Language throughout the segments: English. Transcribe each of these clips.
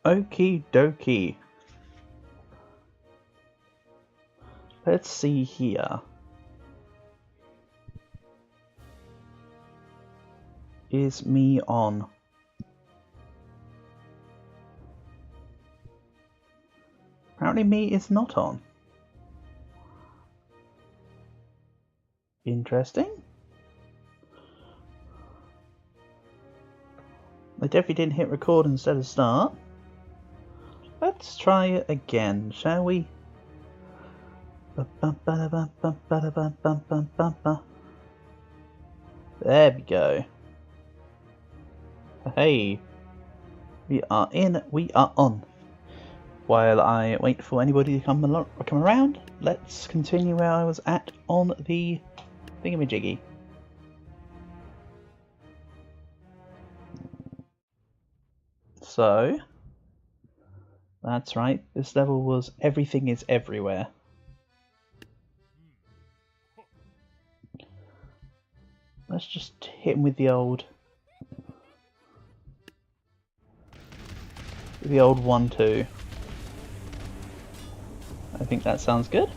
Okie dokie. Let's see here. Is me on? Apparently me is not on. Interesting. I definitely didn't hit record instead of start. Let's try it again, shall we? There we go. Hey, we are in, we are on. While I wait for anybody to come around, let's continue where I was at on the thingamajiggy. So, that's right, this level was everything is everywhere. Let's just hit him with the old 1-2. I think that sounds good.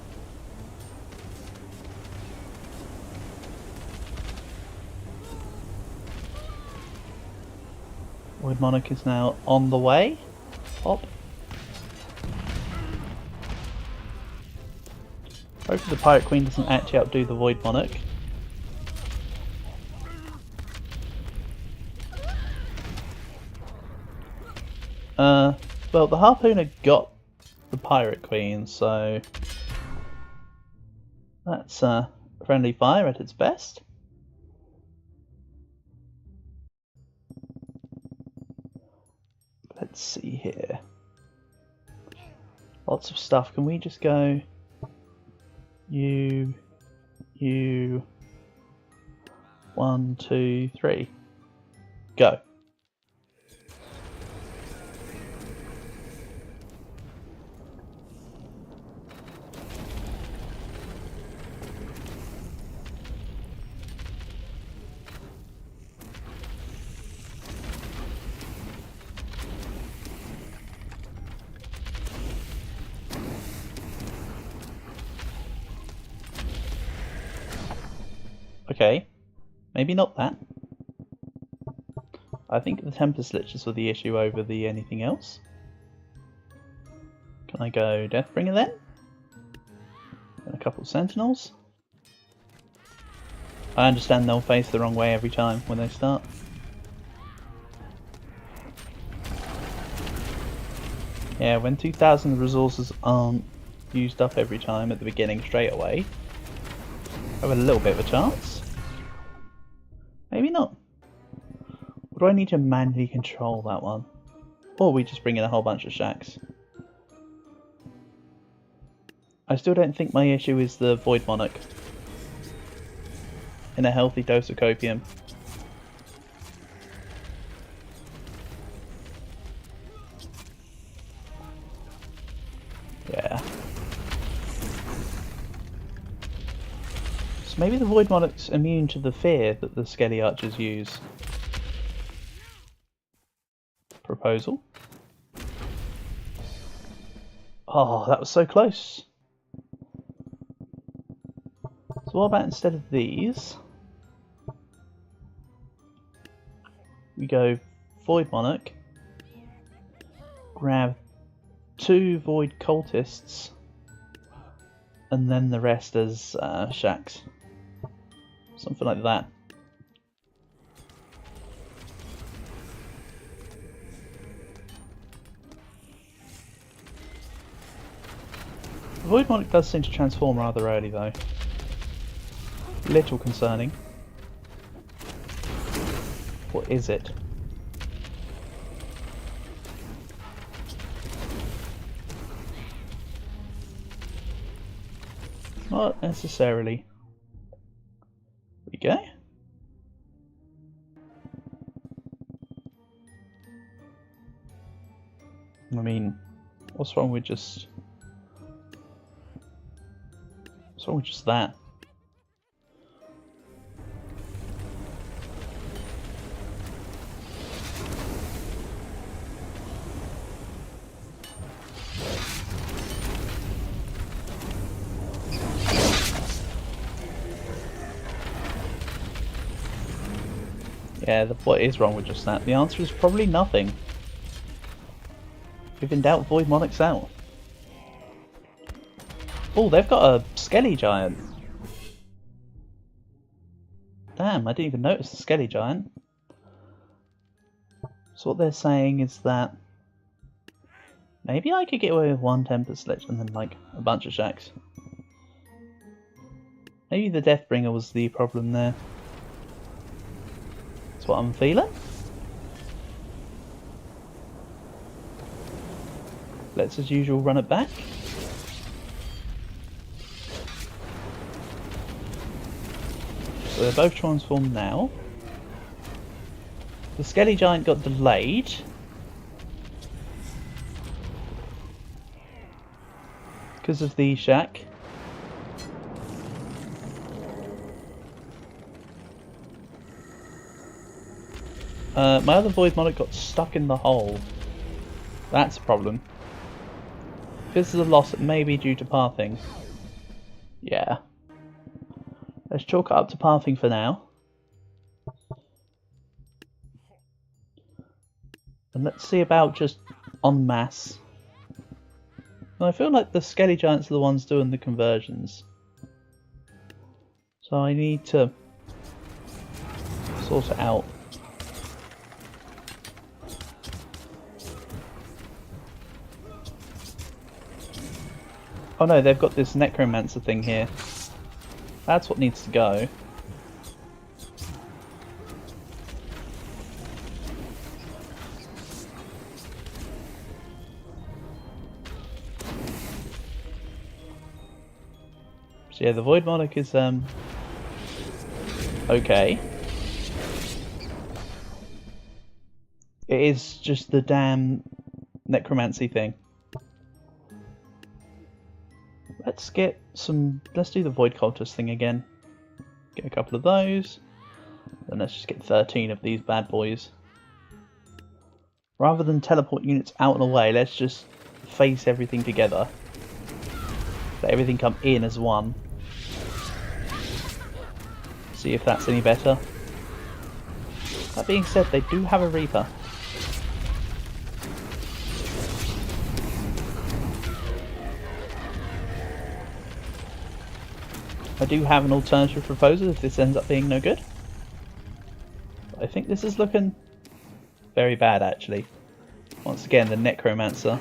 Void Monarch is now on the way. Hop. Hopefully the Pirate Queen doesn't actually outdo the Void Monarch. Well, the Harpooner got the Pirate Queen, so that's friendly fire at its best. Let's see here. Lots of stuff. Can we just go you 1, 2, 3 go. Okay, maybe not that. I think the Tempest Liches were the issue over the anything else. Can I go Deathbringer then? And a couple of Sentinels. I understand they'll face the wrong way every time when they start. Yeah, when 2,000 resources aren't used up every time at the beginning straight away, I have a little bit of a chance. Maybe not. Or do I need to manually control that one? Or we just bring in a whole bunch of shacks? I still don't think my issue is the Void Monarch. In a healthy dose of copium. Yeah. So maybe the Void Monarch's immune to the fear that the Skelly Archers use. Proposal. Oh, that was so close. So what about instead of these, we go Void Monarch, grab 2 Void Cultists, and then the rest as shacks. Something like that. The Void Monarch does seem to transform rather early though. Little concerning. What is it? Not necessarily. There we go. I mean, what's wrong with just... What's wrong with just that? Yeah, what is wrong with just that? The answer is probably nothing. If in doubt, void Monarchs out. Oh, they've got a Skelly Giant. Damn, I didn't even notice the Skelly Giant. So what they're saying is that maybe I could get away with one Tempest Sledge and then like a bunch of Shacks. Maybe the Deathbringer was the problem there. That's what I'm feeling. Let's as usual run it back. So they're both transformed now. The Skelly Giant got delayed. Because of the shack. My other Void Monarch got stuck in the hole. That's a problem. If this is a loss, it may be due to pathing. Yeah. Let's chalk it up to pathing for now. And let's see about just en masse. And I feel like the Skelly Giants are the ones doing the conversions. So I need to sort it out. Oh no, they've got this Necromancer thing here. That's what needs to go. So yeah, the Void Monarch is okay. It is just the damn necromancy thing. Let's do the Void Cultist thing again. Get a couple of those. Then let's just get 13 of these bad boys. Rather than teleport units out and away, let's just face everything together. Let everything come in as one. See if that's any better. That being said, they do have a Reaper. I do have an alternative proposal if this ends up being no good. But I think this is looking very bad actually. Once again, the Necromancer.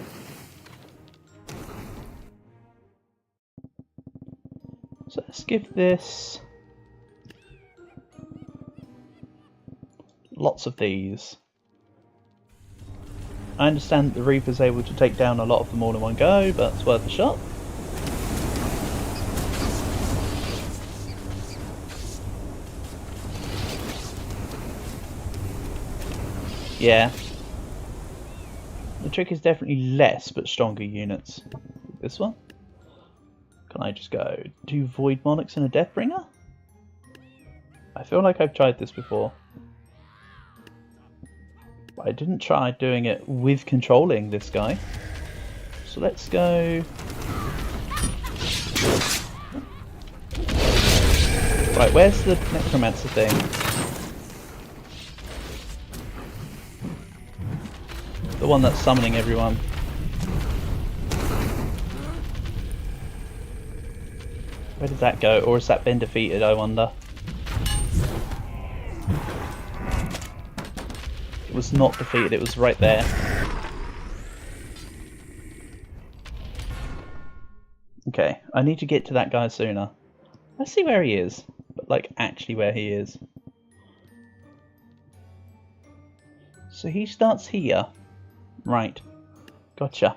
So let's give this lots of these. I understand that the Reaper's able to take down a lot of them all in one go, but it's worth a shot. Yeah. The trick is definitely less but stronger units. This one. Can I just go 2 Void Monarchs and a Deathbringer? I feel like I've tried this before. But I didn't try doing it with controlling this guy. So let's go... Right, where's the Necromancer thing? The one that's summoning everyone. Where did that go? Or has that been defeated, I wonder? It was not defeated, it was right there. Okay, I need to get to that guy sooner. Let's see where he is. But like, actually where he is. So he starts here. Right. Gotcha.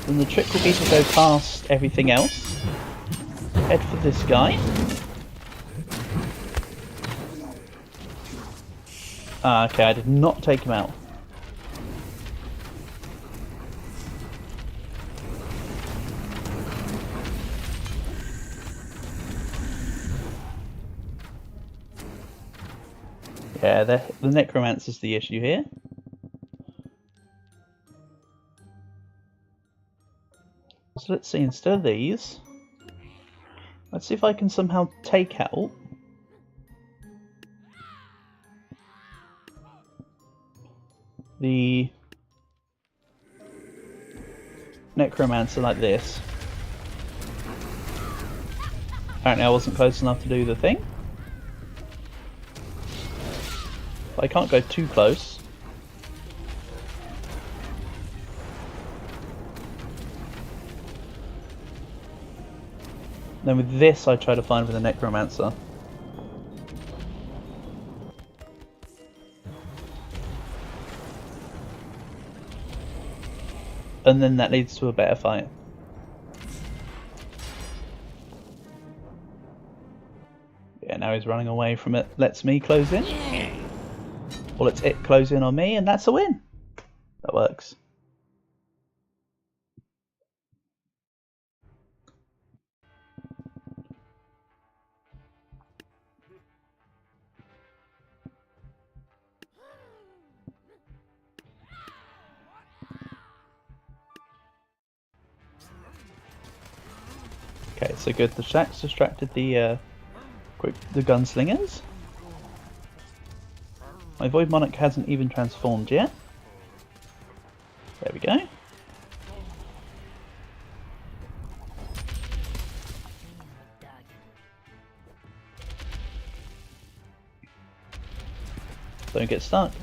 Then the trick will be to go past everything else. Head for this guy. Ah, okay, I did not take him out. Yeah, the Necromancer's the issue here. So let's see, instead of these, Let's see if I can somehow take out the necromancer like this. Apparently I wasn't close enough to do the thing. But I can't go too close. Then with this I try to find with the necromancer. And then that leads to a better fight. Yeah, now he's running away from it. Lets me close in. Or lets it close in on me, and that's a win. That works. Okay, so good. The Shax distracted the gunslingers. My Void Monarch hasn't even transformed yet. There we go. Don't get stuck.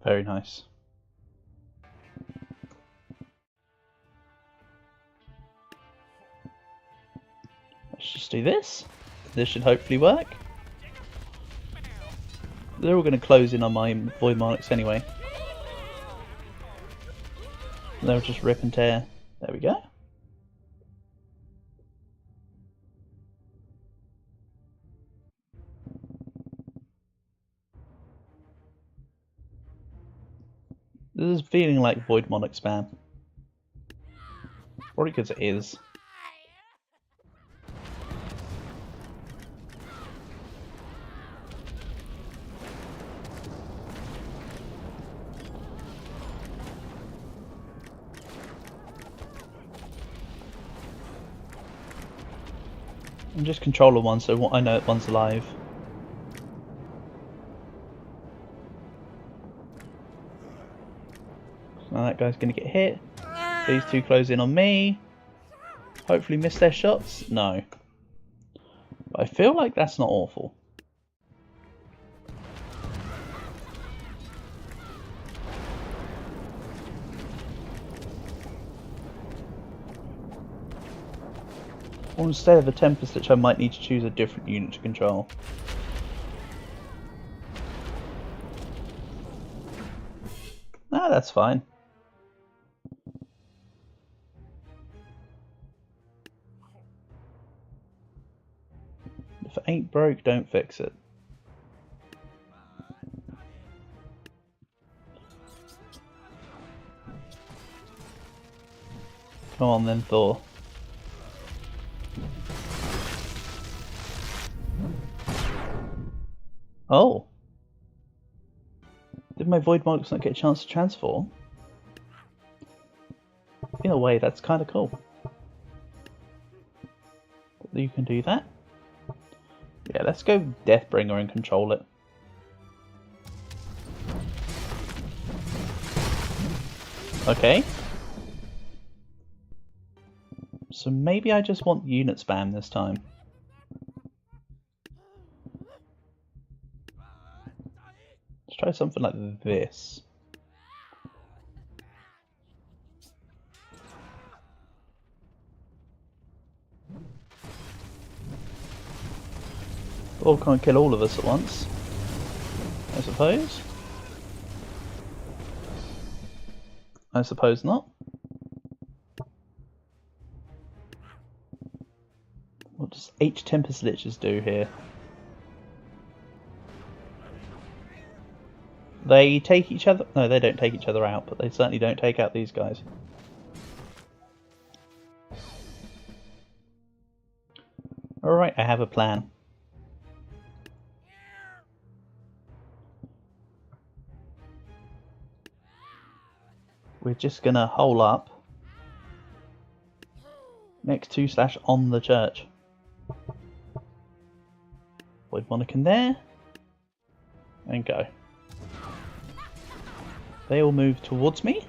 Very nice. Let's just do this. This should hopefully work. They're all going to close in on my Void Monarchs anyway. They'll just rip and tear. There we go. This is feeling like Void Monarch spam. Probably because it is. I'm just controller one, so I know one's alive. Now that guy's going to get hit. These two close in on me. Hopefully miss their shots. No. But I feel like that's not awful. Or instead of a Tempest Lich, I might need to choose a different unit to control. Ah, that's fine. If it ain't broke, don't fix it. Come on then, Thor. Oh! Did my Void Monarchs not get a chance to transform? In a way, that's kind of cool. You can do that. Yeah, let's go Deathbringer and control it. Okay. So maybe I just want unit spam this time. Let's try something like this. Or can't kill all of us at once, I suppose. I suppose not. What does H Tempest Liches do here? They take each other... No, they don't take each other out, but they certainly don't take out these guys. Alright, I have a plan. we're just gonna hole up next to / on the church. Void Monarch in there, and go. They all move towards me.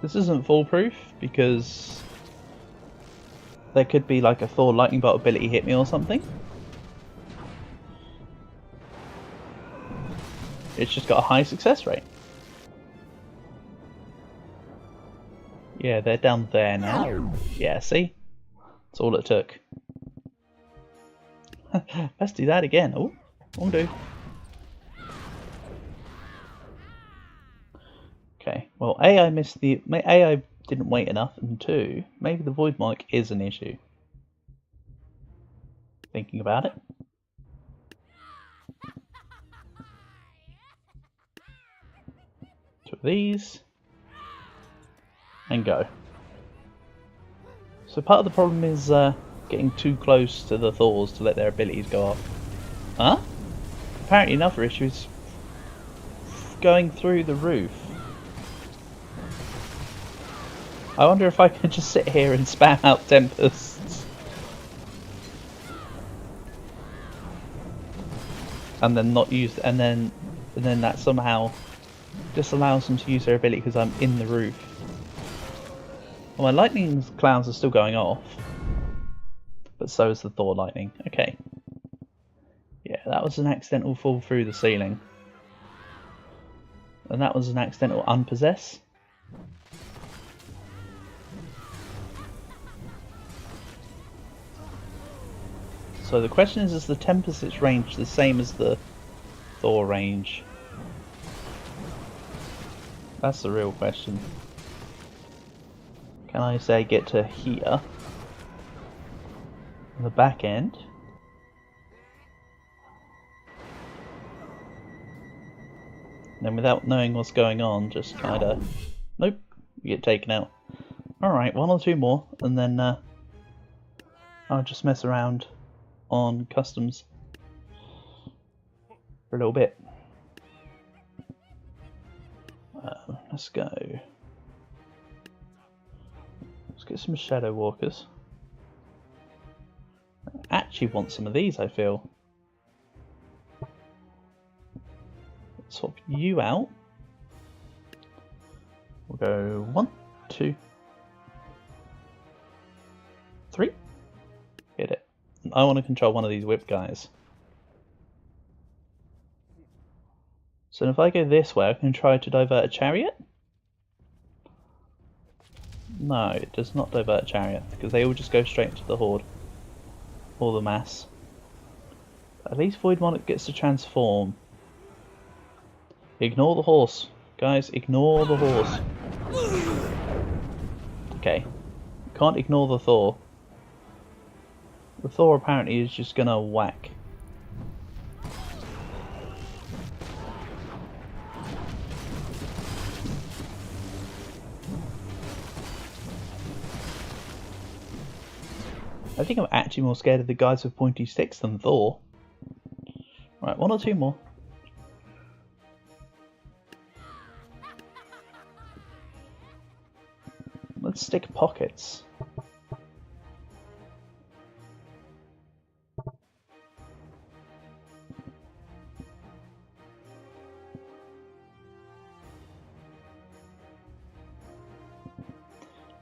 This isn't foolproof because there could be like a Thor lightning bolt ability hit me or something. It's just got a high success rate. Yeah, they're down there now. Yeah, see? That's all it took. Let's do that again. Oh, won't do. Okay, well, I missed the... I didn't wait enough, and 2, maybe the Void Monarch is an issue. Thinking about it. 2 of these. And go. So part of the problem is getting too close to the Thors to let their abilities go off. Huh? Apparently another issue is going through the roof. I wonder if I can just sit here and spam out Tempests. And then not use... and then that somehow just allows them to use their ability because I'm in the roof. Well, my lightning clouds are still going off. But so is the Thor lightning. Okay. Yeah, that was an accidental fall through the ceiling. And that was an accidental unpossess. So the question is the Tempest's range the same as the Thor range? That's the real question. Can I say get to here? On the back end? And then without knowing what's going on, just kinda... Nope, you get taken out. Alright, 1 or 2 more, and then I'll just mess around on customs for a little bit. Let's go. Let's get some Shadow Walkers. I actually want some of these, I feel. Let's swap you out. We'll go 1, 2, 3. Hit it. I want to control one of these whip guys. So if I go this way, I can try to divert a chariot? No, it does not divert a chariot, because they all just go straight to the horde. Or the mass. At least Void Monarch gets to transform. Ignore the horse. Guys, ignore the horse. Okay. Can't ignore the Thor. The Thor apparently is just gonna whack. I think I'm actually more scared of the guys with pointy sticks than Thor. Right, 1 or 2 more. Let's stick pockets.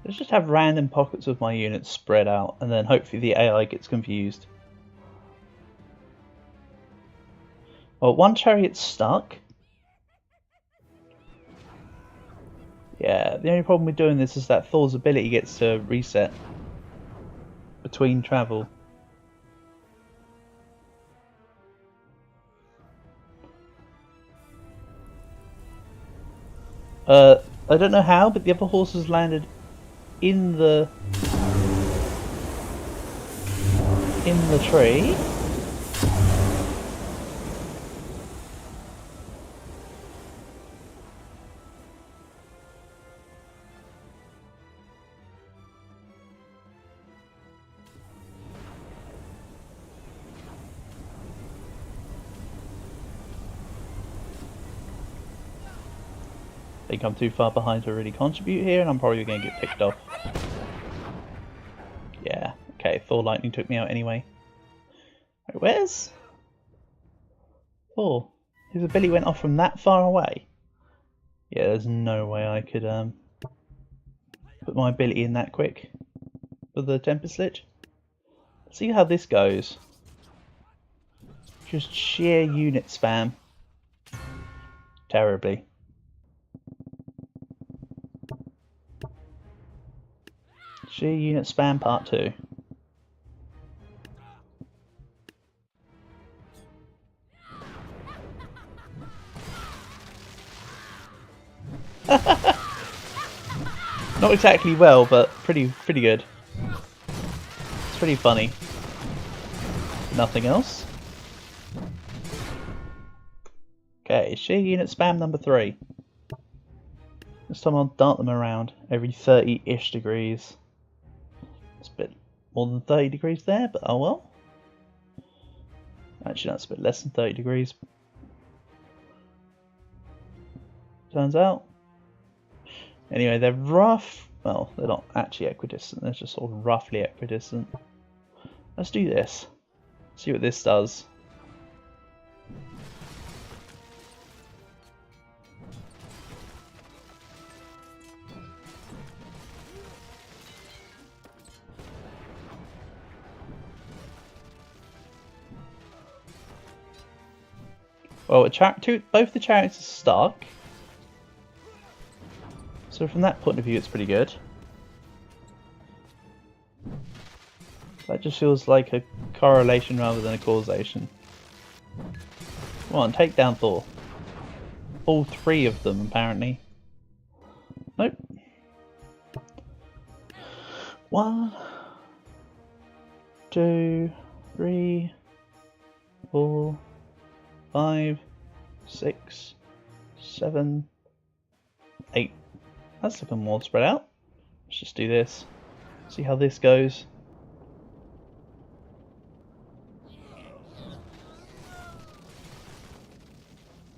Let's just have random pockets of my units spread out, and then hopefully the AI gets confused. Well, 1 chariot's stuck. Yeah, the only problem with doing this is that Thor's ability gets to reset between travel. I don't know how, but the other horses landed in the tree. think I'm too far behind to really contribute here, and I'm probably going to get picked off. Yeah, okay, Thor Lightning took me out anyway. Wait, where's Thor? His ability went off from that far away? Yeah, there's no way I could put my ability in that quick for the Tempest Lich. Let's see how this goes. Just sheer unit spam. Terribly. Sheer unit spam part 2. Not exactly well, but pretty good. It's pretty funny. Nothing else. Okay, sheer unit spam number 3. This time I'll dart them around every 30-ish degrees. It's a bit more than 30 degrees there, but oh well. Actually, that's a bit less than 30 degrees. Turns out. Anyway, they're rough. Well, they're not actually equidistant, they're just sort of roughly equidistant. Let's do this. See what this does. Well, both the chariots are stuck. So from that point of view, it's pretty good. That just feels like a correlation rather than a causation. Come on, take down Thor. All 3 of them, apparently. Nope. 1, 2, 3, 4, 5, 6, 7, 8. That's looking more spread out. Let's just do this. See how this goes.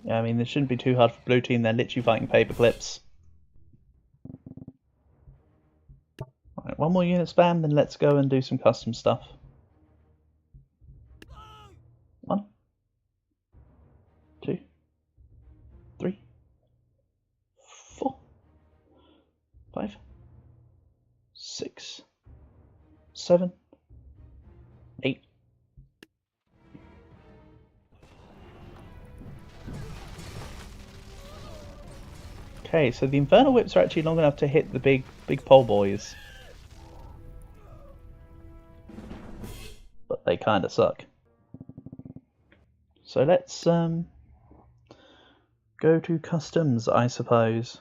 Yeah, I mean, this shouldn't be too hard for blue team. They're literally fighting paper clips. Right, 1 more unit spam, then let's go and do some custom stuff. 1, 2, 3, 4, 5, 6, 7, 8. Okay, so the Infernal Whips are actually long enough to hit the big pole boys. But they kinda suck. So let's go to customs, I suppose.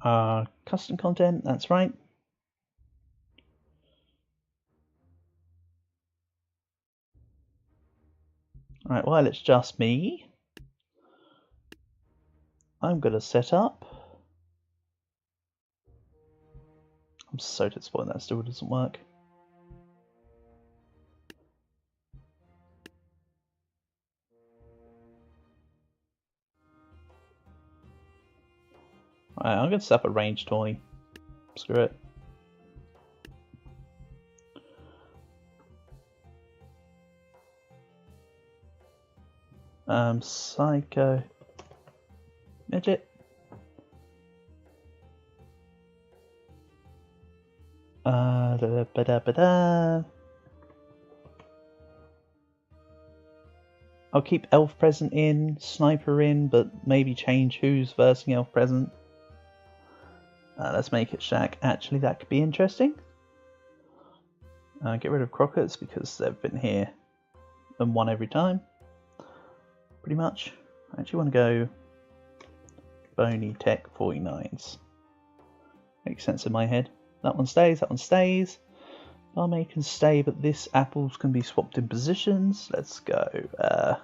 Custom content, that's right. Alright, while it's just me, I'm gonna set up. I'm so disappointed that still doesn't work. Alright, I'm gonna set up a range toy. Screw it. Psycho Midget. I'll keep Elf Present in, Sniper in, but maybe change who's versing Elf Present. Let's make it Shaq. Actually, that could be interesting. Get rid of Crockett's because they've been here and won every time. Pretty much. I actually want to go Bony Tech 49s. Makes sense in my head. That one stays, that one stays. Barmaid can stay, but this apples can be swapped in positions. Let's go. What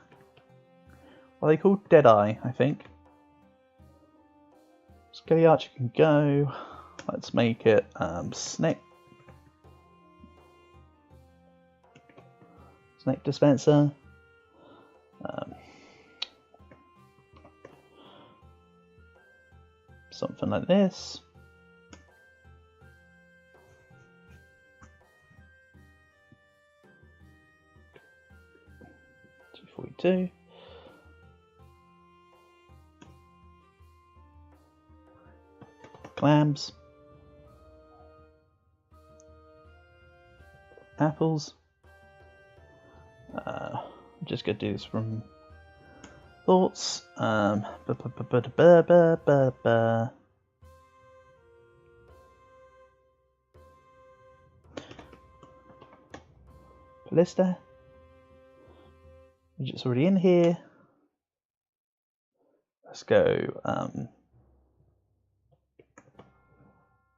are they called? Deadeye, I think. Skelly Archer can go. Let's make it Snake. Snake Dispenser. Something like this. $242. Clams. Apples. I'm just gonna do this from thoughts. Ballista. It's already in here. Let's go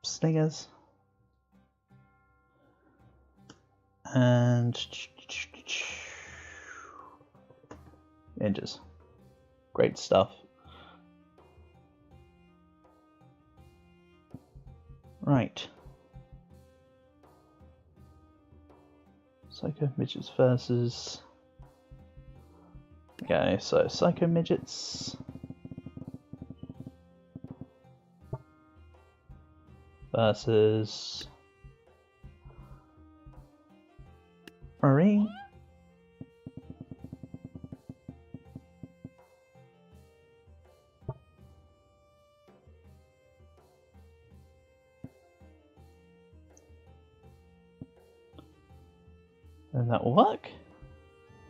slingers and ninjas. Great stuff. Right. Psycho Midgets versus... Okay, so Psycho Midgets versus Marine. And that will work.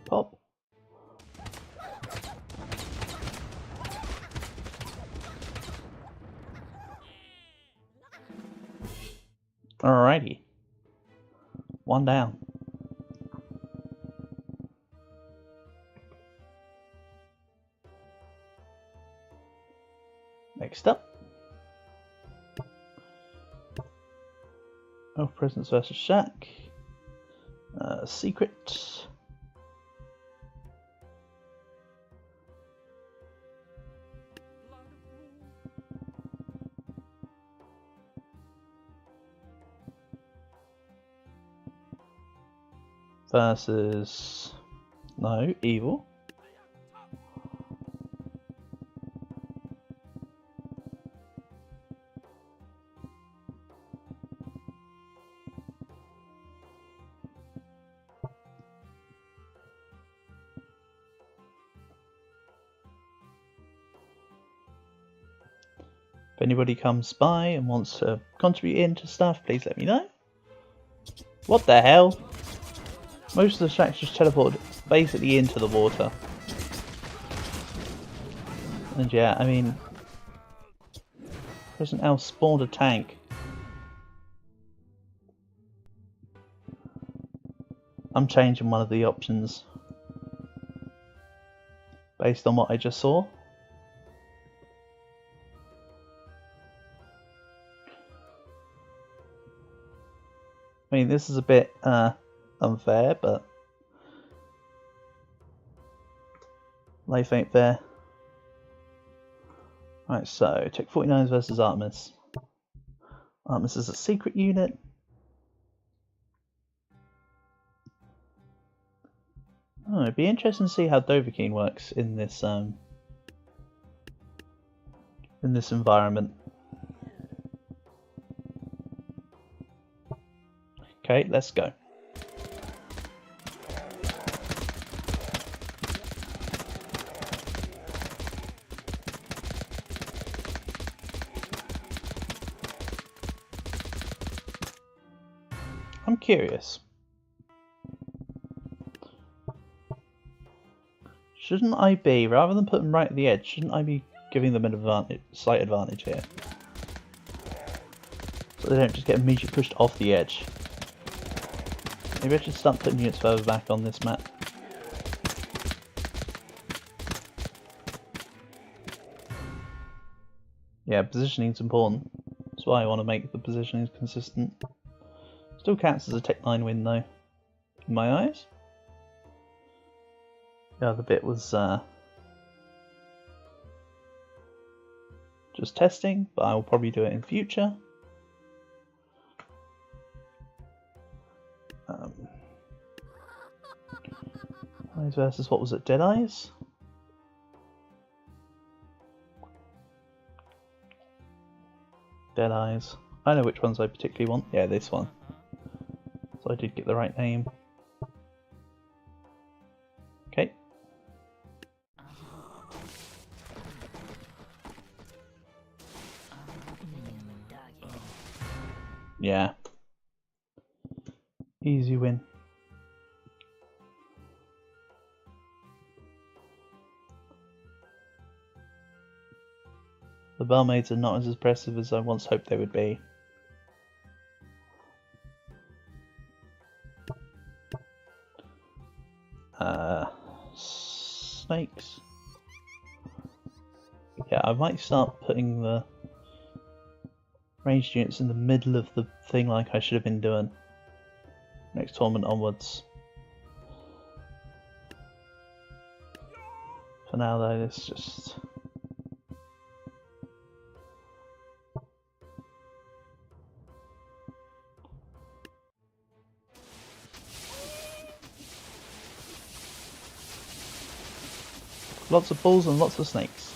Pop. Alrighty. One down. Next up. Elf Presence versus Shack. Secret. Versus... No, evil. If anybody comes by and wants to contribute into stuff, please let me know. What the hell? Most of the shacks just teleported basically into the water. And yeah, I mean... President L spawned a tank. I'm changing one of the options. Based on what I just saw. I mean, this is a bit unfair, but life ain't fair. Right, so Tech 49 versus Artemis. Artemis is a secret unit. Oh, it'd be interesting to see how Dovahkiin works in this environment. Okay, let's go. I'm curious. Shouldn't I be, rather than put them right at the edge, shouldn't I be giving them an advantage, slight advantage here? So they don't just get immediately pushed off the edge. Maybe I should start putting units further back on this map. Yeah, positioning's important. That's why I want to make the positioning consistent. Still counts as a Tech 9 win though, in my eyes. The other bit was just testing, but I will probably do it in future. Those versus, what was it, Deadeyes? Deadeyes. I know which ones I particularly want. Yeah, this one. So I did get the right name. Okay. Yeah. Easy win. The barmaids are not as impressive as I once hoped they would be. Snakes. Yeah, I might start putting the ranged units in the middle of the thing like I should have been doing. Next tournament onwards. For now though, it's just... lots of balls and lots of snakes.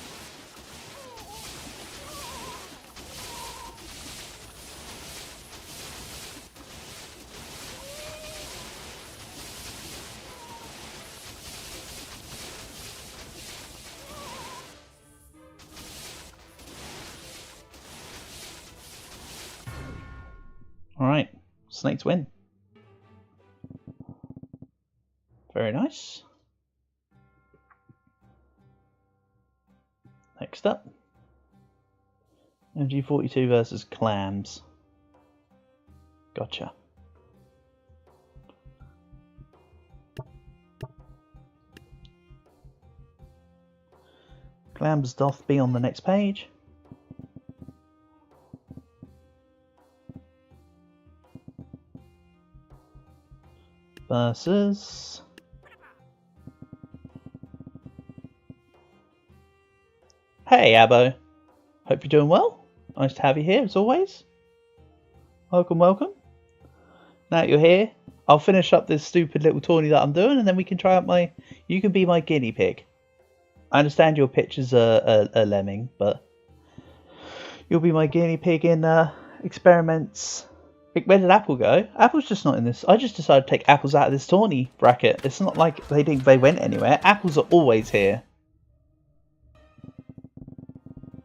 Alright, snakes win. Very nice. Next up, MG42 versus Clams. Gotcha. Clams doth be on the next page. Versus... Hey Abbo, hope you're doing well. Nice to have you here as always. Welcome, welcome. Now that you're here, I'll finish up this stupid little tourney that I'm doing and then we can try out my... You can be my guinea pig. I understand your picture's a lemming, but you'll be my guinea pig in experiments. Where did Apple go? Apple's just not in this. I just decided to take Apples out of this tourney bracket. It's not like they went anywhere. Apples are always here.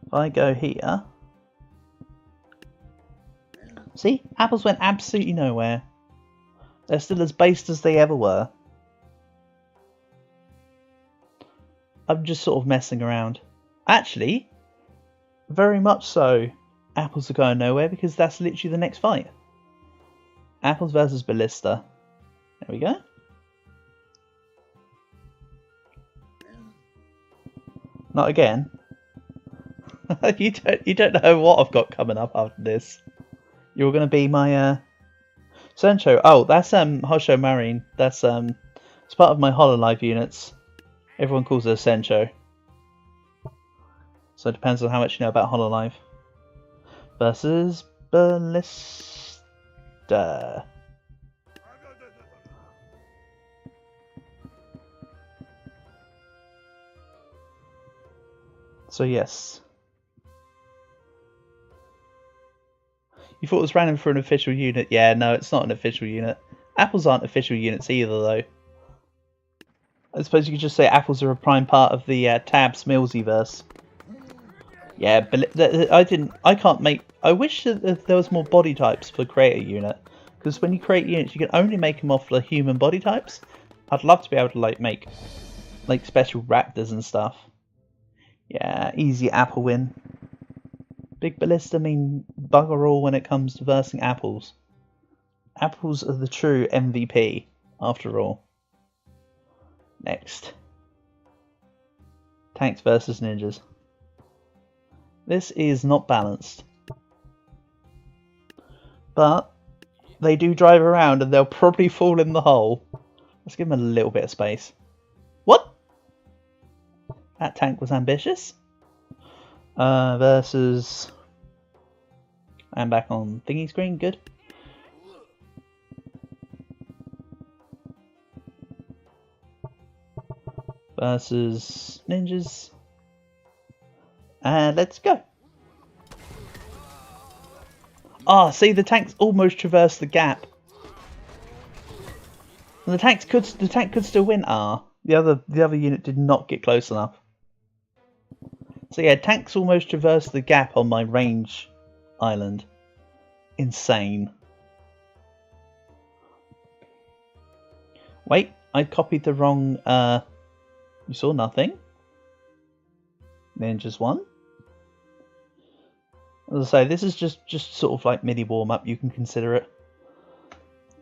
If I go here... See? Apples went absolutely nowhere. They're still as based as they ever were. I'm just sort of messing around. Actually, very much so, Apples are going nowhere because that's literally the next fight. Apples versus Ballista. There we go. Not again. you don't know what I've got coming up after this. You're going to be my Sencho. Oh, that's Hosho Marine. That's it's part of my Hololive units. Everyone calls it a Sencho. So it depends on how much you know about Hololive. Versus Ballista. So yes. You thought it was random for an official unit? Yeah, no, it's not an official unit. Apples aren't official units either, though. I suppose you could just say apples are a prime part of the Tabs Millsy-verse. Yeah, but I can't make... I wish that there was more body types for create a unit. Because when you create units, you can only make them off the human body types. I'd love to be able to make special raptors and stuff. Yeah, easy Apple win. Big Ballista mean bugger all when it comes to versing apples. Apples are the true MVP, after all. Next. Tanks versus ninjas. This is not balanced. But they do drive around and they'll probably fall in the hole. Let's give them a little bit of space. What? That tank was ambitious. Versus... I'm back on thingy screen, good. versus ninjas. And let's go. Ah, see, the tanks almost traversed the gap. And the tank could still win. Ah, the other unit did not get close enough. So yeah, tanks almost traversed the gap on my range island. Insane. Wait, I copied the wrong. You saw nothing. Ninjas won. As I say, this is just sort of like mini warm up. You can consider it.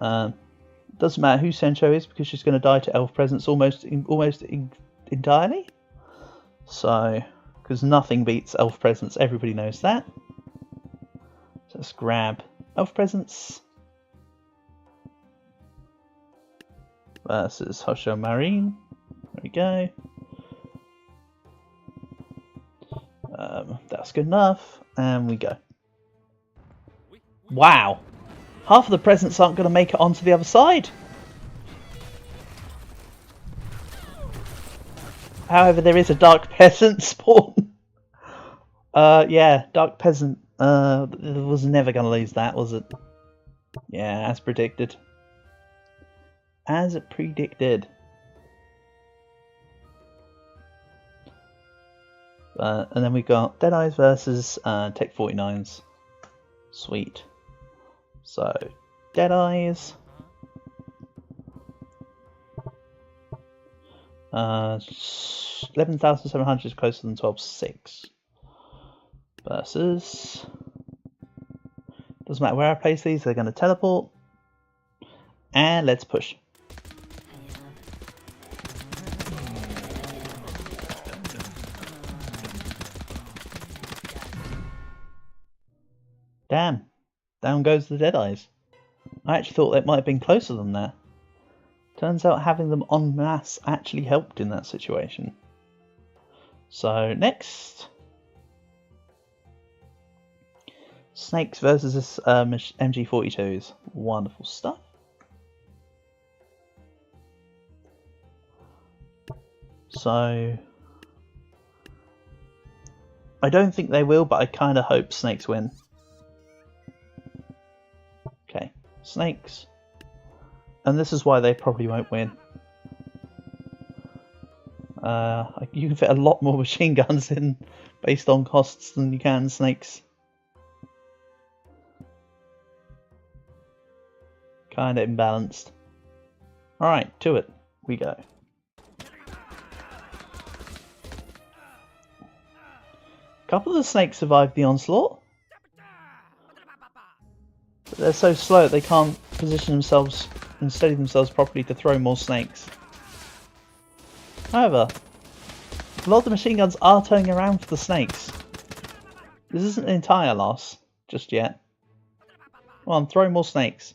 Doesn't matter who Sencho is because she's going to die to elf presence almost entirely. So, because nothing beats elf presence, everybody knows that. So let's grab elf presence versus Hosho Marine. There we go. That's good enough, and we go. Wow, half of the presents aren't going to make it onto the other side. However, there is a Dark Peasant spawn. Yeah, Dark Peasant was never going to lose that, was it? Yeah, as predicted. As predicted. And then we got Deadeyes versus Tech 49s. Sweet. So, Deadeyes. 11,700 is closer than 12,600. Versus. Doesn't matter where I place these, they're going to teleport. And let's push. Damn. Down goes the Deadeyes. I actually thought it might have been closer than that. Turns out having them en masse actually helped in that situation. So, next. Snakes versus this MG42s. Wonderful stuff. So, I don't think they will, but I kind of hope snakes win. Okay, snakes. And this is why they probably won't win. You can fit a lot more machine guns in based on costs than you can snakes. Kind of imbalanced. Alright, to it we go. A couple of the snakes survived the onslaught. But they're so slow they can't position themselves and steady themselves properly to throw more snakes. However, a lot of the machine guns are turning around for the snakes. This isn't an entire loss just yet. Come on, throw more snakes.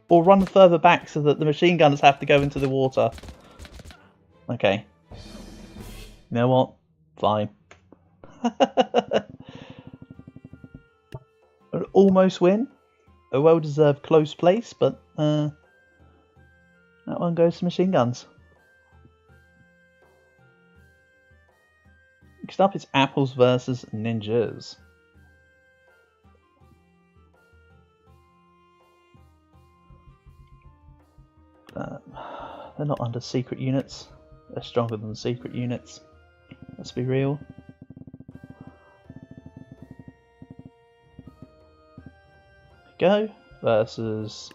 Or run further back so that the machine gunners have to go into the water. Okay. You know what? Fine. An almost win. A well-deserved close place, but that one goes to machine guns. Next up is Apples versus Ninjas. They're not under secret units. They're stronger than secret units. Let's be real. Go versus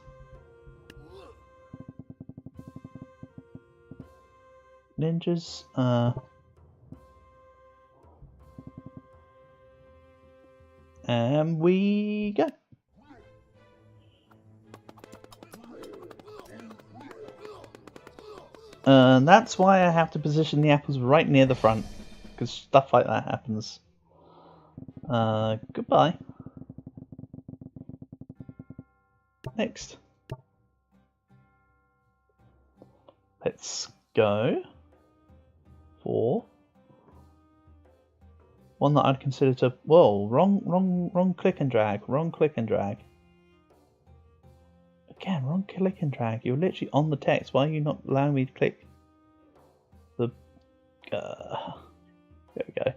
Ninjas. And we go. And that's why I have to position the apples right near the front, because stuff like that happens. Goodbye. Next. Let's go for one that I'd consider to... Whoa, wrong click and drag. Wrong click and drag. Again, wrong click and drag. You're literally on the text. Why are you not allowing me to click the There we go.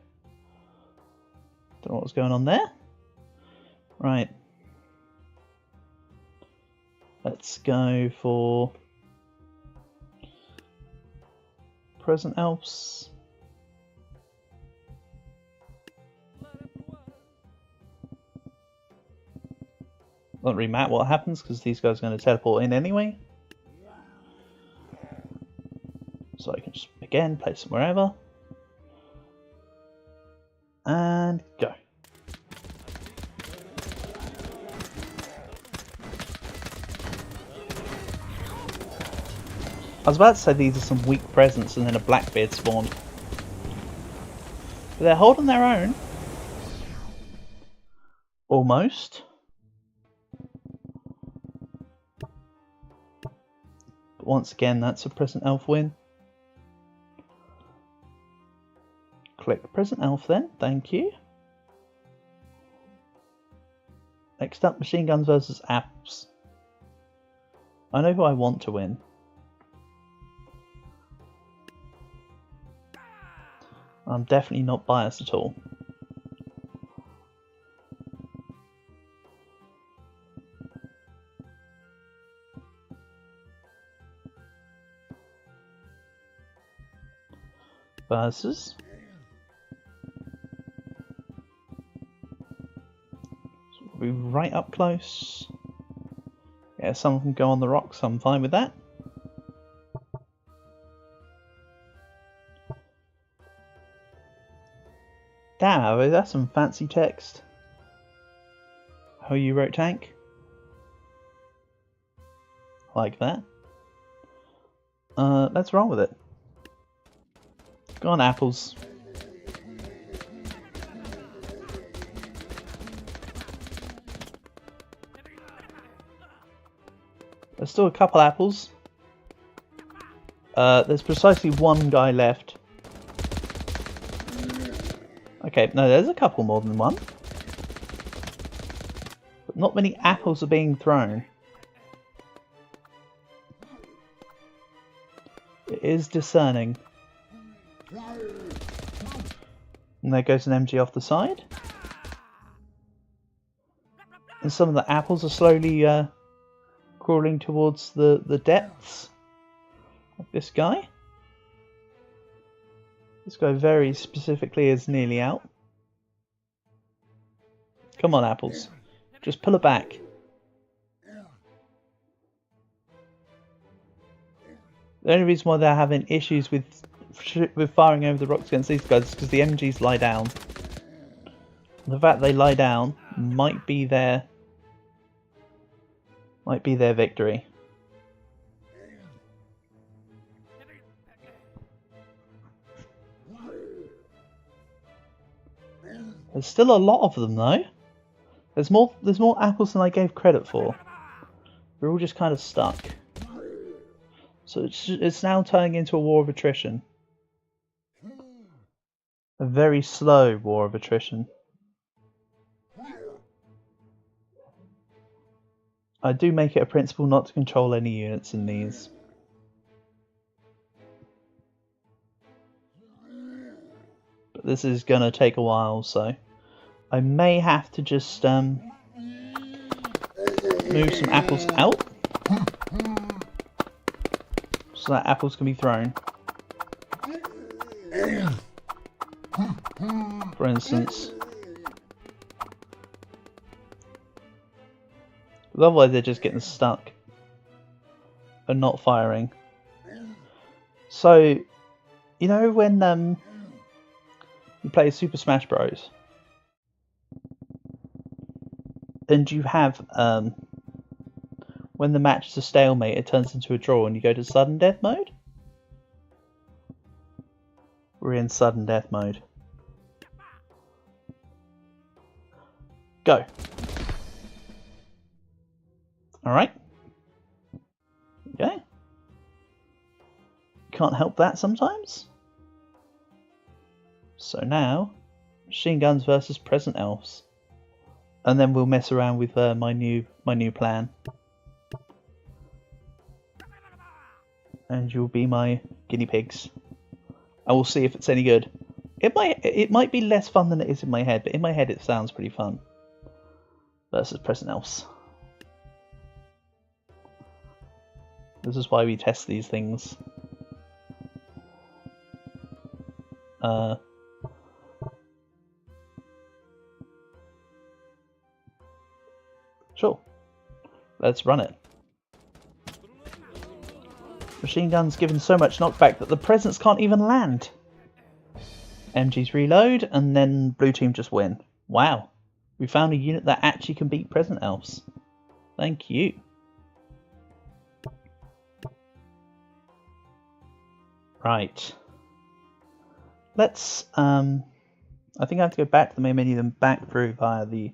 Don't know what's going on there. Right. Let's go for present elves. Doesn't really matter what happens because these guys are going to teleport in anyway. So I can just again place them wherever. And go. I was about to say these are some weak presence and then a Blackbeard spawned. But they're holding their own. Almost. But once again, that's a present elf win. Click present elf then, thank you. Next up, machine guns versus apps. I know who I want to win. I'm definitely not biased at all. Versus. So we'll be right up close. Yeah, some can go on the rocks, I'm fine with that. Damn, that's some fancy text. How you wrote tank? Like that. Let's roll with it. Go on, apples. There's still a couple apples. There's precisely one guy left. Okay, no, there's a couple more than one. But not many apples are being thrown. It is discerning. And there goes an MG off the side. And some of the apples are slowly crawling towards the depths. Like this guy. This guy very specifically is nearly out. Come on, apples. Just pull it back. The only reason why they're having issues with firing over the rocks against these guys is because the MGs lie down. The fact they lie down might be their victory. There's still a lot of them though. There's more apples than I gave credit for. We're all just kind of stuck. So it's now turning into a war of attrition. A very slow war of attrition. I do make it a principle not to control any units in these. But this is going to take a while, so I may have to just move some apples out so that apples can be thrown. For instance. Otherwise they're just getting stuck and not firing. So, you know when you play Super Smash Bros. And you have when the match is a stalemate, it turns into a draw and you go to sudden death mode? We're in sudden death mode. Go. Alright. Okay. Can't help that sometimes. So now, machine guns versus present elves. And then we'll mess around with my new plan. And you'll be my guinea pigs. I will see if it's any good. It might be less fun than it is in my head, but in my head it sounds pretty fun. Versus Present Elves. This is why we test these things. Sure. Let's run it. Machine gun's given so much knockback that the presents can't even land. MGs reload, and then blue team just win. Wow. We found a unit that actually can beat Present Elves. Thank you. Right. Let's, I think I have to go back to the main menu, then back through via the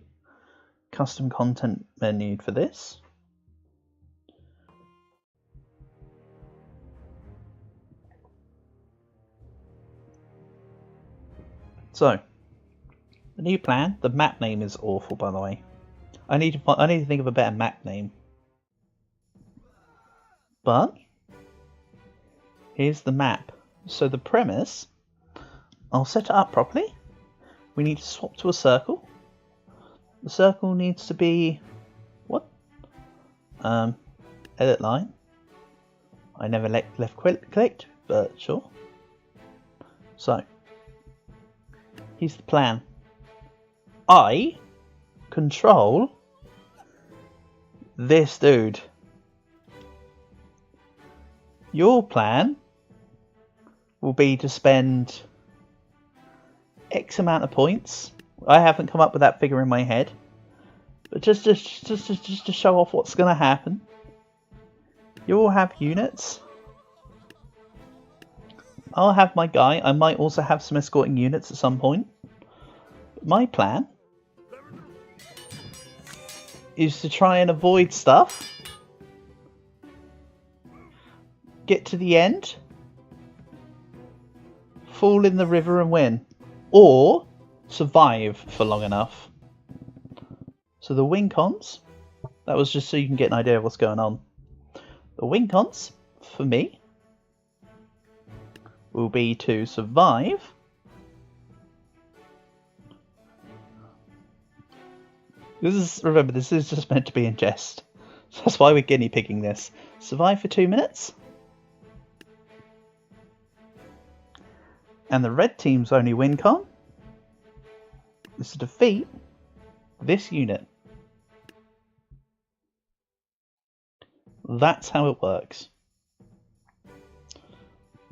custom content menu for this. So, the new plan. The map name is awful, by the way. I need to think of a better map name. But here's the map. So the premise, I'll set it up properly. We need to swap to a circle. The circle needs to be what? Edit line. I never left clicked, but sure. So here's the plan. I control this dude. Your plan will be to spend X amount of points. I haven't come up with that figure in my head, but just to show off what's going to happen. You'll have units. I'll have my guy. I might also have some escorting units at some point. But my plan is to try and avoid stuff. Get to the end. Fall in the river and win. Or survive for long enough. So the win cons, that was just so you can get an idea of what's going on. The win cons, for me, will be to survive. Remember, this is just meant to be in jest. So that's why we're guinea pigging this. Survive for 2 minutes. And the red team's only win con is to defeat this unit. That's how it works.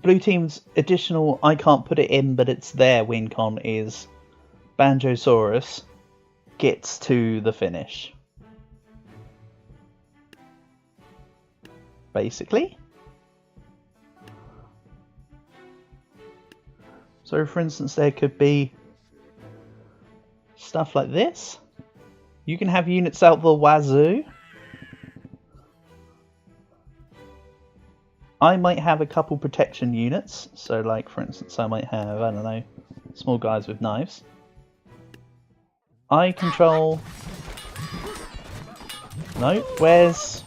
Blue team's additional, I can't put it in, but it's their win con is Banjosaurus gets to the finish. Basically. So for instance, there could be stuff like this. You can have units out the wazoo. I might have a couple protection units. So like for instance, I might have, I don't know, small guys with knives. I control... No, where's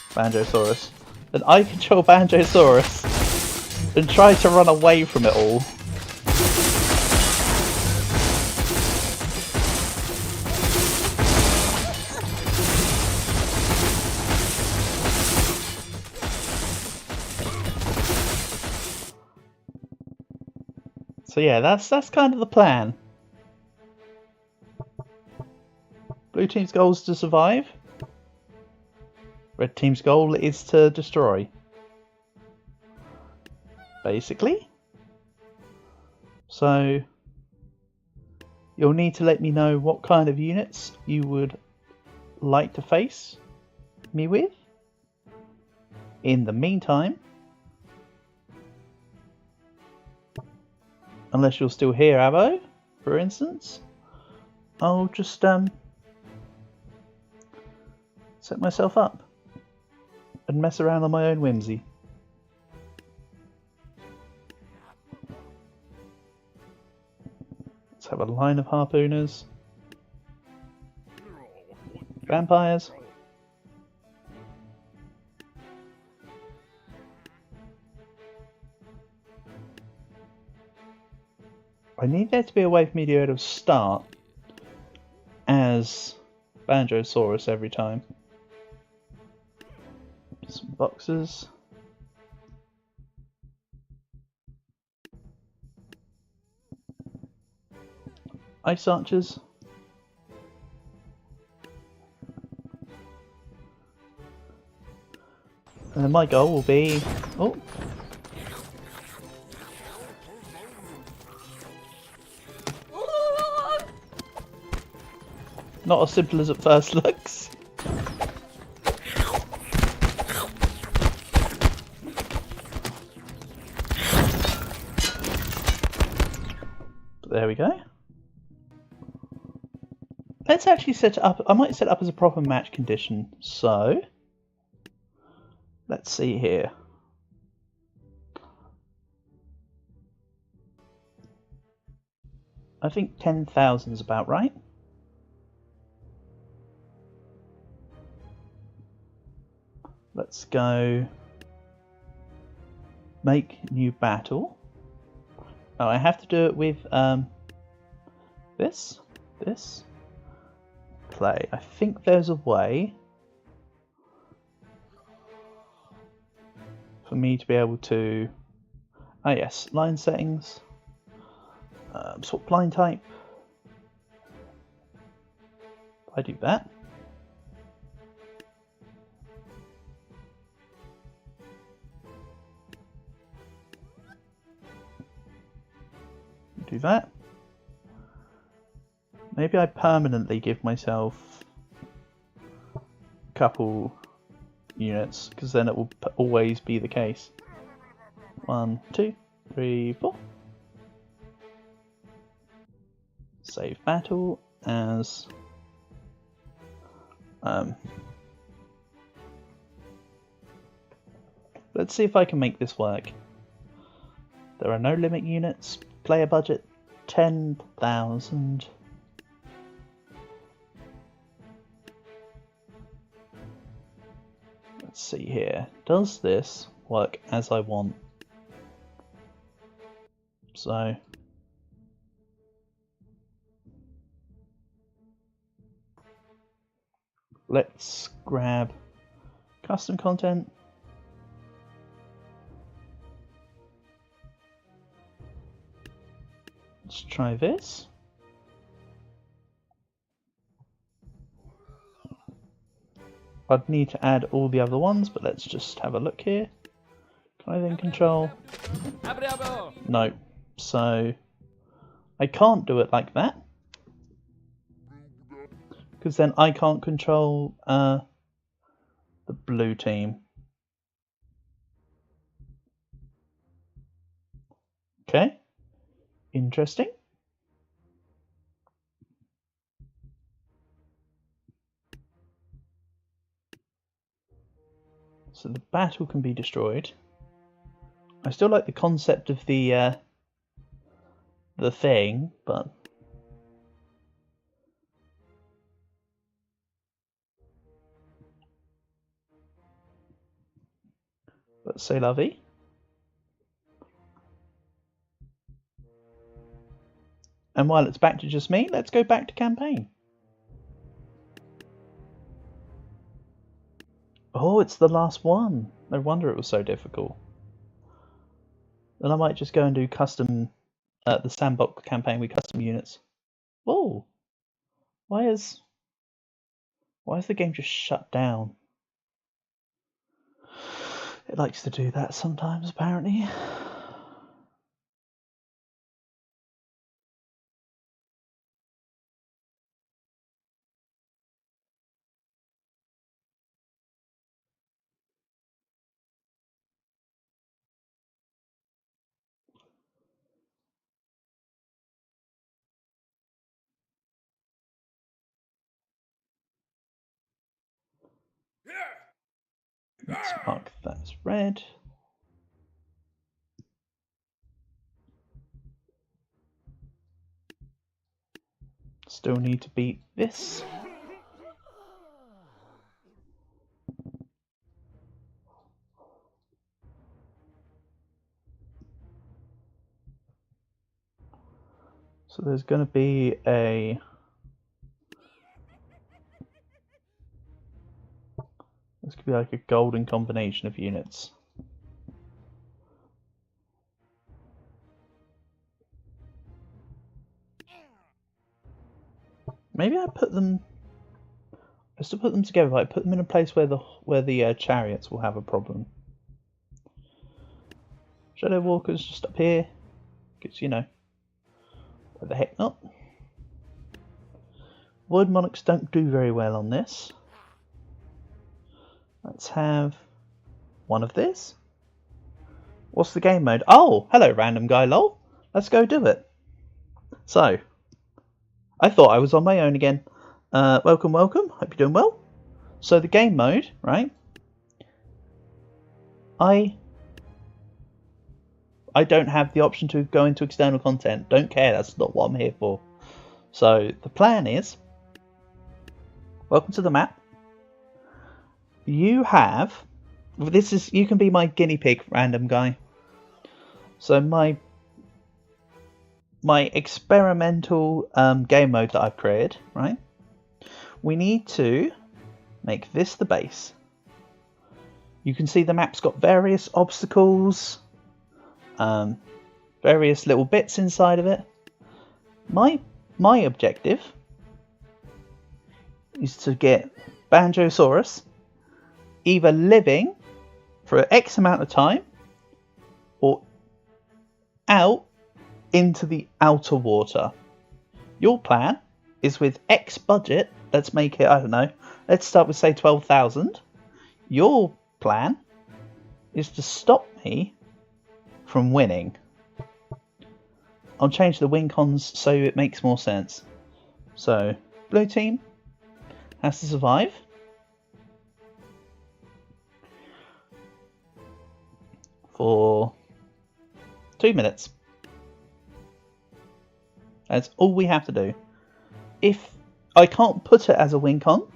Banjosaurus? Then I control Banjosaurus and try to run away from it all. So yeah, that's kind of the plan. Blue team's goal is to survive. Red team's goal is to destroy. Basically. So you'll need to let me know what kind of units you would like to face me with. In the meantime, unless you're still here, Abo, for instance, I'll just set myself up and mess around on my own whimsy. Let's have a line of harpooners. Vampires. I need there to be a way for me to be able to start as Banjosaurus every time. Some boxes. Ice archers. And then my goal will be... Oh! Not as simple as it first looks. But there we go. Let's actually set it up. I might set it up as a proper match condition. So, let's see here. I think 10,000 is about right. Let's go make new battle. Oh, I have to do it with this, play. I think there's a way for me to be able to. Oh yes, line settings. Swap line type. I do that. Do that. Maybe I permanently give myself a couple units, because then it will always be the case. 1, 2, 3, 4. Save battle as let's see if I can make this work. There are no limit units. Player budget 10,000. Let's see here. Does this work as I want? So let's grab custom content. Let's try this. I'd need to add all the other ones, but let's just have a look here. Can I then control? No. So I can't do it like that, because then I can't control the blue team. Okay. Interesting. So the battle can be destroyed. I still like the concept of the thing, but c'est la vie. And while it's back to just me, let's go back to campaign. Oh, it's the last one. No wonder it was so difficult. Then I might just go and do custom, the sandbox campaign with custom units. Oh, why is the game just shut down? It likes to do that sometimes, apparently. Let's mark that as red. Still need to beat this. So there's going to be a... This could be like a golden combination of units. Maybe I put them... Just to put them together, like put them in a place where the chariots will have a problem. Shadow Walkers just up here, because you know, why the heck not? Void Monarchs don't do very well on this. Let's have one of this. What's the game mode? Oh, hello random guy lol. Let's go do it. So, I thought I was on my own again. Welcome, welcome. Hope you're doing well. So the game mode, right? I don't have the option to go into external content. Don't care. That's not what I'm here for. So the plan is, welcome to the map. You have, you can be my guinea pig, random guy. So my experimental game mode that I've created, right? We need to make this the base. You can see the map's got various obstacles, various little bits inside of it. My objective is to get Banjosaurus either living for X amount of time or out into the outer water. Your plan is with X budget. Let's make it, I don't know, let's start with say 12,000. Your plan is to stop me from winning. I'll change the win cons so it makes more sense. So, blue team has to survive. For 2 minutes. That's all we have to do. If I can't put it as a win con,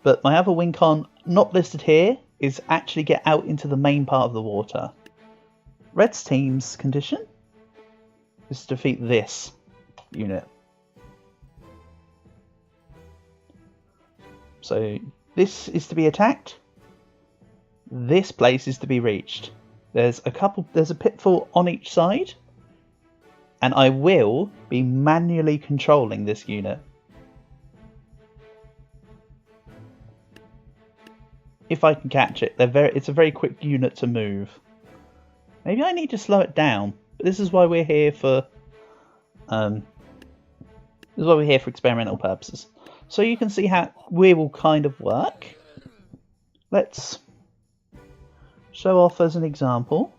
but my other win con not listed here is actually get out into the main part of the water. Red's team's condition is to defeat this unit. So this is to be attacked. This place is to be reached. There's a pitfall on each side, and I will be manually controlling this unit. If I can catch it, it's a very quick unit to move. Maybe I need to slow it down, but this is why we're here for experimental purposes. So you can see how we will kind of work. Let's show off as an example.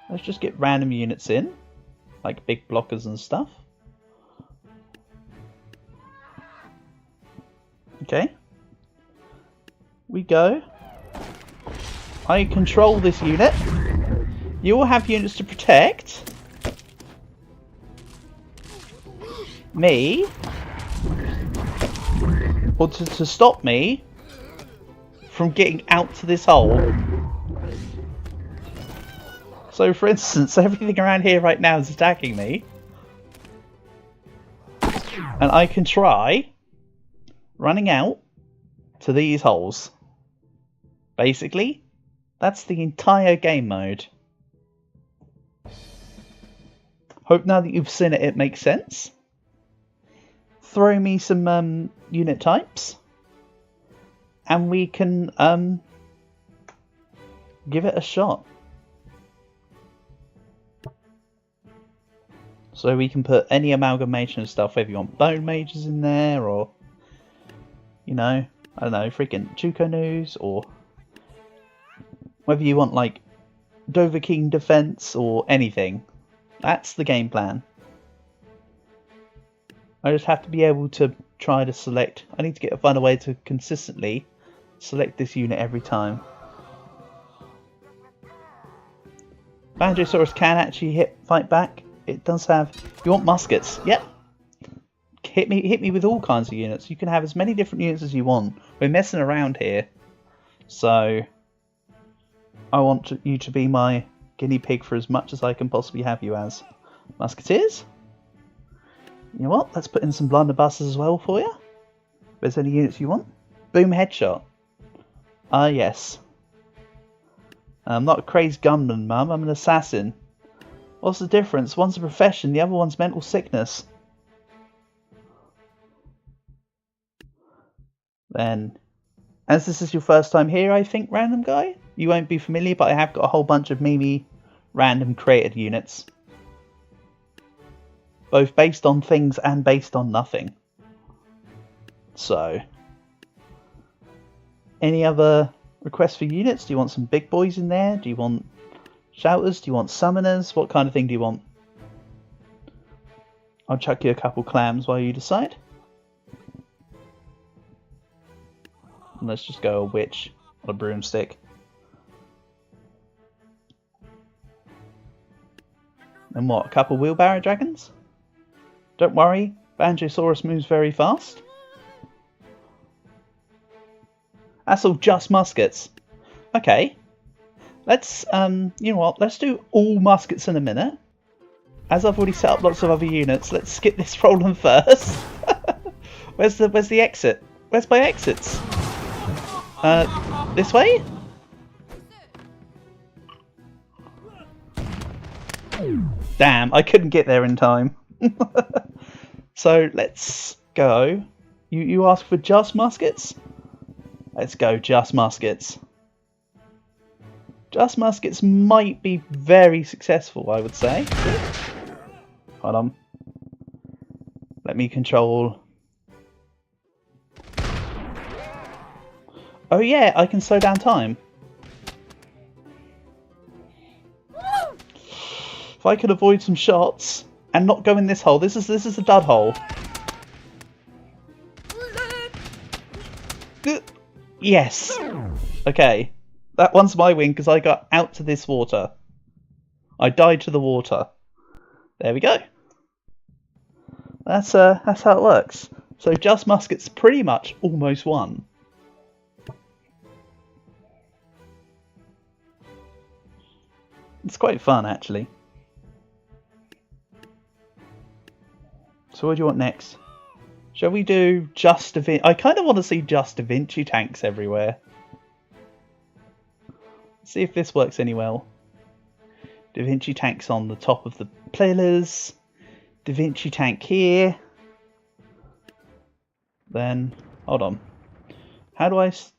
Let's just get random units in, like big blockers and stuff. Okay. We go. I control this unit. You will have units to protect me, or to stop me from getting out to this hole. So for instance, everything around here right now is attacking me. And I can try running out to these holes. Basically, that's the entire game mode. Hope now that you've seen it, it makes sense. Throw me some unit types, and we can give it a shot. So we can put any amalgamation of stuff, whether you want Bone Mages in there, or, you know, I don't know, freaking Jukonus, or whether you want like Dovahkiin defense or anything. That's the game plan. I just have to be able to try to select. I need to find a way to consistently select this unit every time. Banjosaurus can actually fight back. It does have. You want muskets? Yep. Hit me with all kinds of units. You can have as many different units as you want. We're messing around here, so I want you to be my guinea pig for as much as I can possibly have you as. Musketeers? You know what? Let's put in some blunderbusses as well for you. If there's any units you want. Boom headshot. Ah, yes. I'm not a crazed gunman, Mum. I'm an assassin. What's the difference? One's a profession, the other one's mental sickness. Then, as this is your first time here, I think, random guy, you won't be familiar, but I have got a whole bunch of Mimi random created units. Both based on things and based on nothing. So, any other requests for units? Do you want some big boys in there? Do you want shouters? Do you want summoners? What kind of thing do you want? I'll chuck you a couple clams while you decide. And let's just go a witch on a broomstick. And what, a couple wheelbarrow dragons? Don't worry, Banjosaurus moves very fast. That's all just muskets. Okay. Let's, you know what, let's do all muskets in a minute. As I've already set up lots of other units, let's skip this problem first. Where's the exit? Where's my exits? This way? Damn, I couldn't get there in time. So let's go. You asked for just muskets? Let's go just muskets. Just muskets might be very successful, I would say. Hold on. Let me control. Oh yeah, I can slow down time. If I could avoid some shots and not go in this hole. This is a dud hole. Yes. Okay. That one's my win because I got out to this water. I died to the water. There we go. That's how it works. So just muskets pretty much almost won. It's quite fun actually. So what do you want next? Shall we do just Da Vinci? I kind of want to see just Da Vinci tanks everywhere. Let's see if this works any well. Da Vinci tanks on the top of the pillars. Da Vinci tank here. Then, hold on. How is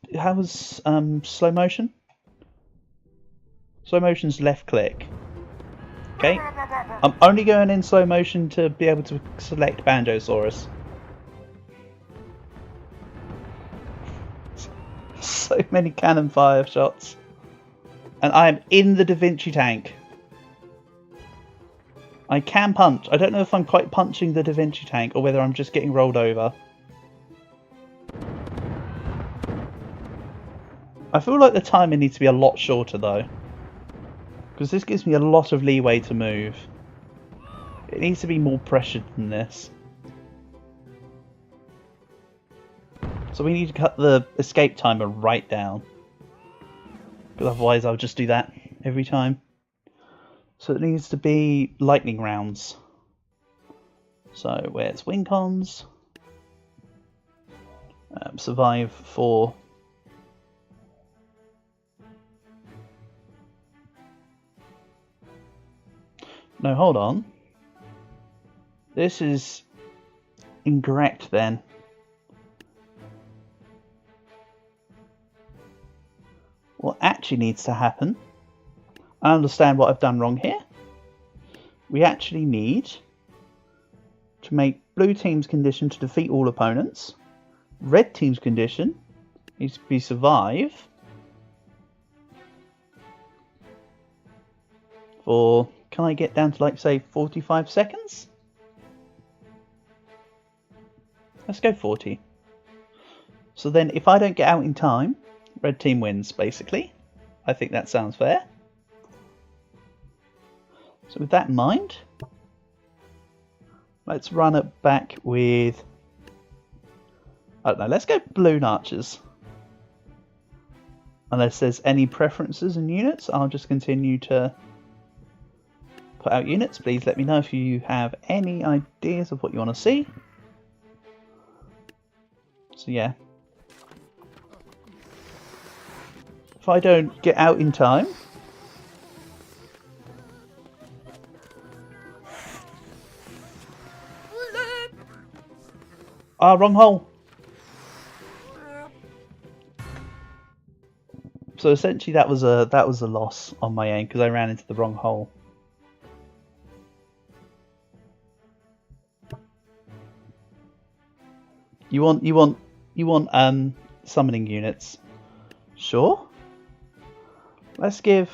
slow motion? Slow motion's left click. Okay. I'm only going in slow motion to be able to select Banjosaurus. So many cannon fire shots. And I am in the Da Vinci tank. I can punch. I don't know if I'm quite punching the Da Vinci tank or whether I'm just getting rolled over. I feel like the timing needs to be a lot shorter though. Because this gives me a lot of leeway to move. It needs to be more pressured than this. So we need to cut the escape timer right down. Because otherwise I'll just do that every time. So it needs to be lightning rounds. So where's Wincons? Survive 4. No, hold on. This is incorrect then. What actually needs to happen, I understand what I've done wrong here. We actually need to make blue team's condition to defeat all opponents. Red team's condition needs to be survive for, can I get down to like say 45 seconds? Let's go 40. So then if I don't get out in time, red team wins basically. I think that sounds fair. So with that in mind, let's run it back with, I don't know, let's go balloon archers. Unless there's any preferences in units, I'll just continue to put out units. Please let me know if you have any ideas of what you want to see. So yeah. If I don't get out in time... Ah, wrong hole. So essentially that was a loss on my end because I ran into the wrong hole. You want summoning units. Sure. Let's give...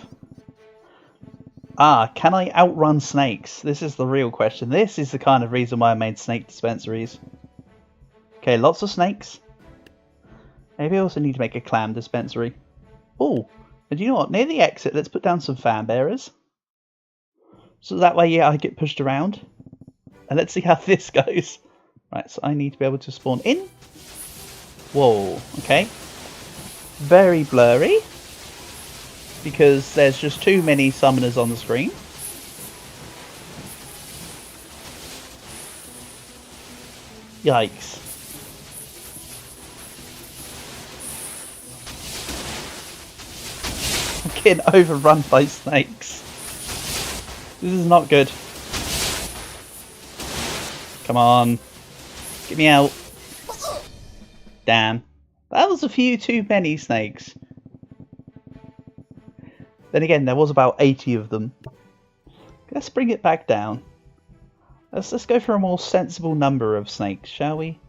Ah, can I outrun snakes? This is the real question. This is the kind of reason why I made snake dispensaries. Okay, lots of snakes. Maybe I also need to make a clam dispensary. Oh, and you know what? Near the exit, let's put down some fan bearers. So that way, yeah, I get pushed around. And let's see how this goes. Right, so I need to be able to spawn in. Whoa, okay. Very blurry. Because there's just too many summoners on the screen. Yikes. I'm getting overrun by snakes. This is not good. Come on. Get me out. Damn. That was a few too many snakes. Then again, there was about 80 of them. Let's bring it back down. Let's go for a more sensible number of snakes, shall we?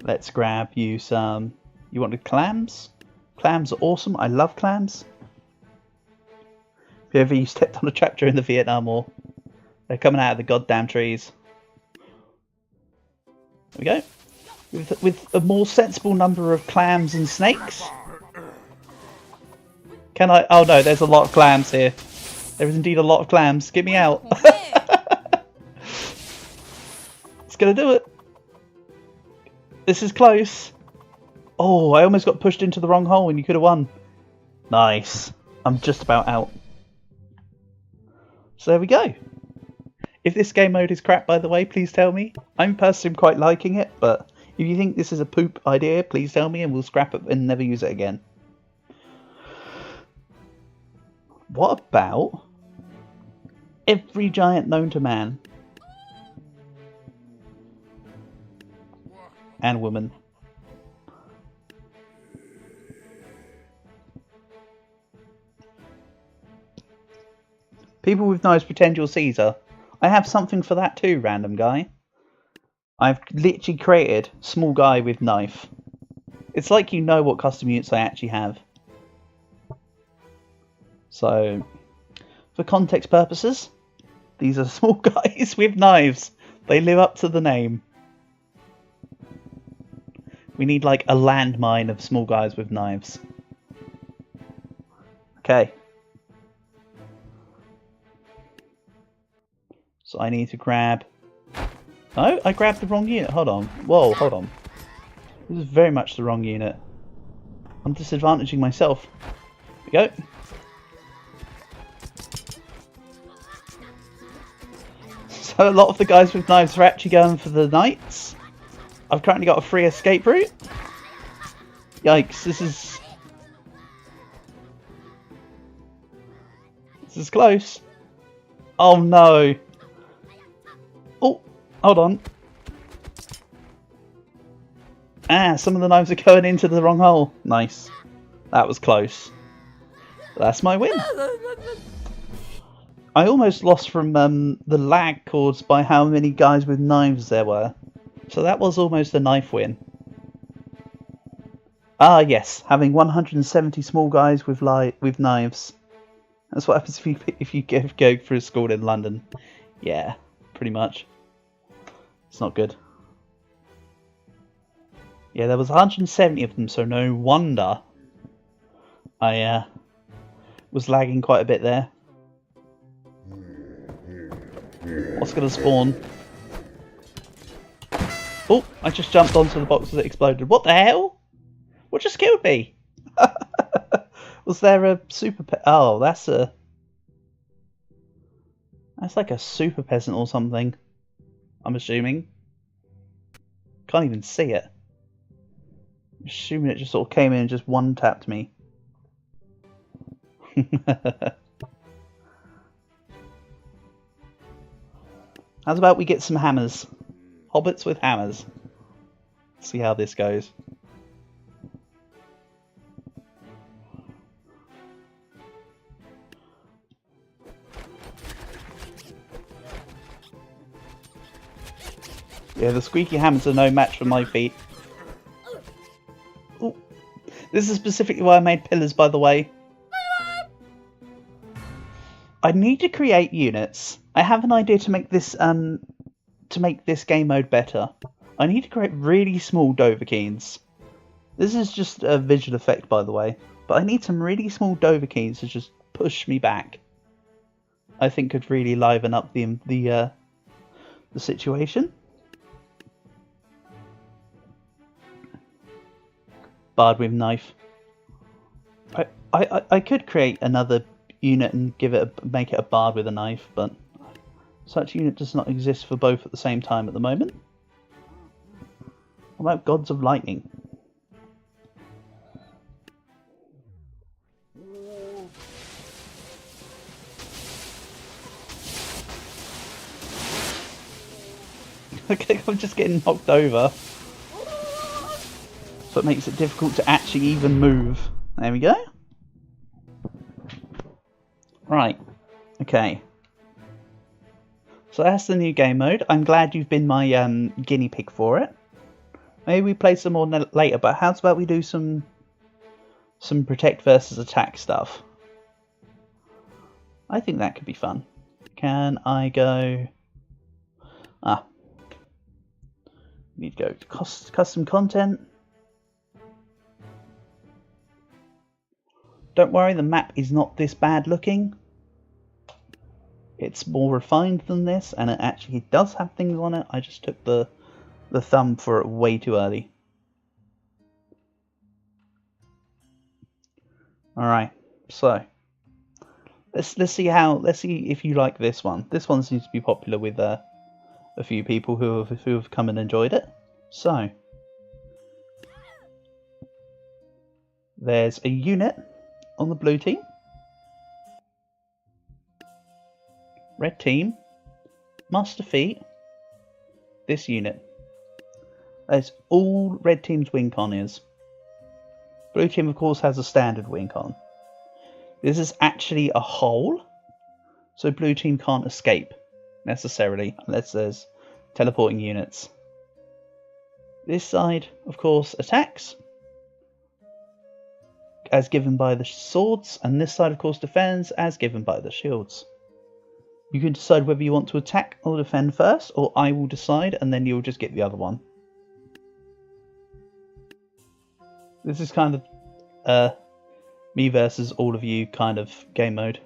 Let's grab you some... You wanted clams? Clams are awesome. I love clams. If ever you stepped on a tractor in the Vietnam War, they're coming out of the goddamn trees. There we go. With a more sensible number of clams and snakes. Can I... Oh no, there's a lot of clams here. There is indeed a lot of clams. Get me out. It's gonna do it. This is close. Oh, I almost got pushed into the wrong hole and you could have won. Nice. I'm just about out. So there we go. If this game mode is crap, by the way, please tell me. I'm personally quite liking it, but if you think this is a poop idea, please tell me and we'll scrap it and never use it again. What about every giant known to man and woman? People with knives pretend you're Caesar. I have something for that too, random guy. I've literally created small guy with knife. It's like you know what custom units I actually have. So, for context purposes, these are small guys with knives. They live up to the name. We need like a landmine of small guys with knives. Okay. So I need to grab... No, I grabbed the wrong unit. Hold on. Whoa, hold on. This is very much the wrong unit. I'm disadvantaging myself. There we go. So a lot of the guys with knives are actually going for the knights. I've currently got a free escape route. Yikes, this is close. Oh no. Oh, hold on. Ah, some of the knives are going into the wrong hole. Nice. That was close. That's my win. I almost lost from the lag caused by how many guys with knives there were. So that was almost a knife win. Ah yes, having 170 small guys with knives. That's what happens if you go through school in London. Yeah, pretty much. It's not good. Yeah, there was 170 of them, so no wonder I was lagging quite a bit there. What's going to spawn? Oh, I just jumped onto the box as it exploded. What the hell? What just killed me? Was there a super oh, that's like a super peasant or something. I'm assuming. Can't even see it. I'm assuming it just sort of came in and just one-tapped me. How's about we get some hammers? Hobbits with hammers. See how this goes. Yeah, the squeaky hammers are no match for my feet. Ooh. This is specifically why I made pillars, by the way. I need to create units. I have an idea to make this game mode better. I need to create really small Dovahkiins. This is just a visual effect, by the way, but I need some really small Dovahkiins to just push me back. I think could really liven up the situation. Bard with knife. I could create another unit and make it a bard with a knife, but such unit does not exist for both at the same time at the moment. What about Gods of Lightning? Okay, I'm just getting knocked over. So it makes it difficult to actually even move. There we go. Right. Okay. So that's the new game mode. I'm glad you've been my guinea pig for it. Maybe we play some more later, but how about we do some protect versus attack stuff? I think that could be fun. Can I go... need to go to custom content. Don't worry, the map is not this bad looking. It's more refined than this, and it actually does have things on it. I just took the thumb for it way too early. Alright, so let's see if you like this one. This one seems to be popular with a few people who have come and enjoyed it. So there's a unit on the blue team. Red team must defeat this unit. That's all red team's win con is. Blue team, of course, has a standard win con. This is actually a hole, so blue team can't escape necessarily unless there's teleporting units. This side, of course, attacks as given by the swords, and this side, of course, defends as given by the shields. You can decide whether you want to attack or defend first, or I will decide and then you'll just get the other one. This is kind of me versus all of you kind of game mode.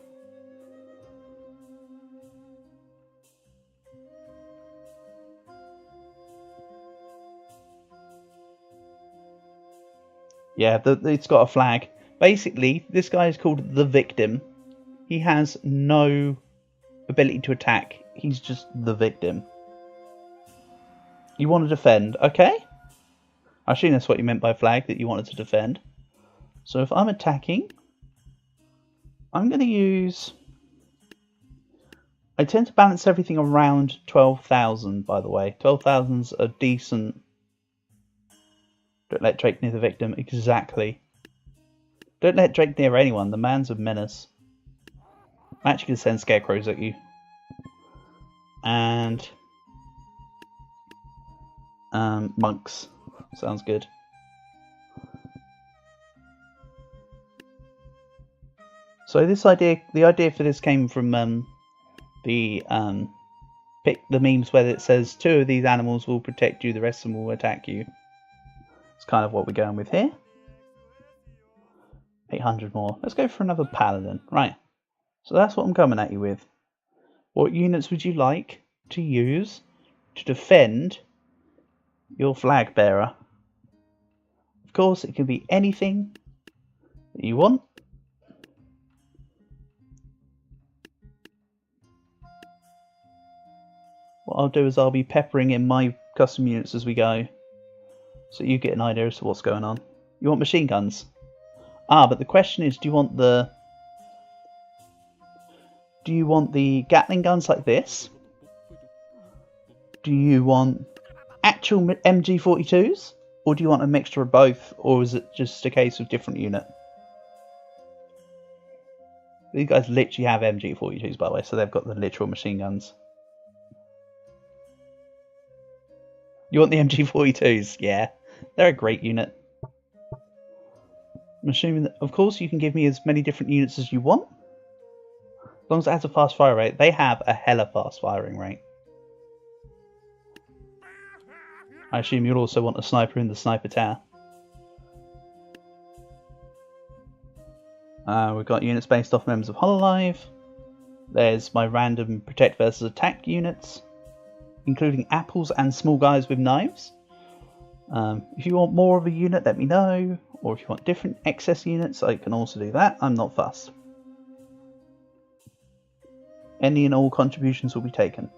Yeah, it's got a flag. Basically, this guy is called the victim. He has no ability to attack. He's just the victim. You want to defend, okay? I assume that's what you meant by flag, that you wanted to defend. So if I'm attacking, I'm going to use... I tend to balance everything around 12,000, by the way. 12,000's a decent... Don't let Drake near the victim. Exactly. Don't let Drake near anyone. The man's a menace. I'm actually going to send scarecrows at you. And... monks. Sounds good. So this idea, the idea for this came from the memes where it says 2 of these animals will protect you, the rest of them will attack you. It's kind of what we're going with here. 800 more. Let's go for another paladin. Right. So that's what I'm coming at you with. What units would you like to use to defend your flag bearer? Of course, it can be anything that you want. what I'll do is I'll be peppering in my custom units as we go, so you get an idea as to what's going on. You want machine guns? Ah, but the question is, do you want the Gatling guns like this? Do you want actual MG42s? Or do you want a mixture of both? Or is it just a case of different unit? These guys literally have MG42s, by the way, so they've got the literal machine guns. You want the MG42s? Yeah, they're a great unit. I'm assuming that, of course, you can give me as many different units as you want. As long as it has a fast fire rate. They have a hella fast firing rate. I assume you'll also want a sniper in the sniper tower. We've got units based off members of Hololive. There's my random protect versus attack units, including apples and small guys with knives. If you want more of a unit, let me know. Or if you want different excess units, I can also do that. I'm not fussed. Any and all contributions will be taken.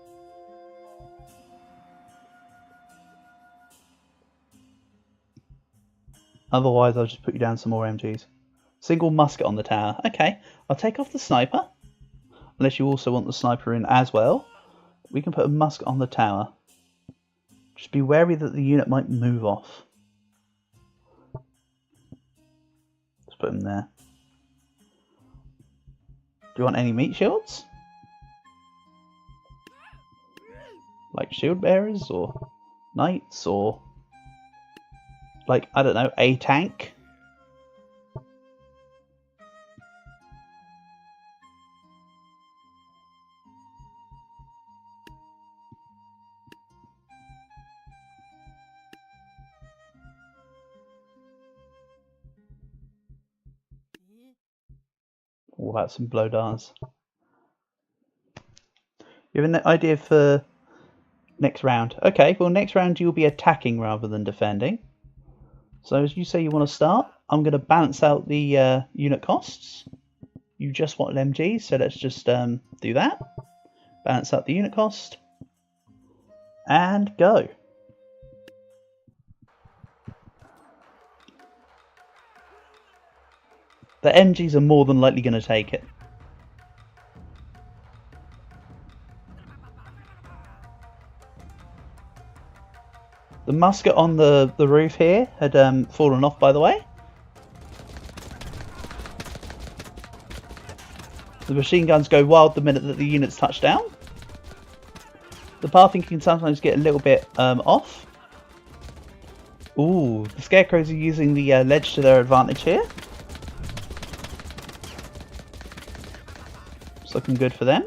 Otherwise, I'll just put you down some more MGs. Single musket on the tower. Okay, I'll take off the sniper. Unless you also want the sniper in as well. We can put a musket on the tower. Just be wary that the unit might move off. Let's put him there. Do you want any meat shields? Like shield bearers or knights or... like, I don't know, a tank? What about some blow darts? You have an idea for next round? Okay, well next round you'll be attacking rather than defending. So as you say you want to start, I'm going to balance out the unit costs. You just want an MG, so let's just do that. Balance out the unit cost. And go. The MGs are more than likely going to take it. The musket on the roof here had fallen off, by the way. The machine guns go wild the minute that the units touch down. The pathing can sometimes get a little bit off. Ooh, the scarecrows are using the ledge to their advantage here. It's looking good for them.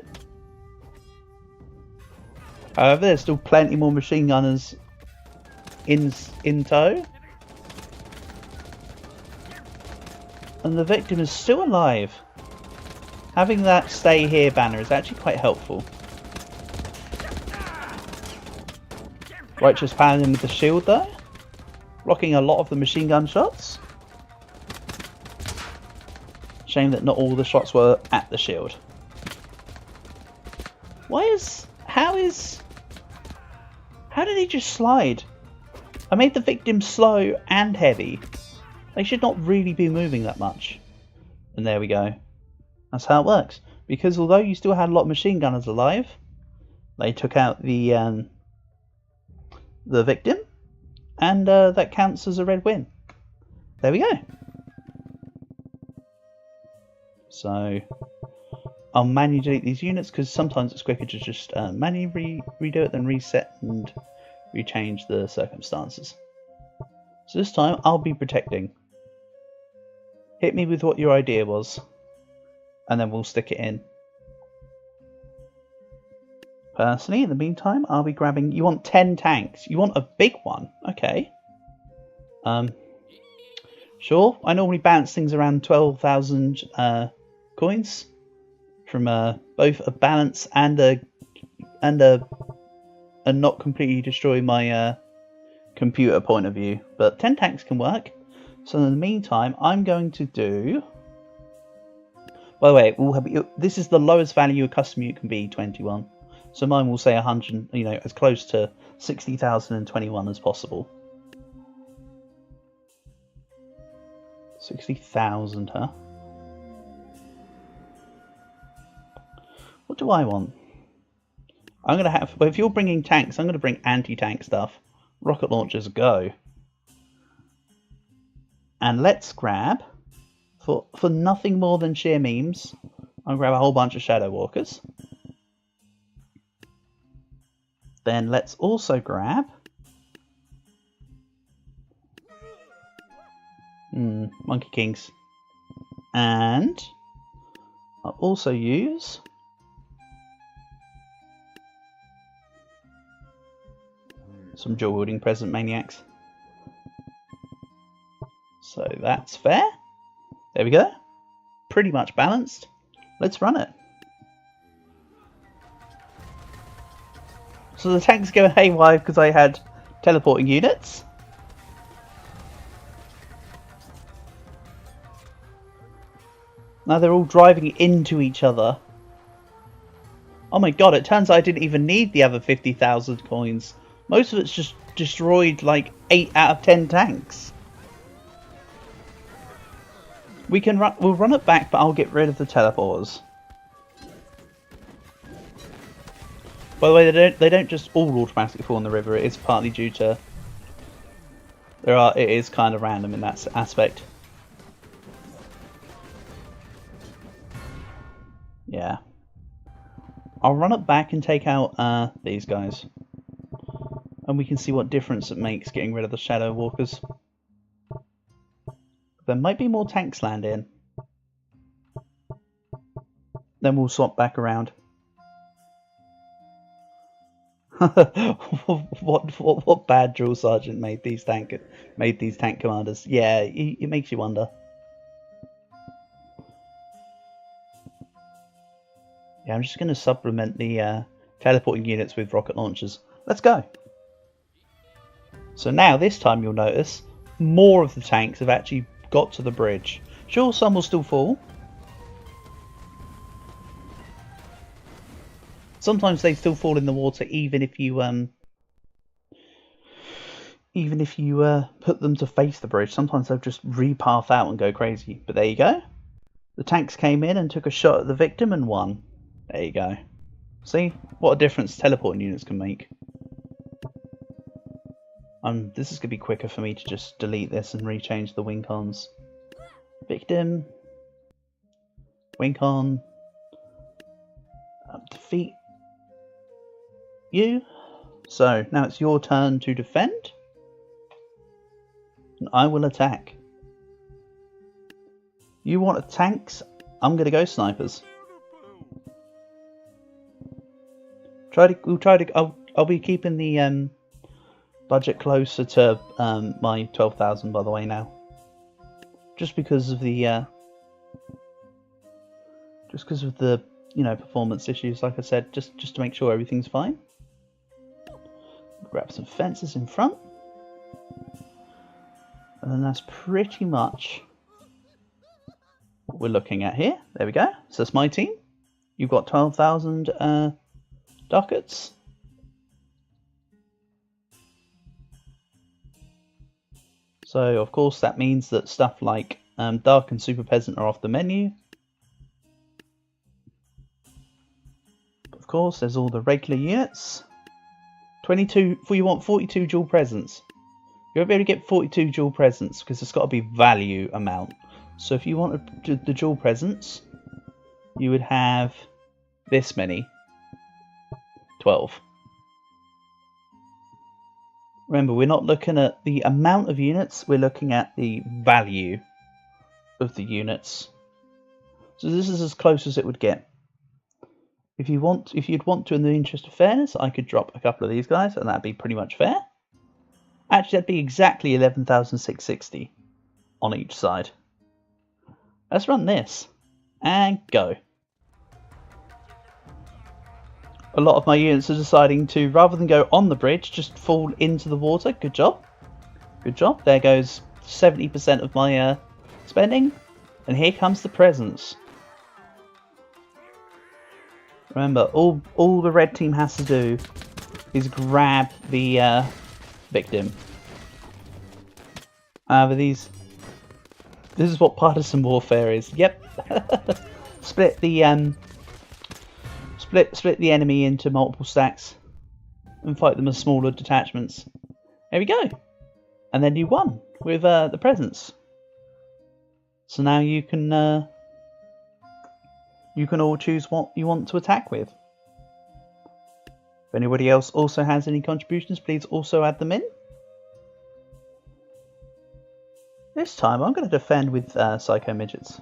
However, there's still plenty more machine gunners in tow. And the victim is still alive. Having that stay here banner is actually quite helpful. Righteous Paladin with the shield though. Blocking a lot of the machine gun shots. Shame that not all the shots were at the shield. How did he just slide? I made the victim slow and heavy. They should not really be moving that much. And there we go. That's how it works. Because although you still had a lot of machine gunners alive, they took out the victim, and that counts as a red win. There we go. So I'll manually delete these units because sometimes it's quicker to just manually redo it than reset and rechange the circumstances. So this time I'll be protecting. Hit me with what your idea was, and then we'll stick it in. Personally, in the meantime, I'll be grabbing... You want 10 tanks. You want a big one. Okay. Sure. I normally bounce things around 12,000 coins from both a balance and not completely destroy my computer point of view. But 10 tanks can work. So in the meantime, I'm going to do... By the way, this is the lowest value a custom unit can be, 21. So mine will say 100, you know, as close to 60,021 as possible. 60,000, huh? What do I want? I'm going to have... Well, if you're bringing tanks, I'm going to bring anti-tank stuff. Rocket launchers, go. And let's grab, for nothing more than sheer memes, I'll grab a whole bunch of Shadow Walkers. Then let's also grab... Monkey Kings. And I'll also use... some dual wielding Present Maniacs. So that's fair. There we go. Pretty much balanced. Let's run it. So the tank's going haywire because I had teleporting units. Now they're all driving into each other. Oh my god, it turns out I didn't even need the other 50,000 coins. Most of it's just destroyed like 8 out of 10 tanks. We'll run it back, but I'll get rid of the teleporters. By the way, they don't just all automatically fall in the river. It is partly due to it is kind of random in that aspect. Yeah. I'll run it back and take out these guys. And we can see what difference it makes getting rid of the Shadow Walkers. There might be more tanks land in. Then we'll swap back around. what bad drill sergeant made these tank commanders? Yeah, it makes you wonder. Yeah, I'm just going to supplement the teleporting units with rocket launchers. Let's go. So now this time you'll notice more of the tanks have actually got to the bridge. Sure, some will still fall. Sometimes they still fall in the water even if you put them to face the bridge. Sometimes they'll just repath out and go crazy. But there you go. The tanks came in and took a shot at the victim and won. There you go. See what a difference teleporting units can make. This is going to be quicker for me to just delete this and rechange the wing cons. Victim. Wing con. Defeat you. So now it's your turn to defend. And I will attack. You want tanks? I'm going to go snipers. I'll be keeping the budget closer to my 12,000 by the way now. Just because of the performance issues, like I said, just to make sure everything's fine. Grab some fences in front. And then that's pretty much what we're looking at here. There we go. So that's my team. You've got 12,000 ducats. So of course that means that stuff like Dark and Super Peasant are off the menu. Of course there's all the regular units. 22, you want 42 dual presents. You won't be able to get 42 dual presents because it's got to be value amount. So if you wanted the dual presents, you would have this many. 12. Remember, we're not looking at the amount of units, we're looking at the value of the units. So this is as close as it would get. If you'd want to, in the interest of fairness, I could drop a couple of these guys, and that'd be pretty much fair. Actually, that'd be exactly 11,660 on each side. Let's run this, and go. A lot of my units are deciding to, rather than go on the bridge, just fall into the water. Good job. Good job. There goes 70% of my spending. And here comes the presents. Remember, all the red team has to do is grab the victim. But this is what partisan warfare is. Yep. Split the enemy into multiple stacks and fight them as smaller detachments. There we go. And then you won with the presents. So now you can all choose what you want to attack with. If anybody else also has any contributions, please also add them in. This time I'm going to defend with Psycho Midgets.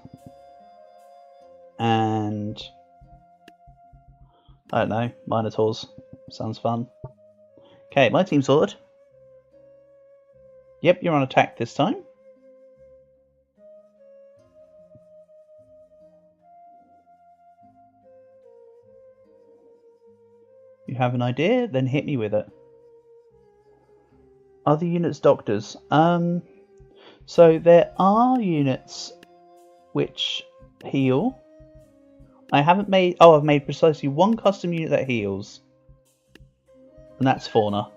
And I don't know, Minotaurs. Sounds fun. Okay, my team's ordered. Yep, you're on attack this time. You have an idea? Then hit me with it. Other units doctors. So there are units which heal. I haven't made... Oh, I've made precisely one custom unit that heals. And that's Fauna.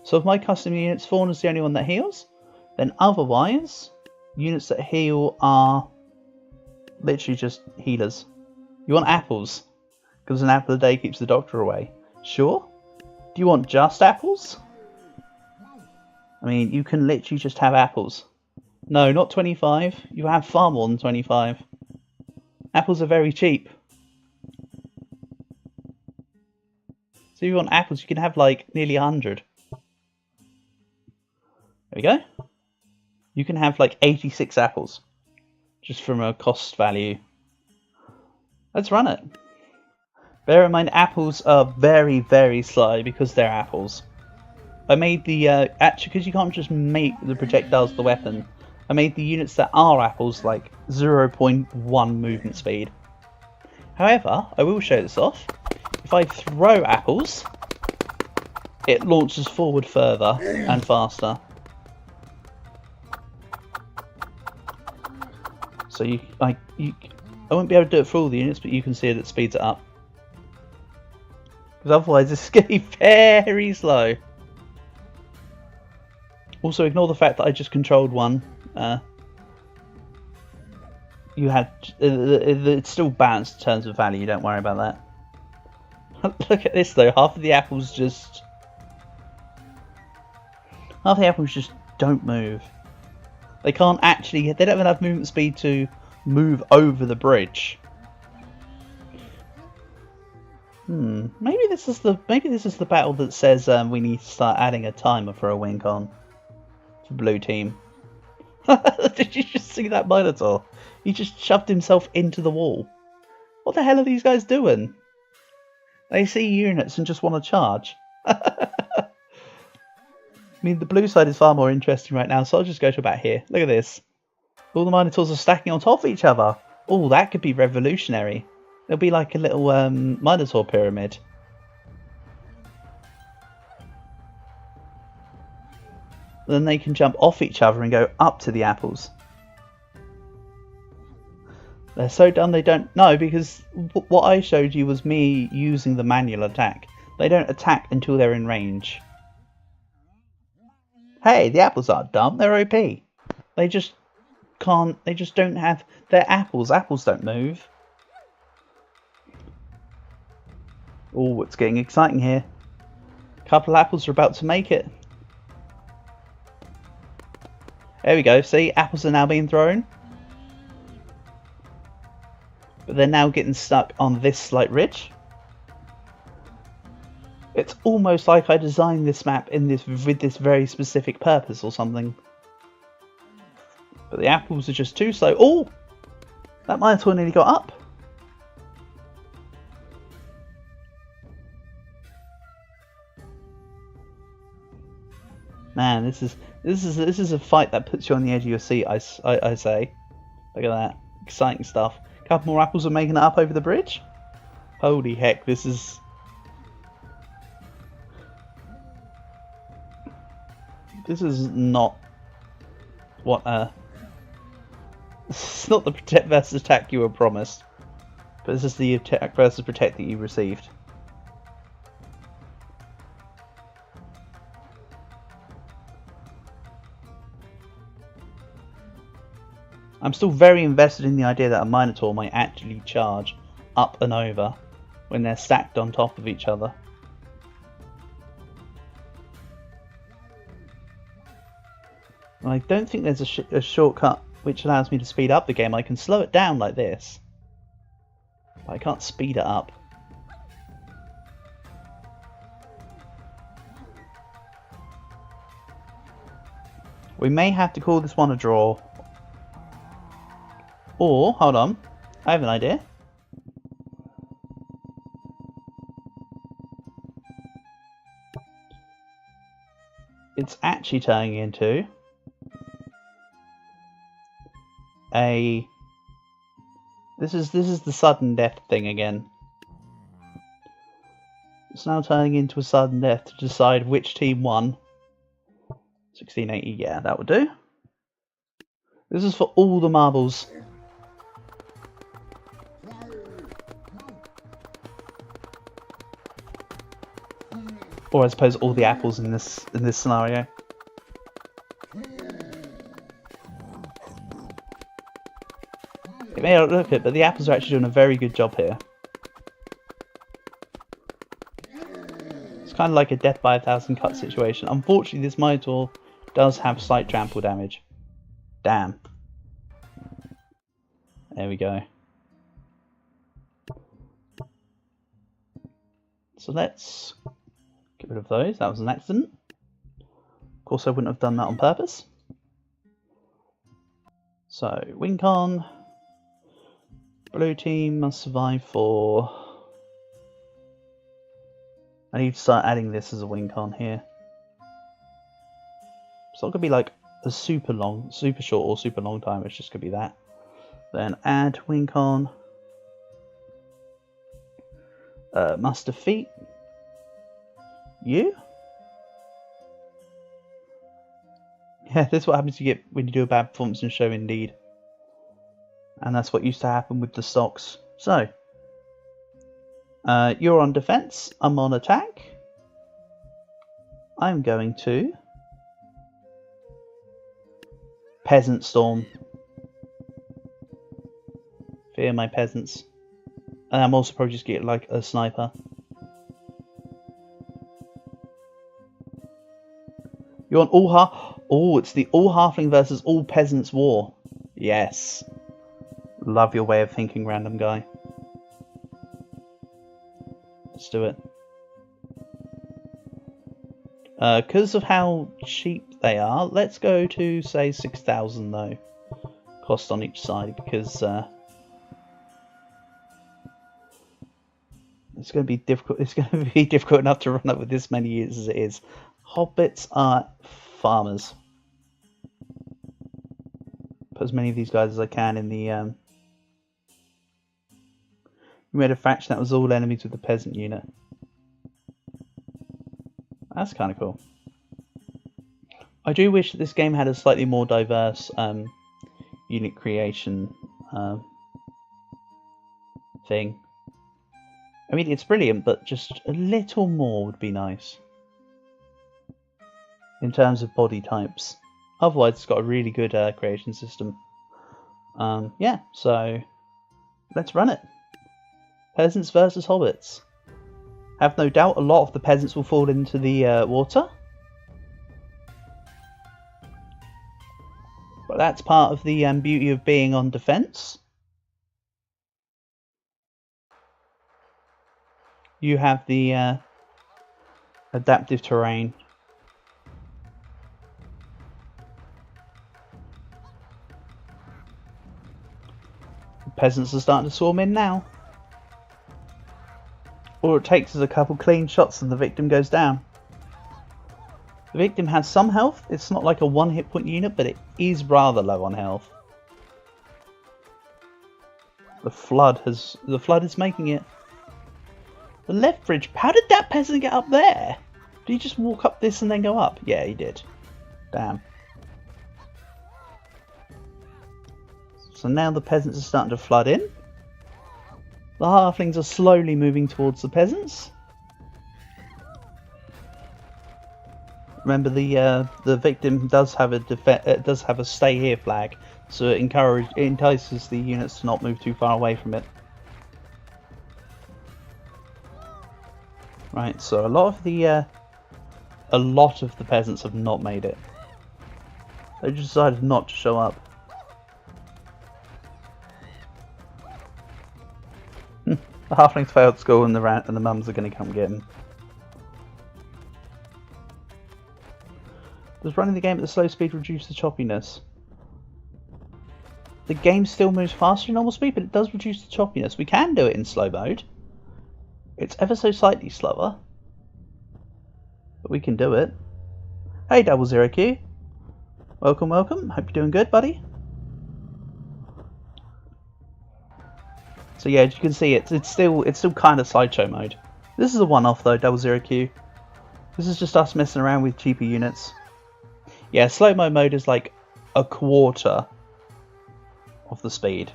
So if my custom unit's Fauna's the only one that heals, then otherwise, units that heal are literally just healers. You want apples? Because an apple a day keeps the doctor away. Sure? Do you want just apples? I mean, you can literally just have apples. No, not 25. You have far more than 25. Apples are very cheap. So if you want apples, you can have like nearly 100. There we go. You can have like 86 apples. Just from a cost value. Let's run it. Bear in mind, apples are very, very slow because they're apples. I made the, actually, because you can't just make the projectiles the weapon, I made the units that are apples like 0.1 movement speed. However, I will show this off. If I throw apples, it launches forward further and faster. So I won't be able to do it for all the units, but you can see it speeds it up. Because otherwise it's going to be very slow. Also, ignore the fact that I just controlled one. You had it's still balanced in terms of value. Don't worry about that. Look at this though. Half of the apples just don't move. They can't actually. They don't have enough movement speed to move over the bridge. Maybe this is the battle that says we need to start adding a timer for a win con for blue team. Did you just see that Minotaur? He just shoved himself into the wall. What the hell are these guys doing? They see units and just want to charge. I mean, the blue side is far more interesting right now, so I'll just go to about here. Look at this. All the Minotaurs are stacking on top of each other. Oh, that could be revolutionary. It'll be like a little Minotaur pyramid. Then they can jump off each other and go up to the apples. They're so dumb they don't know, because what I showed you was me using the manual attack. They don't attack until they're in range. Hey, the apples aren't dumb, they're OP. They just can't, they just don't have, they're apples. Apples don't move. Oh, it's getting exciting here. A couple of apples are about to make it. There we go, see, apples are now being thrown. But they're now getting stuck on this slight ridge. It's almost like I designed this map with this very specific purpose or something. But the apples are just too slow. Oh! That Minotaur nearly got up. Man, this is a fight that puts you on the edge of your seat. I say, look at that, exciting stuff. A couple more apples are making it up over the bridge. Holy heck, this is not what it's not the protect versus attack you were promised. But this is the attack versus protect that you received. I'm still very invested in the idea that a Minotaur might actually charge up and over when they're stacked on top of each other. And I don't think there's a shortcut which allows me to speed up the game. I can slow it down like this, but I can't speed it up. We may have to call this one a draw. Or, hold on, I have an idea. It's actually turning into a... This is the sudden death thing again. It's now turning into a sudden death to decide which team won. 1680, yeah, that would do. This is for all the marbles. Or I suppose all the apples in this scenario. It may not look it, but the apples are actually doing a very good job here. It's kind of like a death by 1,000 cut situation. Unfortunately, this Minotaur does have slight trample damage. Damn. There we go. So let's get rid of those. That was an accident. Of course, I wouldn't have done that on purpose. So, win con. Blue team must survive for... I need to start adding this as a win con here. It's not going to be like a super long, super short or super long time. It's just going to be that. Then add win con. Must defeat you. Yeah, this is what happens you get when you do a bad performance in Show Indeed. And that's what used to happen with the stocks. So, you're on defense, I'm on attack. I'm going to Peasant Storm. Fear my peasants. And I'm also probably just getting like a sniper. You want all half? Oh, it's the all halfling versus all peasants war. Yes. Love your way of thinking, random guy. Let's do it. Because of how cheap they are, let's go to say 6,000 though. Cost on each side, because it's going to be difficult. It's going to be difficult enough to run up with this many units as it is. Hobbits are farmers. Put as many of these guys as I can in the. We made a faction that was all enemies with the peasant unit. That's kind of cool. I do wish that this game had a slightly more diverse unit creation thing. I mean, it's brilliant, but just a little more would be nice. In terms of body types. Otherwise, it's got a really good creation system. Yeah, so let's run it. Peasants versus hobbits. Have no doubt a lot of the peasants will fall into the water. But that's part of the beauty of being on defense. You have the adaptive terrain. The peasants are starting to swarm in now. All it takes is a couple clean shots and the victim goes down. The victim has some health. It's not like a one hit point unit, but it is rather low on health. The flood is making it. The left bridge. How did that peasant get up there? Did he just walk up this and then go up? Yeah, he did. Damn. So now the peasants are starting to flood in. The halflings are slowly moving towards the peasants. Remember, the victim does have a stay here flag, so it entices the units to not move too far away from it. Right, so a lot of the peasants have not made it. They just decided not to show up. The halflings failed school, and the mums are going to come get them. Does running the game at the slow speed reduce the choppiness? The game still moves faster in normal speed, but it does reduce the choppiness. We can do it in slow mode. It's ever so slightly slower, but we can do it. Hey, 00Q. Welcome, welcome. Hope you're doing good, buddy. So yeah, as you can see, it's still kind of slideshow mode. This is a one-off though, 00Q. This is just us messing around with cheaper units. Yeah, slow-mo mode is like a quarter of the speed.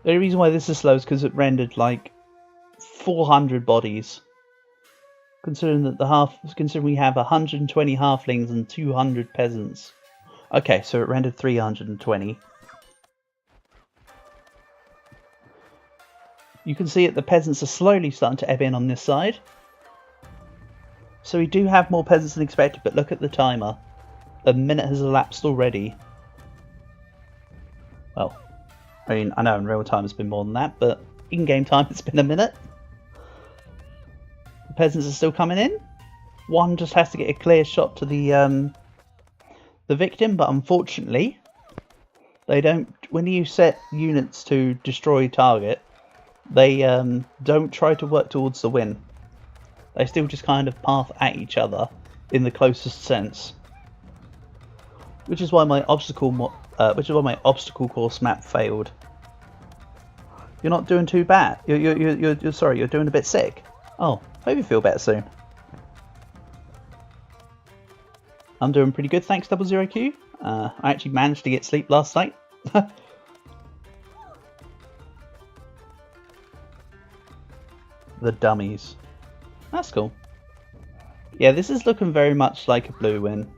The only reason why this is slow is because it rendered like 400 bodies. Considering we have 120 halflings and 200 peasants. Okay, so it rendered 320. You can see that the peasants are slowly starting to ebb in on this side. So we do have more peasants than expected, but look at the timer. A minute has elapsed already. Well, I mean, I know in real time it's been more than that, but in-game time it's been a minute. The peasants are still coming in. One just has to get a clear shot to the victim, but unfortunately, they don't. When you set units to destroy target, they don't try to work towards the win. They still just kind of path at each other in the closest sense, which is why my obstacle course map failed. You're not doing too bad. You're sorry. You're doing a bit sick. Oh, hope you feel better soon. I'm doing pretty good, thanks 00Q. I actually managed to get sleep last night. The dummies. That's cool. Yeah, this is looking very much like a blue win.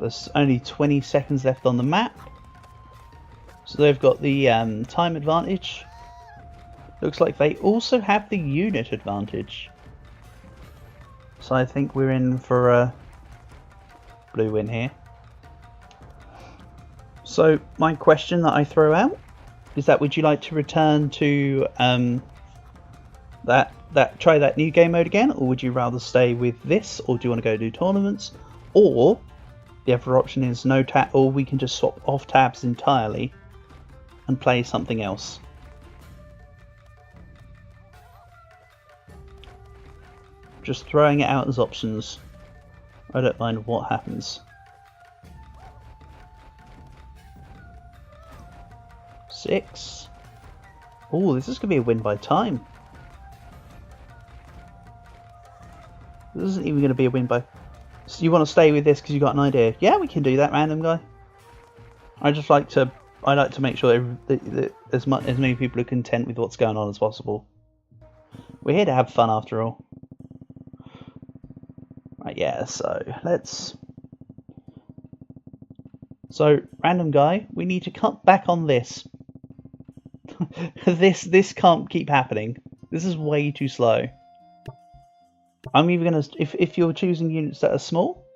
There's only 20 seconds left on the map. So they've got the time advantage. Looks like they also have the unit advantage. So I think we're in for a blue win here. So my question that I throw out is that would you like to return to try that new game mode again, or would you rather stay with this, or do you want to go do tournaments, or the other option is no tab, or we can just swap off tabs entirely and play something else. Just throwing it out as options. I don't mind what happens. 6. Oh, this is going to be a win by time. This isn't even going to be a win by... So you want to stay with this because you got an idea? Yeah, we can do that, random guy. I like to make sure that as many people are content with what's going on as possible. We're here to have fun after all. Right, yeah, so let's... So, random guy, we need to cut back on this. This can't keep happening. This is way too slow. I'm even gonna, if you're choosing units that are small,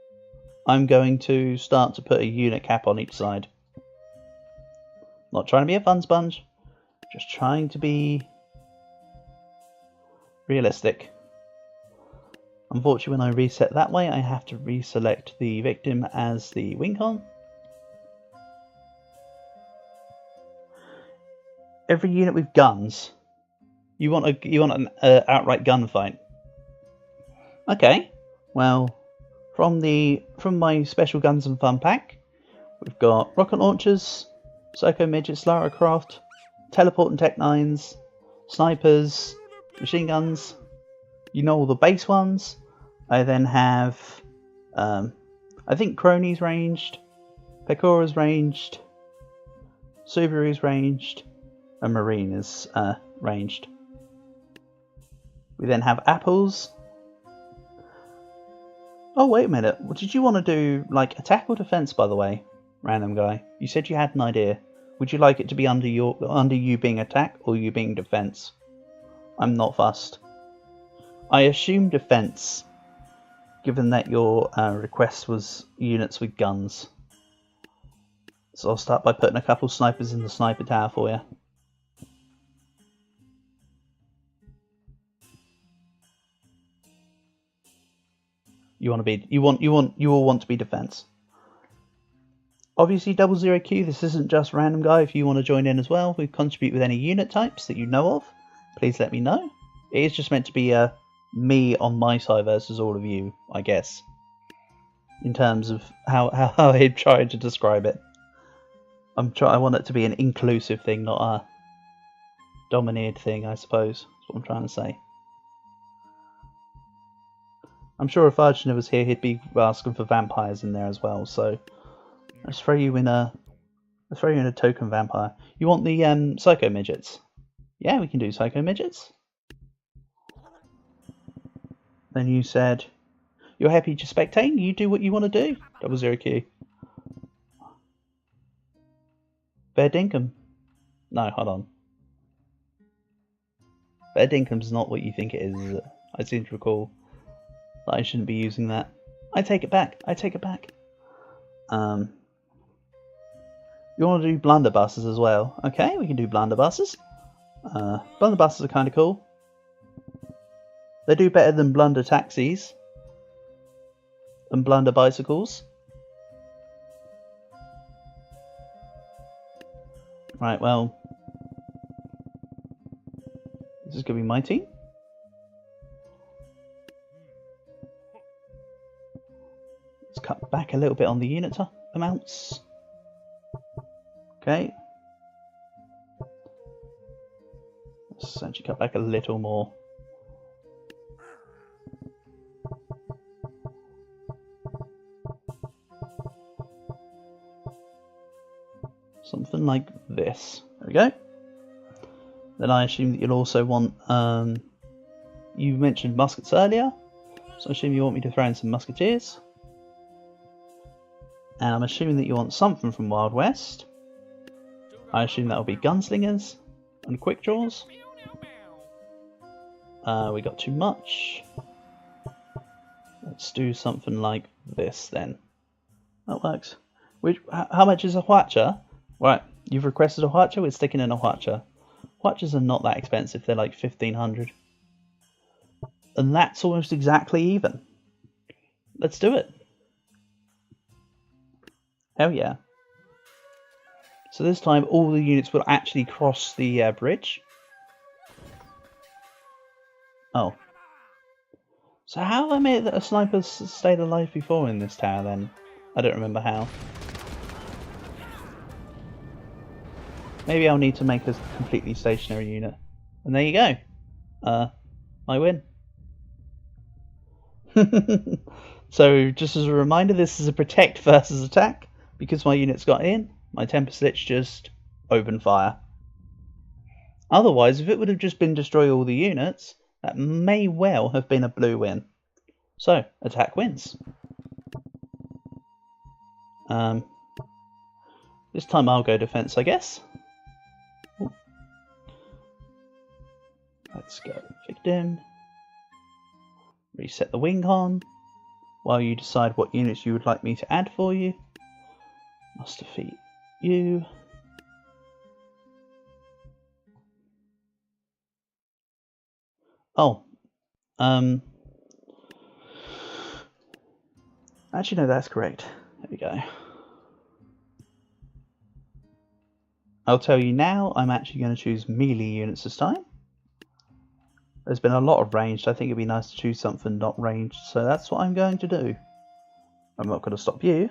I'm going to start to put a unit cap on each side. Not trying to be a fun sponge, just trying to be realistic. Unfortunately, when I reset that way, I have to reselect the victim as the wing-con. Every unit with guns, you want an outright gunfight. Okay, well, from my special guns and fun pack, we've got rocket launchers, psycho midgets, Lara Croft, teleport and tech 9s, snipers, machine guns, You know all the base ones. I then have, I think Crony's ranged, Pecora's ranged, Subaru's ranged, and Marine is ranged. We then have Apples. Oh, wait a minute. Did you want to do, like, attack or defense, by the way, random guy? You said you had an idea. Would you like it to be under you being attack or you being defense? I'm not fussed. I assume defense, given that your request was units with guns. So I'll start by putting a couple snipers in the sniper tower for you. You all want to be defense. Obviously, 00Q, this isn't just random guy. If you want to join in as well, we contribute with any unit types that you know of. Please let me know. It is just meant to be me on my side versus all of you, I guess. In terms of how I'm trying to describe it. I want it to be an inclusive thing, not a dominated thing, I suppose. That's what I'm trying to say. I'm sure if Arjuna was here, he'd be asking for vampires in there as well. So let's throw you in a token vampire. You want the psycho midgets? Yeah, we can do psycho midgets. Then you said you're happy to spectate. You do what you want to do. 00Q. Bear Dinkum. No, hold on. Bear Dinkum's not what you think it is it? I seem to recall that I shouldn't be using that. I take it back. I take it back. You want to do blunderbusses as well? Okay, we can do blunderbusses. Blunderbusses are kind of cool. They do better than blunder taxis and blunder bicycles. Right, well, this is going to be my team. Let's cut back a little bit on the unit amounts. Okay. Let's actually cut back a little more. Something like this. There we go. Then I assume that you'll also want, you mentioned muskets earlier, so I assume you want me to throw in some musketeers. And I'm assuming that you want something from Wild West. I assume that will be gunslingers and quick draws. We got too much. Let's do something like this then. That works. How much is a Hwacha? Right, you've requested a Hwacha, we're sticking in a Hwacha. Hwachas are not that expensive, they're like 1500. And that's almost exactly even. Let's do it. Hell yeah. So this time all the units will actually cross the bridge. Oh. So how have I made it that a sniper stayed alive before in this tower then? I don't remember how. Maybe I'll need to make a completely stationary unit. And there you go. I win. So just as a reminder, this is a protect versus attack. Because my units got in, my Temper Slits just open fire. Otherwise, if it would have just been destroy all the units, that may well have been a blue win. So, attack wins. This time I'll go defense, I guess. Ooh. Let's go victim. Reset the wing con while you decide what units you would like me to add for you. Must defeat you. Oh. Actually, no, that's correct. There we go. I'll tell you now, I'm actually going to choose melee units this time. There's been a lot of ranged. I think it'd be nice to choose something not ranged, so that's what I'm going to do. I'm not going to stop you.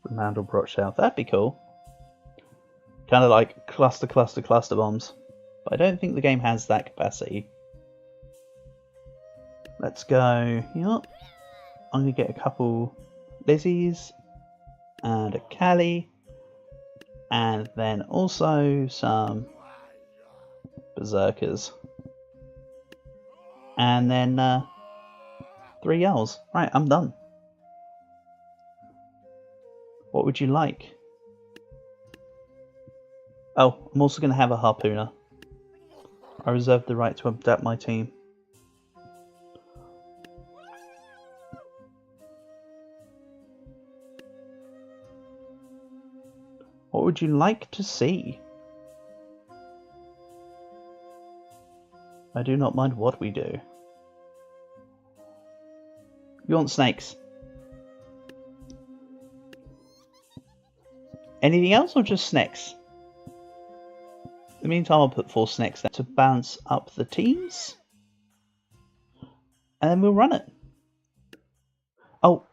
The Mandelbrot shell. That'd be cool. Kind of like cluster bombs. But I don't think the game has that capacity. Let's go here. I'm going to get a couple Lizzies and a Callie. And then also some Berserkers. And then 3 Yells. Right, I'm done. What would you like? Oh, I'm also going to have a Harpooner. I reserve the right to adapt my team. What would you like to see? I do not mind what we do. You want snakes? Anything else or just snakes? In the meantime, I'll put 4 snakes there to balance up the teams. And then we'll run it. Oh,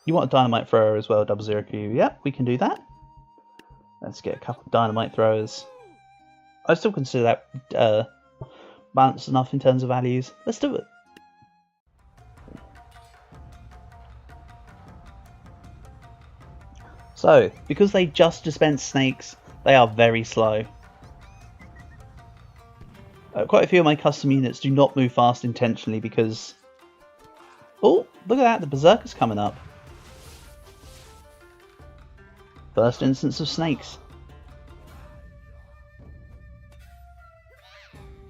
you want a dynamite thrower as well, 00Q. Yep, we can do that. Let's get a couple of dynamite throwers. I still consider that balanced enough in terms of values. Let's do it. So, because they just dispense snakes, they are very slow. Quite a few of my custom units do not move fast intentionally because... Oh, look at that, the Berserker's coming up. First instance of snakes.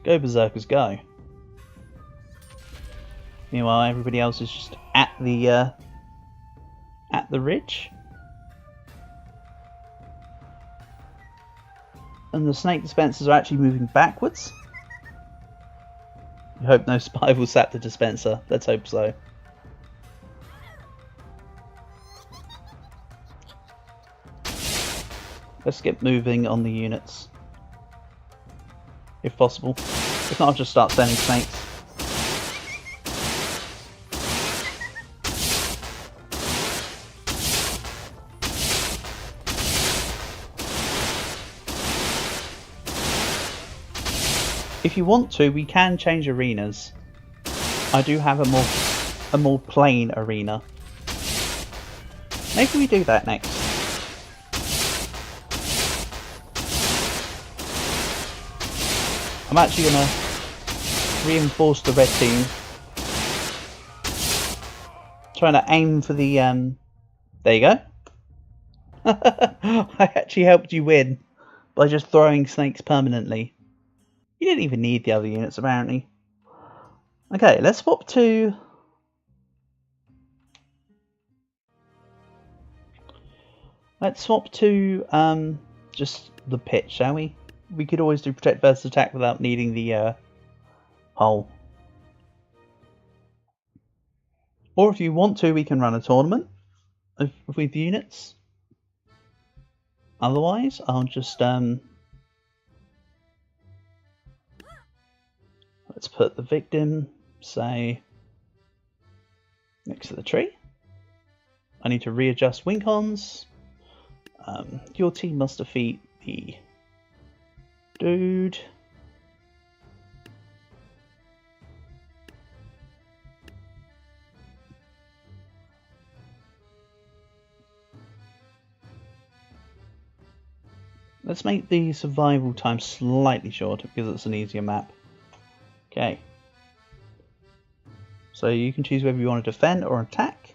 Go Berserkers, go. Meanwhile, everybody else is just at the ridge. And the snake dispensers are actually moving backwards. I hope no spy will sap the dispenser. Let's hope so. Let's get moving on the units. If possible. If not, I'll just start sending snakes. If you want to, we can change arenas. I do have a more plain arena. Maybe we do that next. I'm actually gonna reinforce the red team. Trying to aim for the there you go. I actually helped you win by just throwing snakes permanently. You didn't even need the other units, apparently. Okay, let's swap to... Let's swap to just the pit, shall we? We could always do protect versus attack without needing the hull. Or if you want to, we can run a tournament with units. Otherwise, I'll just... Let's put the victim, say, next to the tree. I need to readjust win cons. Your team must defeat the dude. Let's make the survival time slightly shorter because it's an easier map. Okay. So you can choose whether you want to defend or attack.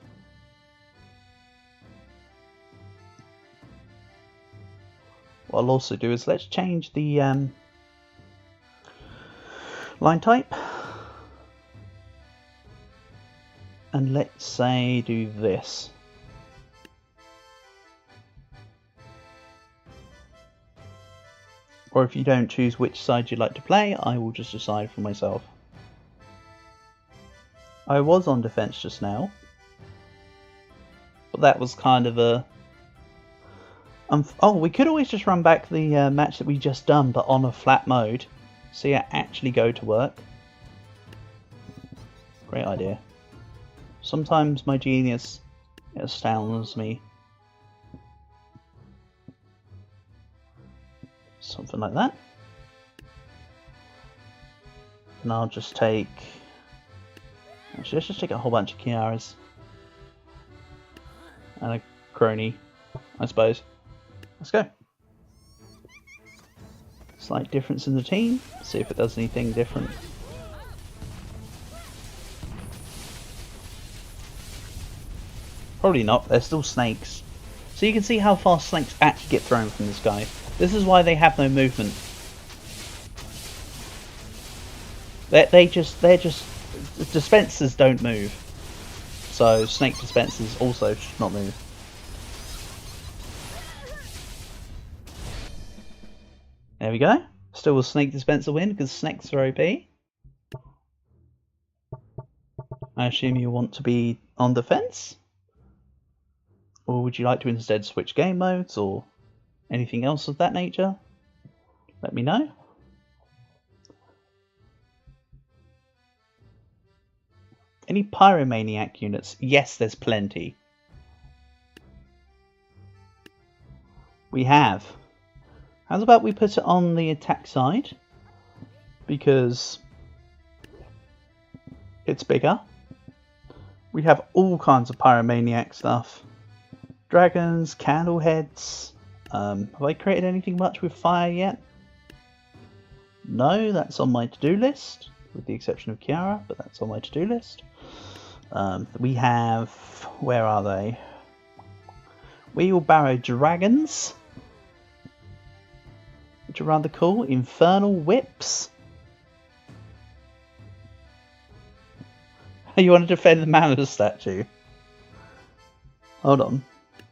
What I'll also do is let's change the line type. And let's say do this. Or if you don't choose which side you'd like to play, I will just decide for myself. I was on defense just now, but that was kind of a... oh, we could always just run back the match that we just done, but on a flat mode. See it actually go to work. Great idea. Sometimes my genius astounds me. Something like that. And I'll just take... Actually, let's just take a whole bunch of Kiaras. And a Crony, I suppose. Let's go. Slight difference in the team. See if it does anything different. Probably not. They're still snakes. So you can see how fast snakes actually get thrown from this guy. This is why they have no movement. They're just dispensers don't move. So snake dispensers also should not move. There we go. Still a snake dispenser win because snakes are OP. I assume you want to be on defense? Or would you like to instead switch game modes or anything else of that nature? Let me know. Any Pyromaniac units? Yes, there's plenty. We have. How's about we put it on the attack side? Because it's bigger. We have all kinds of Pyromaniac stuff. Dragons, candle heads. Have I created anything much with fire yet? No, that's on my to-do list. With the exception of Kiara, but that's on my to-do list. We have... Where are they? Wheelbarrow Dragons. Which are rather cool. Infernal Whips. You want to defend the Mammoth statue? Hold on.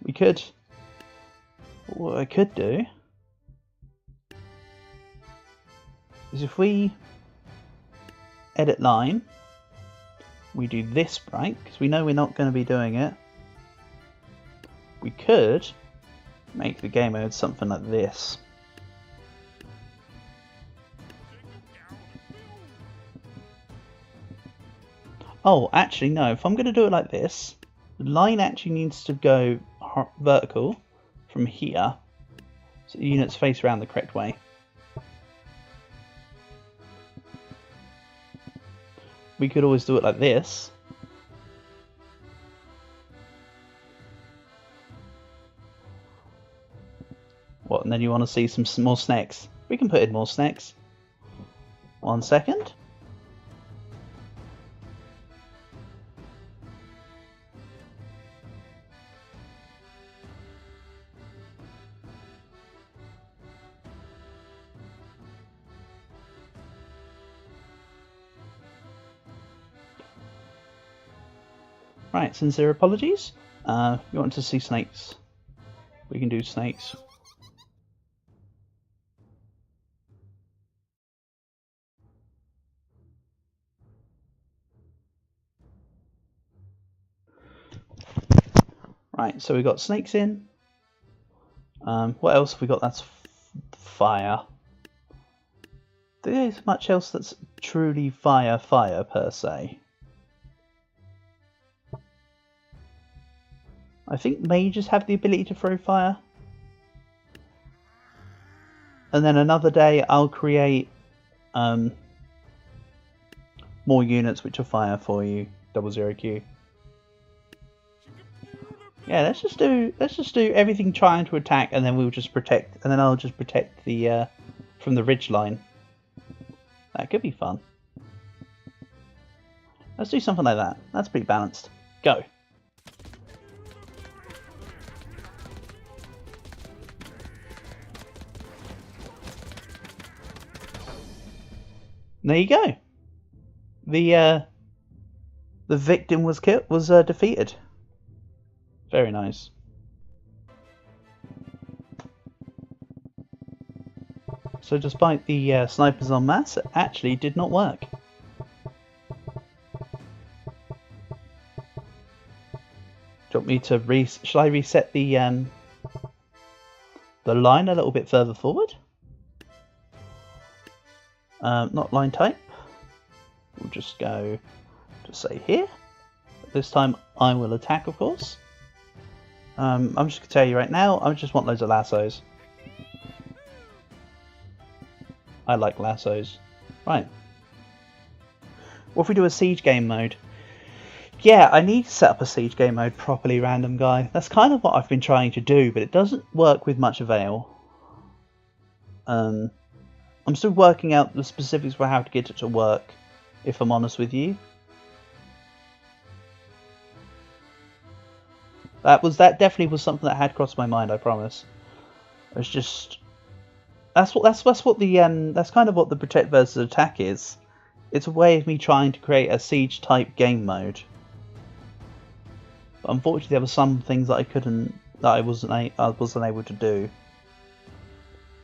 We could... What I could do is if we edit line, we do this right, because we know we're not going to be doing it. We could make the game mode something like this. Oh, actually no, if I'm going to do it like this, the line actually needs to go vertical from here, so the units face around the correct way. We could always do it like this. What, and then you want to see some more snakes? We can put in more snakes. 1 second. Right, sincere apologies. You want to see snakes? We can do snakes. Right, so we got snakes in. What else have we got? That's fire. There's much else that's truly fire per se. I think mages have the ability to throw fire. And then another day I'll create more units which are fire for you, 00Q. Yeah, let's just do everything trying to attack, and then we'll just protect, and then I'll just protect the from the ridge line. That could be fun. Let's do something like that. That's pretty balanced. Go. There you go. The victim was defeated. Very nice. So despite the snipers en masse, it actually did not work. Do you want me to shall I reset the line a little bit further forward? Not line type. We'll just go to say here. This time I will attack, of course. I'm just going to tell you right now, I just want loads of lassos. I like lassos. Right. What if we do a siege game mode? Yeah, I need to set up a siege game mode properly, random guy. That's kind of what I've been trying to do, but it doesn't work with much avail. I'm still working out the specifics for how to get it to work, if I'm honest with you. That definitely was something that had crossed my mind, I promise. It's just that's kind of what the protect versus attack is. It's a way of me trying to create a siege type game mode. But unfortunately, there were some things that I wasn't able to do.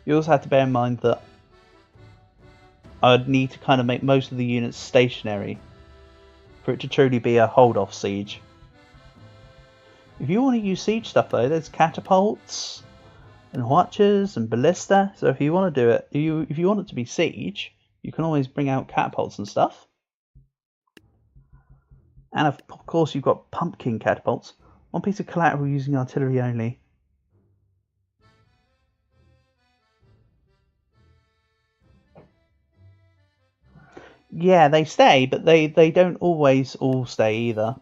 You also have to bear in mind that I'd need to kind of make most of the units stationary for it to truly be a hold-off siege. If you want to use siege stuff though, there's catapults and watchers and ballista. So if you want to do it, if you want it to be siege, you can always bring out catapults and stuff. And of course you've got pumpkin catapults. One piece of collateral using artillery only. Yeah, they stay, but they don't always all stay either.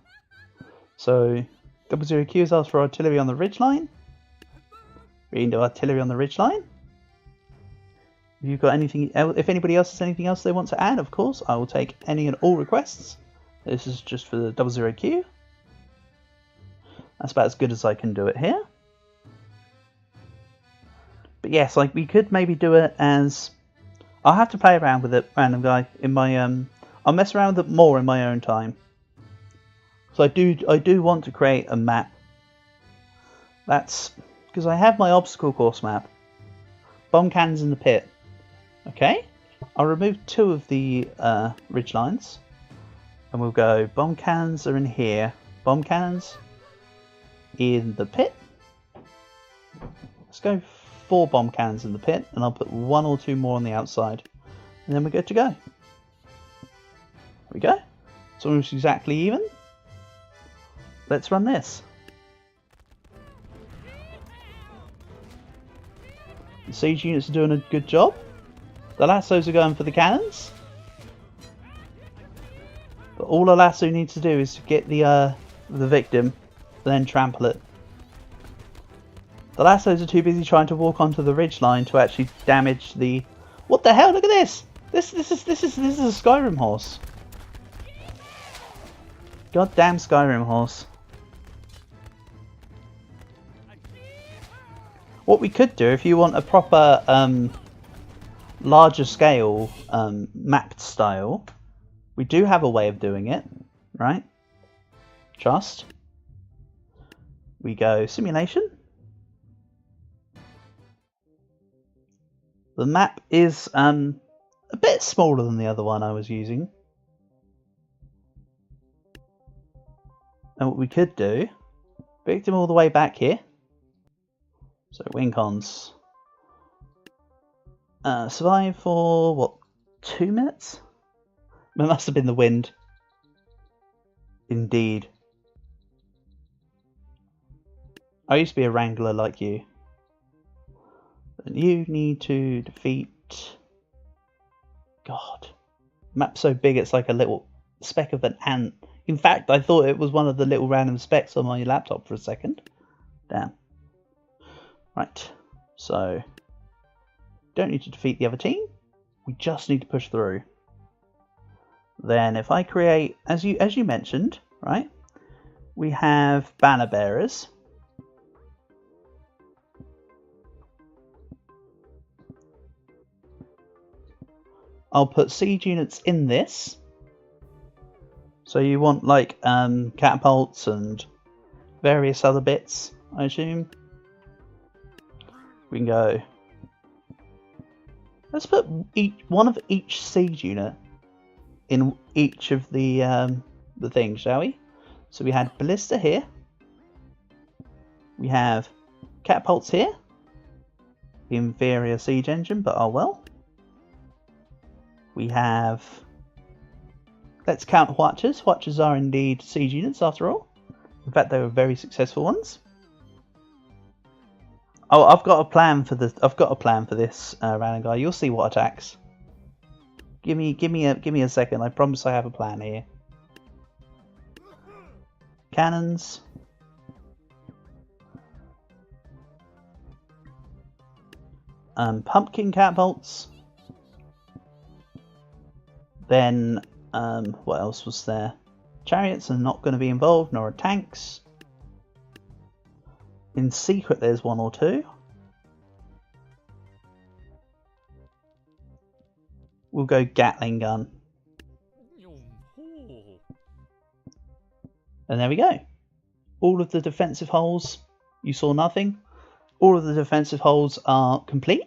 So 00Q has asked for artillery on the ridgeline. We can do artillery on the ridgeline. If you've got anything, if anybody else has anything else they want to add, of course, I will take any and all requests. This is just for the 00Q. That's about as good as I can do it here. But yes, like we could maybe do it as. I'll have to play around with it, random guy. In my I'll mess around with it more in my own time. So I do want to create a map. That's because I have my obstacle course map. Bomb cannons in the pit. Okay, I'll remove 2 of the ridge lines, and we'll go bomb cannons are in here. Bomb cannons in the pit. Let's go 4 bomb cannons in the pit, and I'll put 1 or 2 more on the outside, and then we're good to go. There we go. It's almost exactly even. Let's run this. The siege units are doing a good job. The lassos are going for the cannons. But all a lasso needs to do is to get the victim, then trample it. The lassos are too busy trying to walk onto the ridgeline to actually damage the. What the hell? Look at this! This is a Skyrim horse. Goddamn Skyrim horse. What we could do, if you want a proper larger scale mapped style, we do have a way of doing it, right? Just we go simulation. The map is a bit smaller than the other one I was using. And what we could do, victim all the way back here. So win cons. Survive for what, 2 minutes? It must have been the wind. Indeed. I used to be a wrangler like you. And you need to defeat. God. Map's so big it's like a little speck of an ant. In fact, I thought it was one of the little random specks on my laptop for a second. Damn. Right, so don't need to defeat the other team. We just need to push through. Then, if I create, as you mentioned, right, we have banner bearers. I'll put siege units in this. So you want like catapults and various other bits, I assume. We can go. Let's put one of each siege unit in each of the things, shall we? So we had ballista here. We have catapults here. The inferior siege engine, but oh well. We have. Let's count watchers. Watchers are indeed siege units after all. In fact, they were very successful ones. Oh, I've got a plan for this. Random guy. You'll see what attacks. Give me a second. I promise I have a plan here. Cannons. Pumpkin catapults. Then, what else was there? Chariots are not going to be involved, nor are tanks. In secret, there's one or two. We'll go Gatling gun. And there we go. All of the defensive holes, you saw nothing. All of the defensive holes are complete.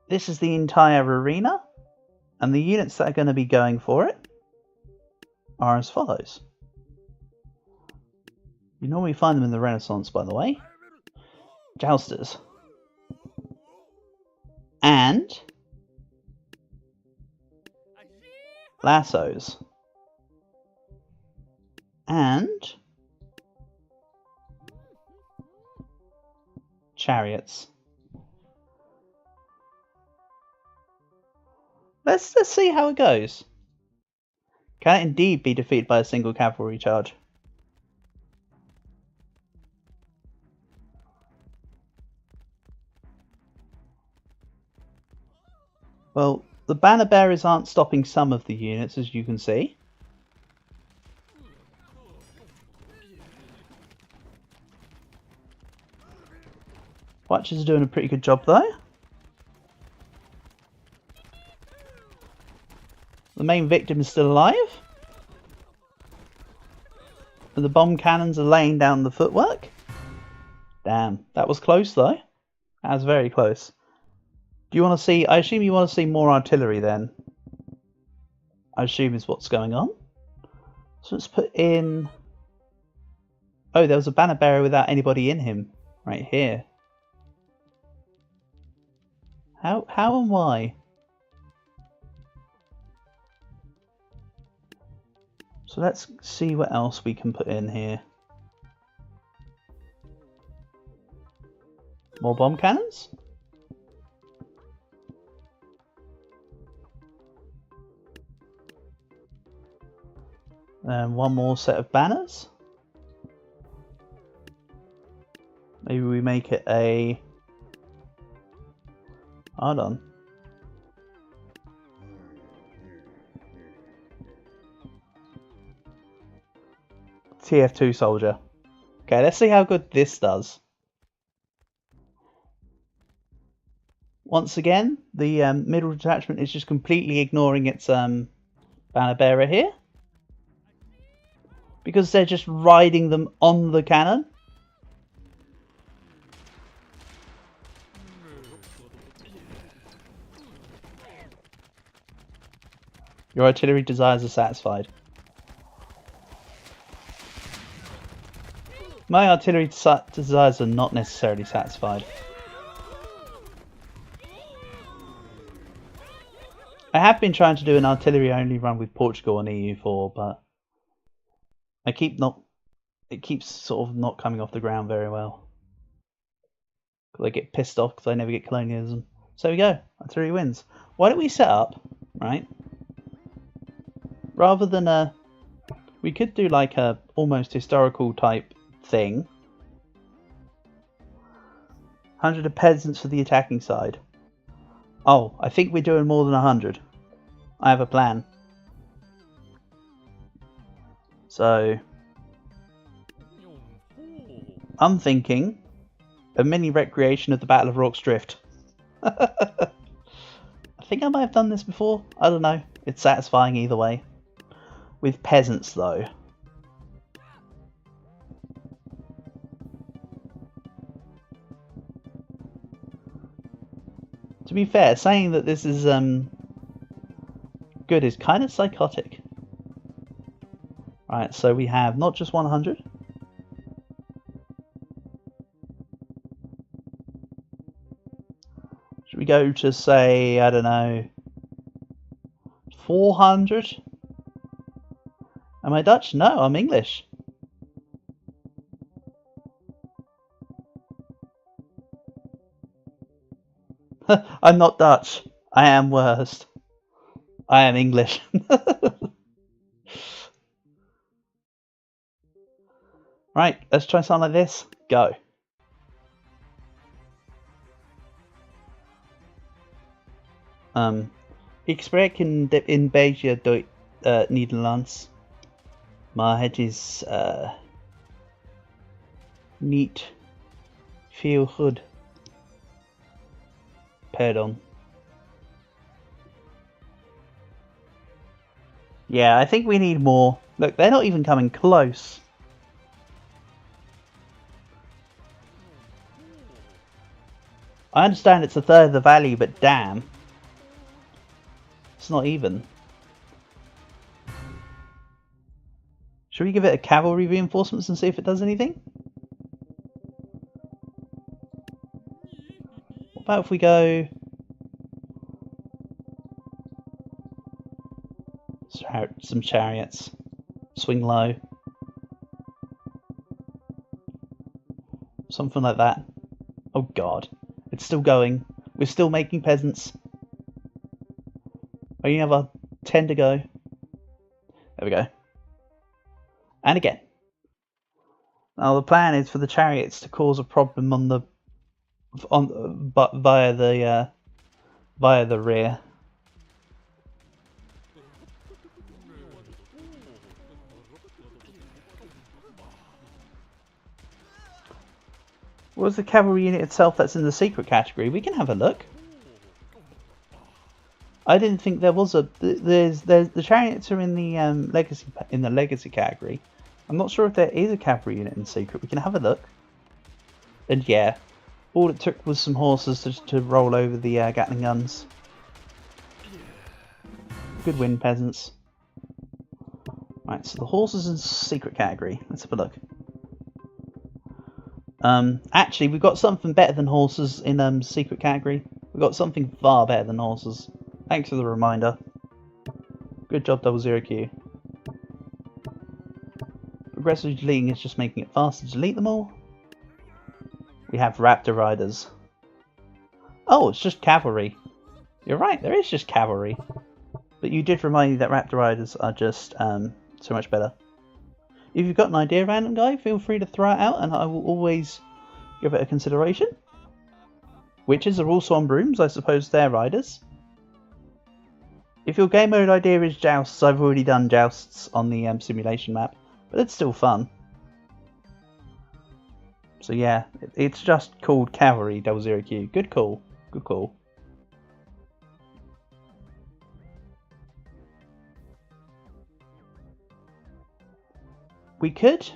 This is the entire arena. And the units that are going to be going for it are as follows. You normally find them in the Renaissance, by the way. Jousters. And lassos. And chariots. Let's see how it goes. Can it indeed be defeated by a single cavalry charge? Well, the banner bearers aren't stopping some of the units, as you can see. Watchers are doing a pretty good job though. The main victim is still alive. And the bomb cannons are laying down the footwork. Damn, that was close though. That was very close. Do you want to see, I assume you want to see more artillery then. I assume is what's going on. So let's put in... Oh, there was a banner bearer without anybody in him. Right here. How and why? So let's see what else we can put in here. More bomb cannons? And one more set of banners. Maybe we make it a... Hold on. TF2 soldier. Okay, let's see how good this does. Once again, the middle detachment is just completely ignoring its banner bearer here. Because they're just riding them on the cannon. Your artillery desires are satisfied. My artillery desires are not necessarily satisfied. I have been trying to do an artillery only run with Portugal on EU4, but it keeps sort of not coming off the ground very well. Because I get pissed off because I never get colonialism. So there we go, artillery wins. Why don't we set up, right? Rather than we could do like a almost historical type thing. 100 of peasants for the attacking side. Oh, I think we're doing more than 100. I have a plan. So I'm thinking a mini recreation of the Battle of Rorke's Drift. I think I might have done this before. I don't know. It's satisfying either way. With peasants though. To be fair, saying that this is good is kind of psychotic. Right, so we have not just 100. Should we go to say, I don't know, 400? Am I Dutch? No, I'm English. I'm not Dutch. I am worst. I am English. Right, let's try something like this. Go. Ik spreek in beetje Nederlands. Maar het is niet veel goed. Pardon. Yeah, I think we need more. Look, they're not even coming close. I understand it's a third of the value, but damn. It's not even. Should we give it a cavalry reinforcements and see if it does anything? What about if we go... some chariots. Swing low. Something like that. Oh god. It's still going. We're still making peasants. We only have a 10 to go. There we go. And again. Now the plan is for the chariots to cause a problem on the via the rear. What was the cavalry unit itself that's in the secret category? We can have a look. I didn't think there was a. There's the chariots are in the legacy category. I'm not sure if there is a cavalry unit in secret. We can have a look. And yeah, all it took was some horses to roll over the Gatling guns. Good win, peasants. Right, so the horses in secret category. Let's have a look. Actually, we've got something better than horses in secret category. We've got something far better than horses. Thanks for the reminder. Good job, 00Q. Progressive deleting is just making it faster to delete them all. We have Raptor Riders. Oh, it's just cavalry. You're right, there is just cavalry. But you did remind me that Raptor Riders are just so much better. If you've got an idea, random guy, feel free to throw it out and I will always give it a consideration. Witches are also on brooms, I suppose they're riders. If your game mode idea is jousts, I've already done jousts on the simulation map, but it's still fun. So yeah, it's just called Cavalry 00Q. Good call, good call. We could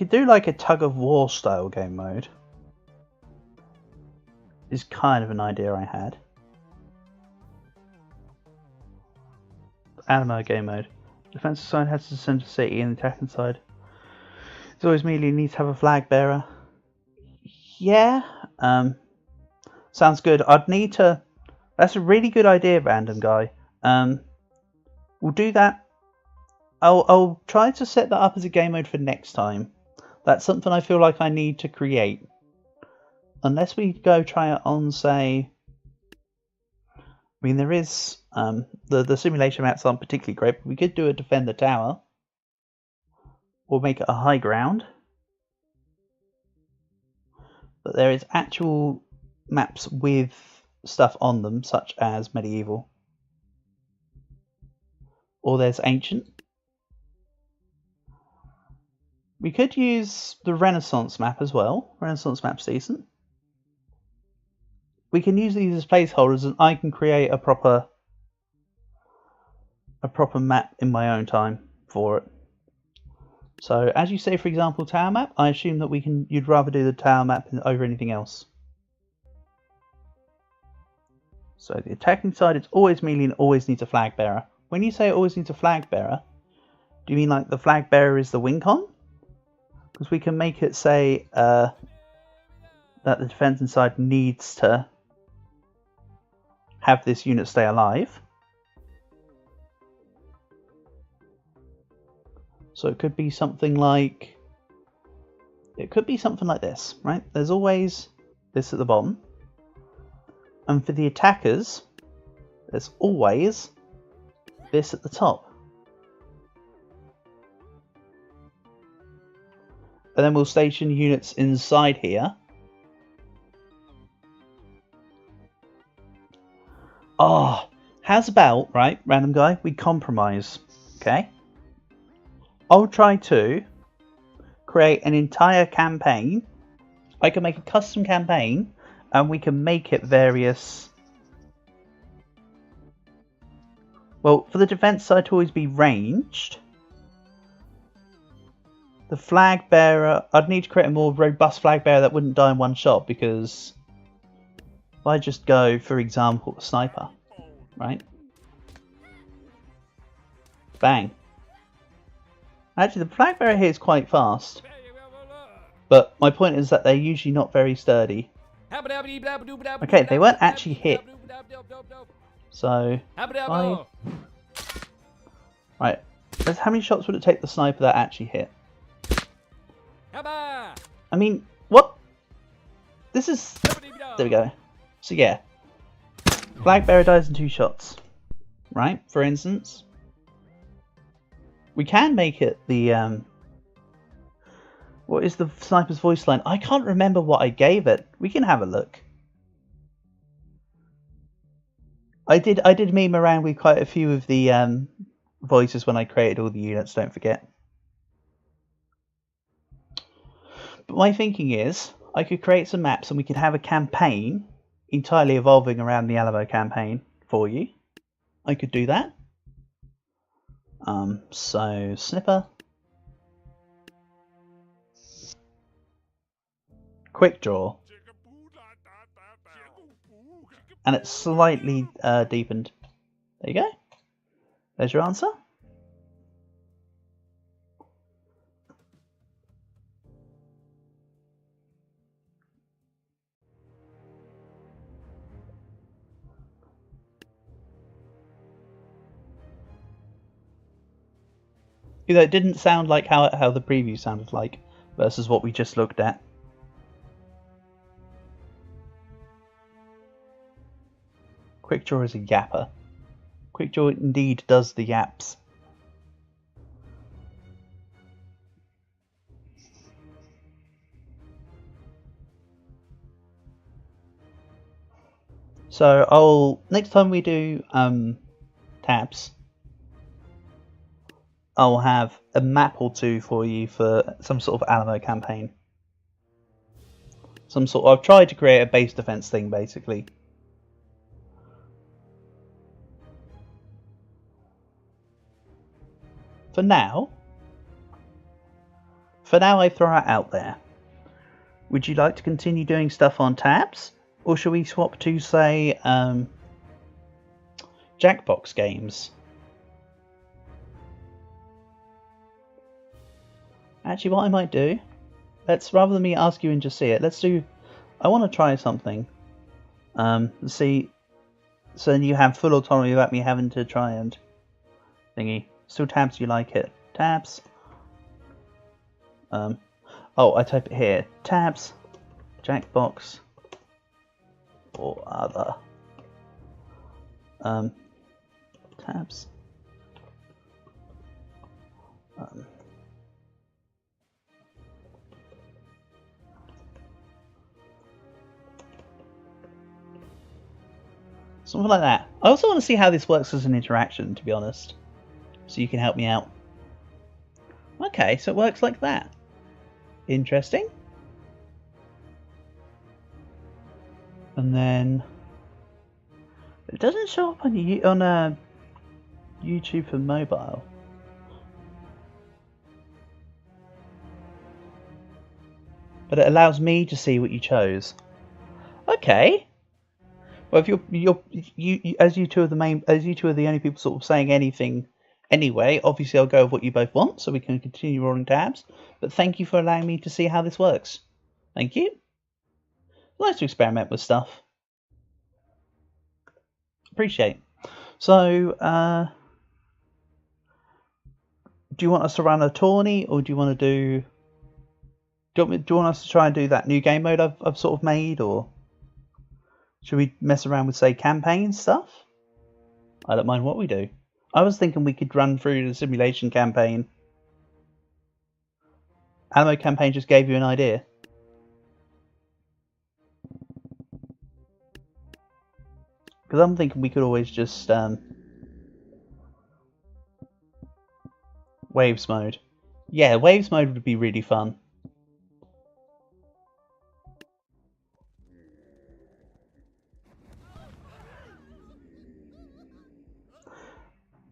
do like a tug of war style game mode. Is kind of an idea I had. Animo game mode. Defensive side has to center city and the attacking side. It's always immediately needs to have a flag bearer. Yeah. Sounds good. I'd need to. That's a really good idea, random guy. We'll do that. I'll try to set that up as a game mode for next time. That's something I feel like I need to create. Unless we go try it on, say... I mean, there is... the simulation maps aren't particularly great, but we could do a defend the tower. Or make it a high ground. But there is actual maps with stuff on them, such as medieval. Or there's ancient. We could use the Renaissance map as well. Renaissance map's decent. We can use these as placeholders and I can create a proper map in my own time for it. So as you say, for example, tower map, I assume that you'd rather do the tower map over anything else. So the attacking side, it's always melee and always needs a flag bearer. When you say it always needs a flag bearer, do you mean like the flag bearer is the wing con? Because we can make it say that the defense side needs to have this unit stay alive. So it could be something like... It could be something like this, right? There's always this at the bottom. And for the attackers, there's always this at the top. And then we'll station units inside here. Oh, how's about, right, random guy, we compromise, okay? I'll try to create an entire campaign. I can make a custom campaign and we can make it various. Well, for the defense side to always be ranged. The flag bearer, I'd need to create a more robust flag bearer that wouldn't die in one shot, because if I just go, for example, the sniper, right? Bang. Actually, the flag bearer here is quite fast. But my point is that they're usually not very sturdy. Okay, they weren't actually hit. So, right, how many shots would it take the sniper that actually hit? I mean, what? This is... There we go. So yeah, flag bearer dies in 2 shots, right? For instance, we can make it the what is the sniper's voice line? I can't remember what I gave it. We can have a look. I did meme around with quite a few of the voices when I created all the units, don't forget. But my thinking is I could create some maps and we could have a campaign entirely evolving around the Alamo campaign for you. I could do that. So snipper, quick draw, and it's slightly deepened. There you go. There's your answer. Although it didn't sound like how the preview sounded like versus what we just looked at. Quick draw is a yapper. Quick draw indeed does the yaps. So next time we do tabs, I'll have a map or two for you for some sort of Alamo campaign. I've tried to create a base defense thing basically. For now I throw it out there. Would you like to continue doing stuff on tabs? Or should we swap to, say, Jackbox games? Actually, what I might do, rather than me ask you and just see it, I want to try something. See, so then you have full autonomy without me having to try and thingy. Still tabs, you like it. Tabs. Oh, I type it here. Tabs, Jackbox, or other. Tabs. Something like that. I also want to see how this works as an interaction, to be honest. So you can help me out. Okay, so it works like that. Interesting. And then it doesn't show up on YouTube for mobile. But it allows me to see what you chose. Okay. Well, if you as you two are the only people sort of saying anything anyway, obviously I'll go with what you both want, so we can continue rolling tabs. But thank you for allowing me to see how this works. Thank you. Nice to experiment with stuff. Appreciate. So, do you want us to run a tourney, or do you want to do? Do you want us to try and do that new game mode I've sort of made, or Should we mess around with, say, campaign stuff? I don't mind what we do. I was thinking we could run through the simulation campaign. Alamo campaign just gave you an idea. Because I'm thinking we could always just Waves mode. Yeah, Waves mode would be really fun.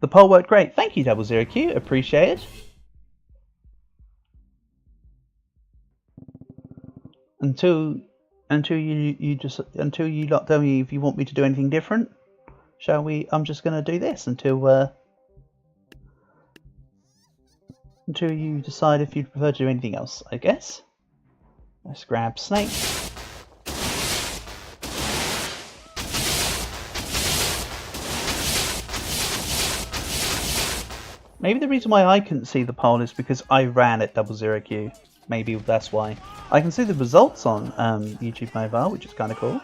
The poll worked great. Thank you, 00Q. Appreciate it. Until you lot tell me if you want me to do anything different, shall we? I'm just gonna do this until you decide if you'd prefer to do anything else, I guess. Let's grab Snake. Maybe the reason why I couldn't see the poll is because I ran at 00Q. Maybe that's why. I can see the results on YouTube Mobile, which is kind of cool.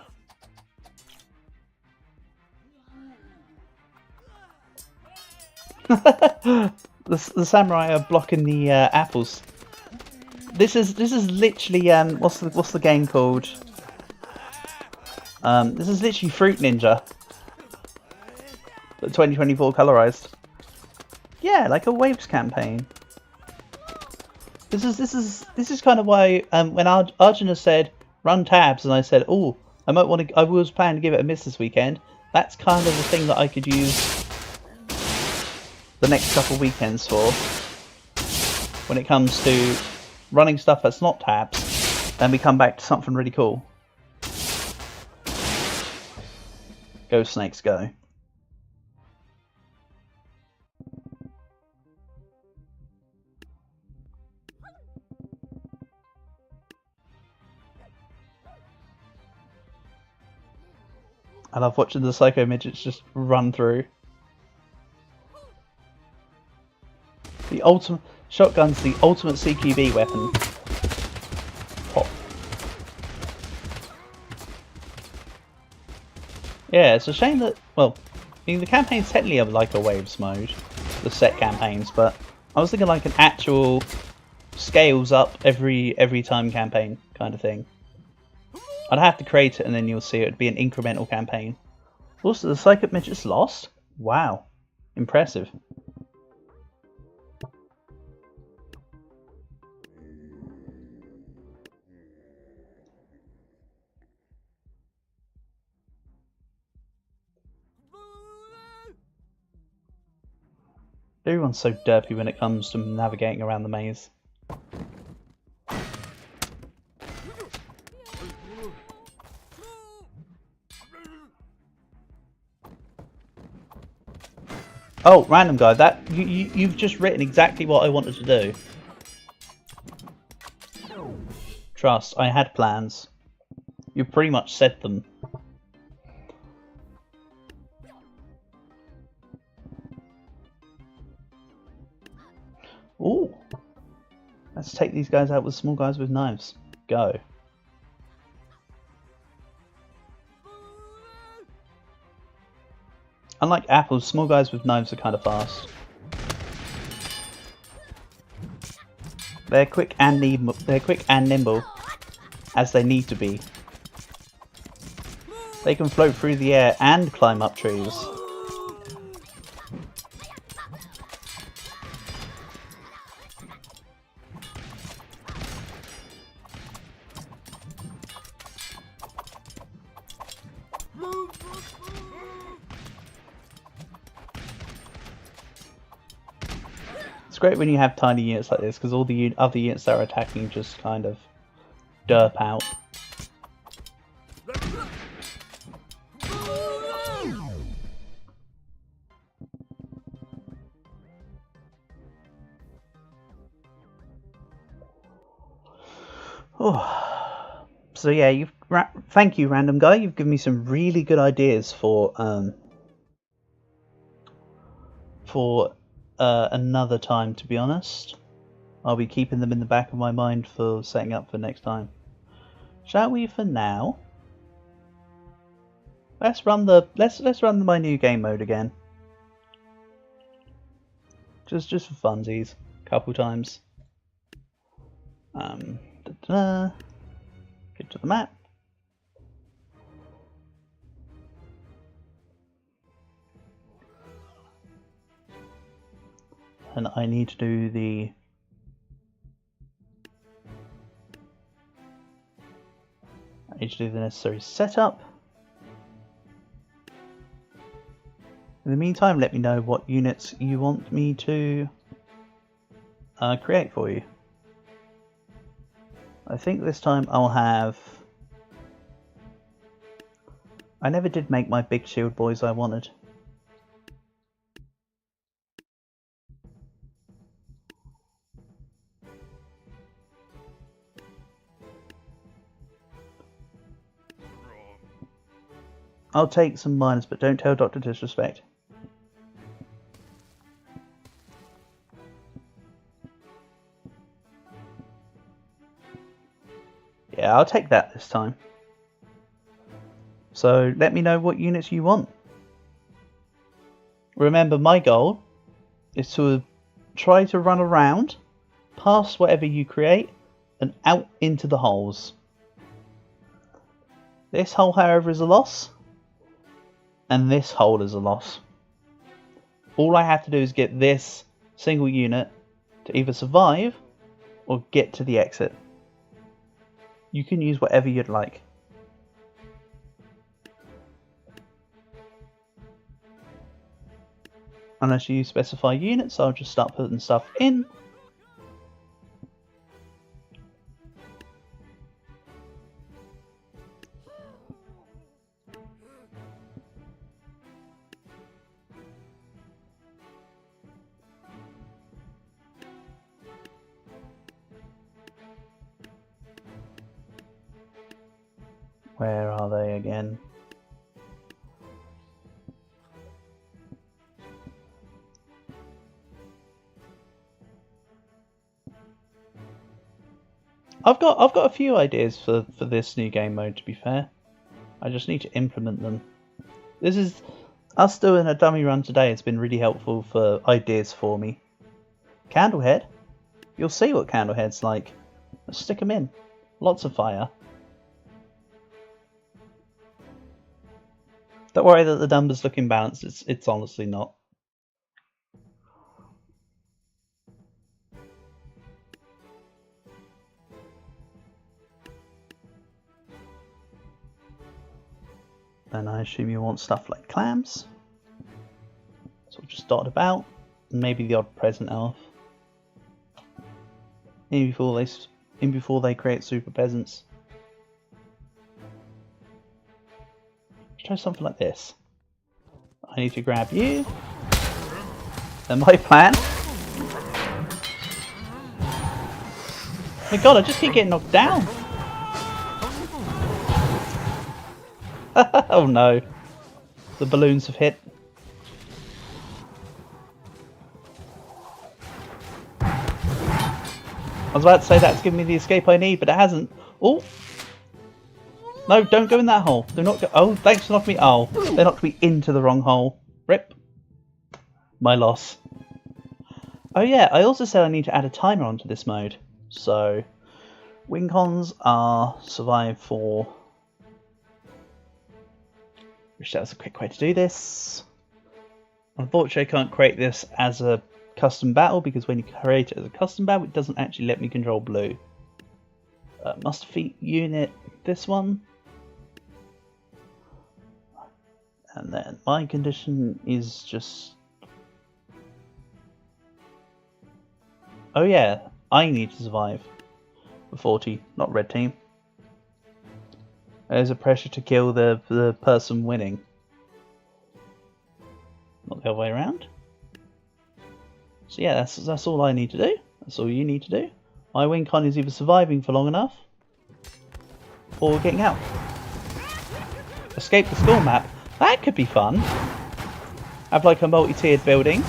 the samurai are blocking the apples. This is literally what's the game called? This is literally Fruit Ninja, but 2024 colorized. Yeah, like a Waves campaign. This is kind of why when Arjuna said run tabs, and I said, oh, I was planning to give it a miss this weekend. That's kind of the thing that I could use the next couple weekends for, when it comes to running stuff that's not tabs, then we come back to something really cool. Go Snakes, go. I love watching the Psycho Midgets just run through. The ultimate shotgun's the ultimate CQB weapon. Pop. Yeah, it's a shame that, well, I mean the campaigns technically are like a Waves mode, the set campaigns, but I was thinking like an actual scales up every time campaign kind of thing. I'd have to create it and then you'll see it would be an incremental campaign. Also, the Psychic Midget's lost? Wow. Impressive. Everyone's so derpy when it comes to navigating around the maze. Oh, random guy, that you've just written exactly what I wanted to do. Trust, I had plans. You pretty much said them. Ooh. Let's take these guys out with small guys with knives. Go. Unlike apples, small guys with knives are kind of fast. They're quick and nimble, as they need to be. They can float through the air and climb up trees. It's great when you have tiny units like this, because all the other units that are attacking just kind of derp out. Oh. So yeah, thank you, random guy. You've given me some really good ideas for another time, to be honest. I'll be keeping them in the back of my mind for setting up for next time. Shall we for now? let's run my new game mode again. Just for funsies, a couple times. Get to the map. And I need to do the necessary setup. In the meantime, let me know what units you want me to create for you. I think this time I'll have... I never did make my big shield boys I wanted. I'll take some miners, but don't tell Dr. Disrespect. Yeah, I'll take that this time. So let me know what units you want. Remember, my goal is to try to run around, past whatever you create, and out into the holes. This hole, however, is a loss. And this hole is a loss. All I have to do is get this single unit to either survive or get to the exit. You can use whatever you'd like. Unless you specify units, I'll just start putting stuff in. Where are they again? I've got a few ideas for this new game mode, to be fair. I just need to implement them. This is us doing a dummy run today. It's been really helpful for ideas for me. Candlehead. You'll see what Candlehead's like. Let's stick them in. Lots of fire. Don't worry that the numbers look imbalanced, it's honestly not. And I assume you want stuff like clams. So we'll just dot about, and maybe the odd present elf. In before they create super peasants. Try something like this. I need to grab you. And my plan... Oh my god, I just keep getting knocked down. Oh no. The balloons have hit. I was about to say that's giving me the escape I need, but it hasn't. Oh! No, don't go in that hole. Do not go. Oh, thanks for knocking me. Oh, they knocked me into the wrong hole. Rip. My loss. Oh yeah, I also said I need to add a timer onto this mode. So, win cons are survive for... Wish that was a quick way to do this. Unfortunately, I can't create this as a custom battle because when you create it as a custom battle, it doesn't actually let me control blue. Must defeat unit this one. And then my condition is just... Oh yeah, I need to survive for 40, not red team. There's a pressure to kill the person winning. Not the other way around. So yeah, that's all I need to do. That's all you need to do. My win con is either surviving for long enough or getting out. Escape the school map. That could be fun. Have like a multi-tiered building.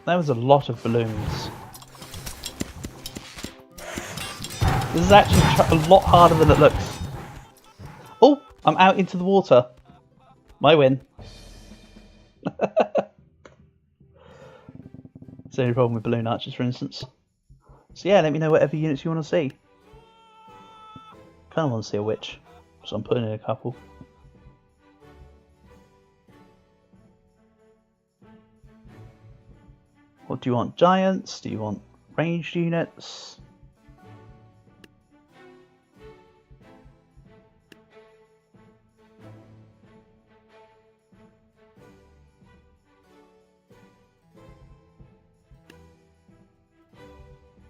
That was a lot of balloons. This is actually a lot harder than it looks. Oh, I'm out into the water. My win. Is there any problem with balloon archers, for instance? So yeah, let me know whatever units you want to see. Kind of want to see a witch, so I'm putting in a couple. What do you want? Giants? Do you want ranged units?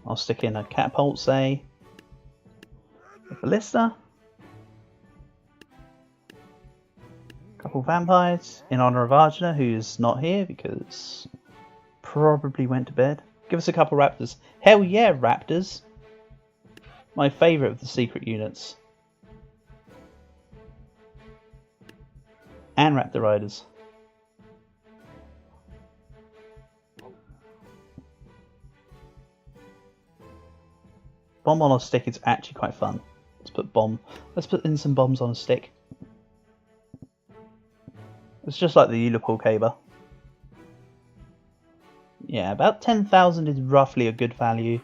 I'll stick in a catapult, say. A ballista. A couple vampires in honor of Arjuna, who's not here because probably went to bed. Give us a couple raptors. Hell yeah, raptors! My favourite of the secret units. And raptor riders. Bomb on a stick is actually quite fun. Let's put in some bombs on a stick. It's just like the Ulipal Caber. Yeah, about 10,000 is roughly a good value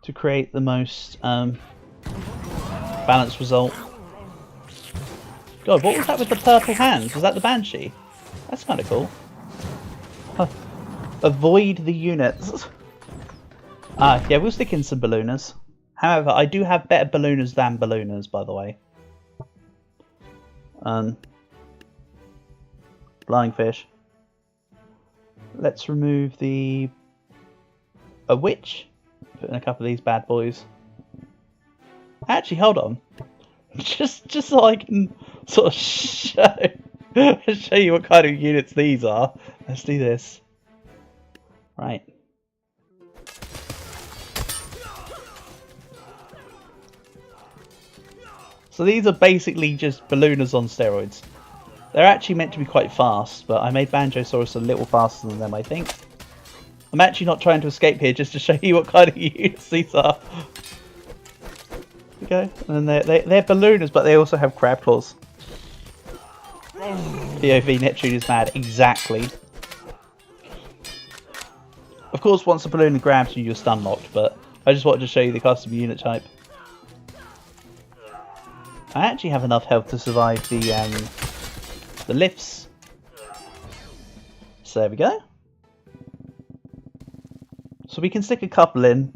to create the most balanced result. God, what was that with the purple hands? Was that the Banshee? That's kind of cool. Avoid the units. Yeah, we'll stick in some ballooners. However, I do have better ballooners than ballooners, by the way. Flying fish. Let's remove a witch. Put in a couple of these bad boys. Actually, hold on. Just so I can sort of show you what kind of units these are. Let's do this. Right. So these are basically just ballooners on steroids. They're actually meant to be quite fast, but I made Banjosaurus a little faster than them, I think. I'm actually not trying to escape here, just to show you what kind of units these are. There we go. And they're ballooners, but they also have crab claws. POV Neptune is mad. Exactly. Of course, once a balloon grabs you, you're stun locked, but I just wanted to show you the custom unit type. I actually have enough health to survive the lifts. So there we go. So we can stick a couple in.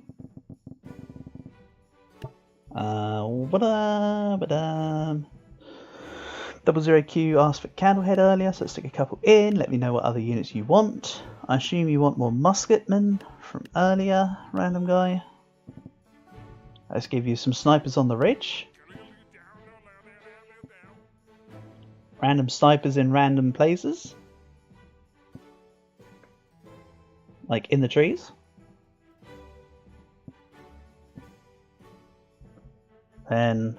00Q asked for Candlehead earlier, so let's stick a couple in. Let me know what other units you want. I assume you want more musketmen from earlier, random guy. Let's give you some snipers on the ridge. Random snipers in random places. Like in the trees. Then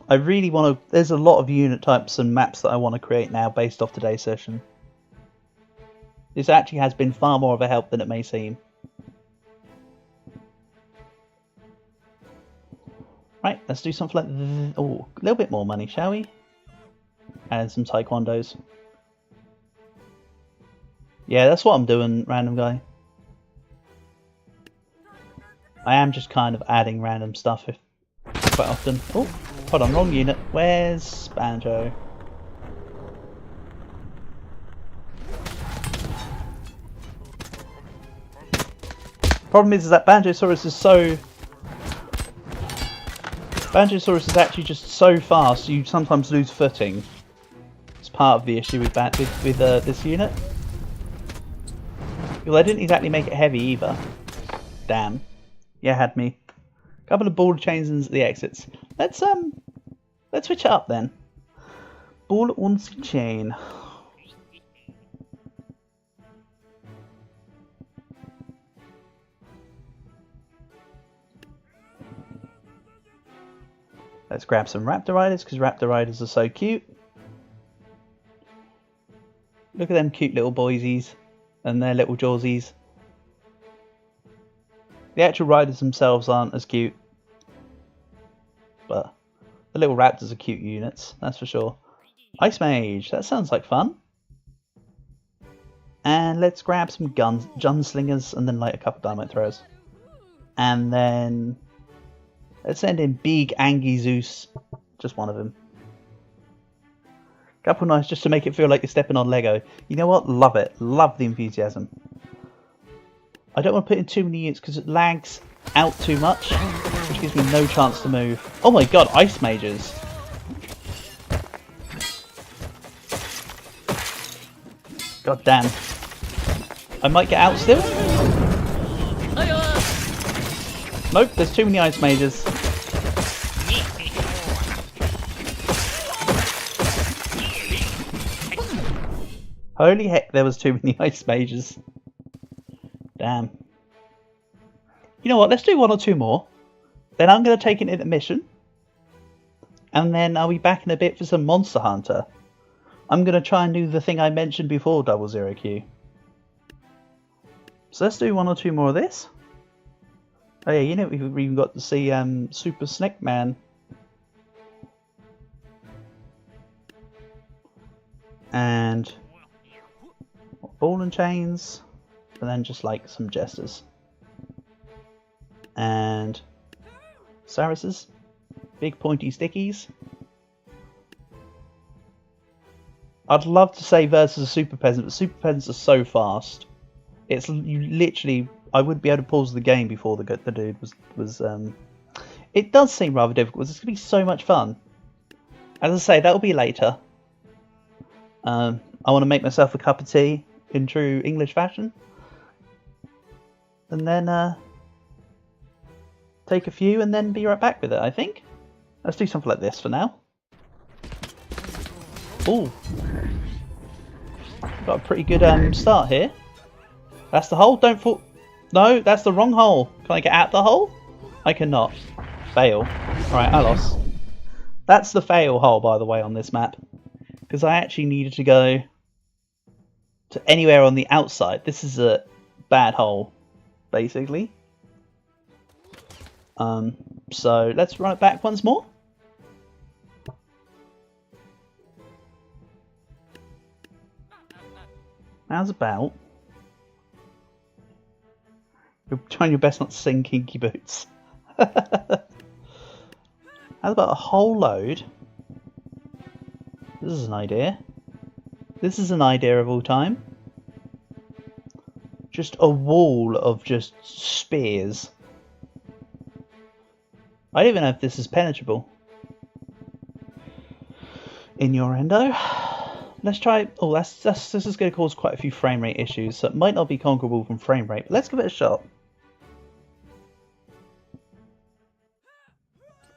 I really want to... There's a lot of unit types and maps that I want to create now based off today's session. This actually has been far more of a help than it may seem. Right, let's do something like... Oh, a little bit more money, shall we? And some taekwondos. Yeah, that's what I'm doing, random guy. I am just kind of adding random stuff quite often. Oh, hold on, wrong unit. Where's Banjo? Problem is that Banjosaurus is so... Banjosaurus is actually just so fast, you sometimes lose footing. It's part of the issue with this unit. Well, I didn't exactly make it heavy either. Damn. Yeah, had me. Couple of ball chains at the exits. Let's switch it up then. Ball und chain. Let's grab some Raptor Riders, because Raptor Riders are so cute. Look at them cute little boysies and their little jawsies. The actual riders themselves aren't as cute, but the little raptors are cute units, that's for sure. Ice Mage, that sounds like fun. And let's grab some gunslingers and then light a couple dynamite throwers. And then let's send in Big Angie Zeus, just one of them. Couple nice just to make it feel like you're stepping on Lego. You know what? Love it. Love the enthusiasm. I don't want to put in too many units because it lags out too much, which gives me no chance to move. Oh my god, Ice Mages! God damn. I might get out still? Nope, there's too many Ice Mages. Holy heck, there was too many Ice Mages. Damn. You know what, let's do one or two more. Then I'm going to take an intermission. And then I'll be back in a bit for some Monster Hunter. I'm going to try and do the thing I mentioned before 00Q. So let's do one or two more of this. Oh yeah, you know we've even got to see Super Snake Man. And ball and chains. And then just like some jesters. And Saruses. Big pointy stickies. I'd love to say versus a Super Peasant, but Super Peasants are so fast. It's you literally. I wouldn't be able to pause the game before the dude was. It does seem rather difficult. It's going to be so much fun. As I say, that'll be later. I want to make myself a cup of tea in true English fashion, and then take a few, and then be right back with it. I think. Let's do something like this for now. Ooh. Got a pretty good start here. That's the hole, don't fall. No, that's the wrong hole. Can I get out the hole? I cannot. Fail. Right, I lost. That's the fail hole, by the way, on this map. Because I actually needed to go to anywhere on the outside. This is a bad hole, basically. So let's run it back once more. How's about? You're trying your best not to sing Kinky Boots. How about a whole load? This is an idea. This is an idea of all time. Just a wall of just spears. I don't even know if this is penetrable. Innuendo. Let's try. Oh, this is going to cause quite a few frame rate issues, so it might not be conquerable from frame rate. But let's give it a shot.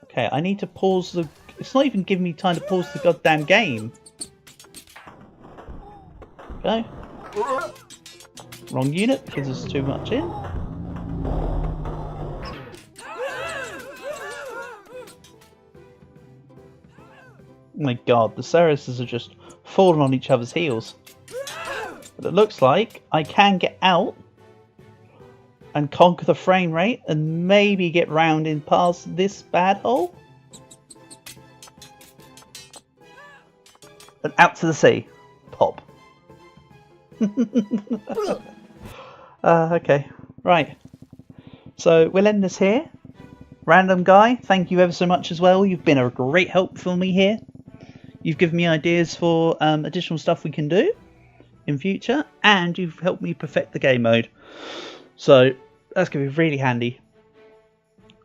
Okay, I need to pause the. It's not even giving me time to pause the goddamn game. Okay. Wrong unit because there's too much in. Oh my god, the Saruses are just falling on each other's heels. But it looks like I can get out and conquer the frame rate and maybe get round in past this bad hole. And out to the sea. Pop. Okay, right. So we'll end this here. Random Guy, thank you ever so much as well. You've been a great help for me here. You've given me ideas for additional stuff we can do in future, and you've helped me perfect the game mode. So that's going to be really handy.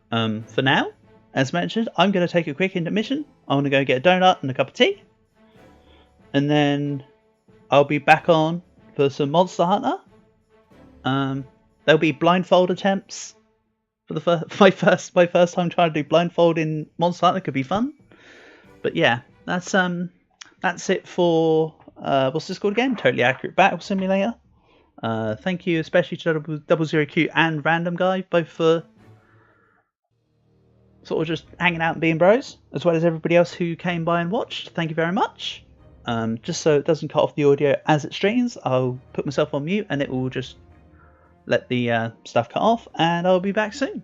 For now, as mentioned, I'm going to take a quick intermission. I want to go get a donut and a cup of tea. And then I'll be back on for some Monster Hunter. There'll be blindfold attempts for the my first time trying to do blindfold in Monster Hunter. Could be fun. But yeah, that's it for what's this called again? Totally Accurate Battle Simulator. Thank you especially to 00Q and Random Guy, both for sort of just hanging out and being bros, as well as everybody else who came by and watched. Thank you very much. Just so it doesn't cut off the audio as it streams, I'll put myself on mute and it will just let the stuff cut off, and I'll be back soon.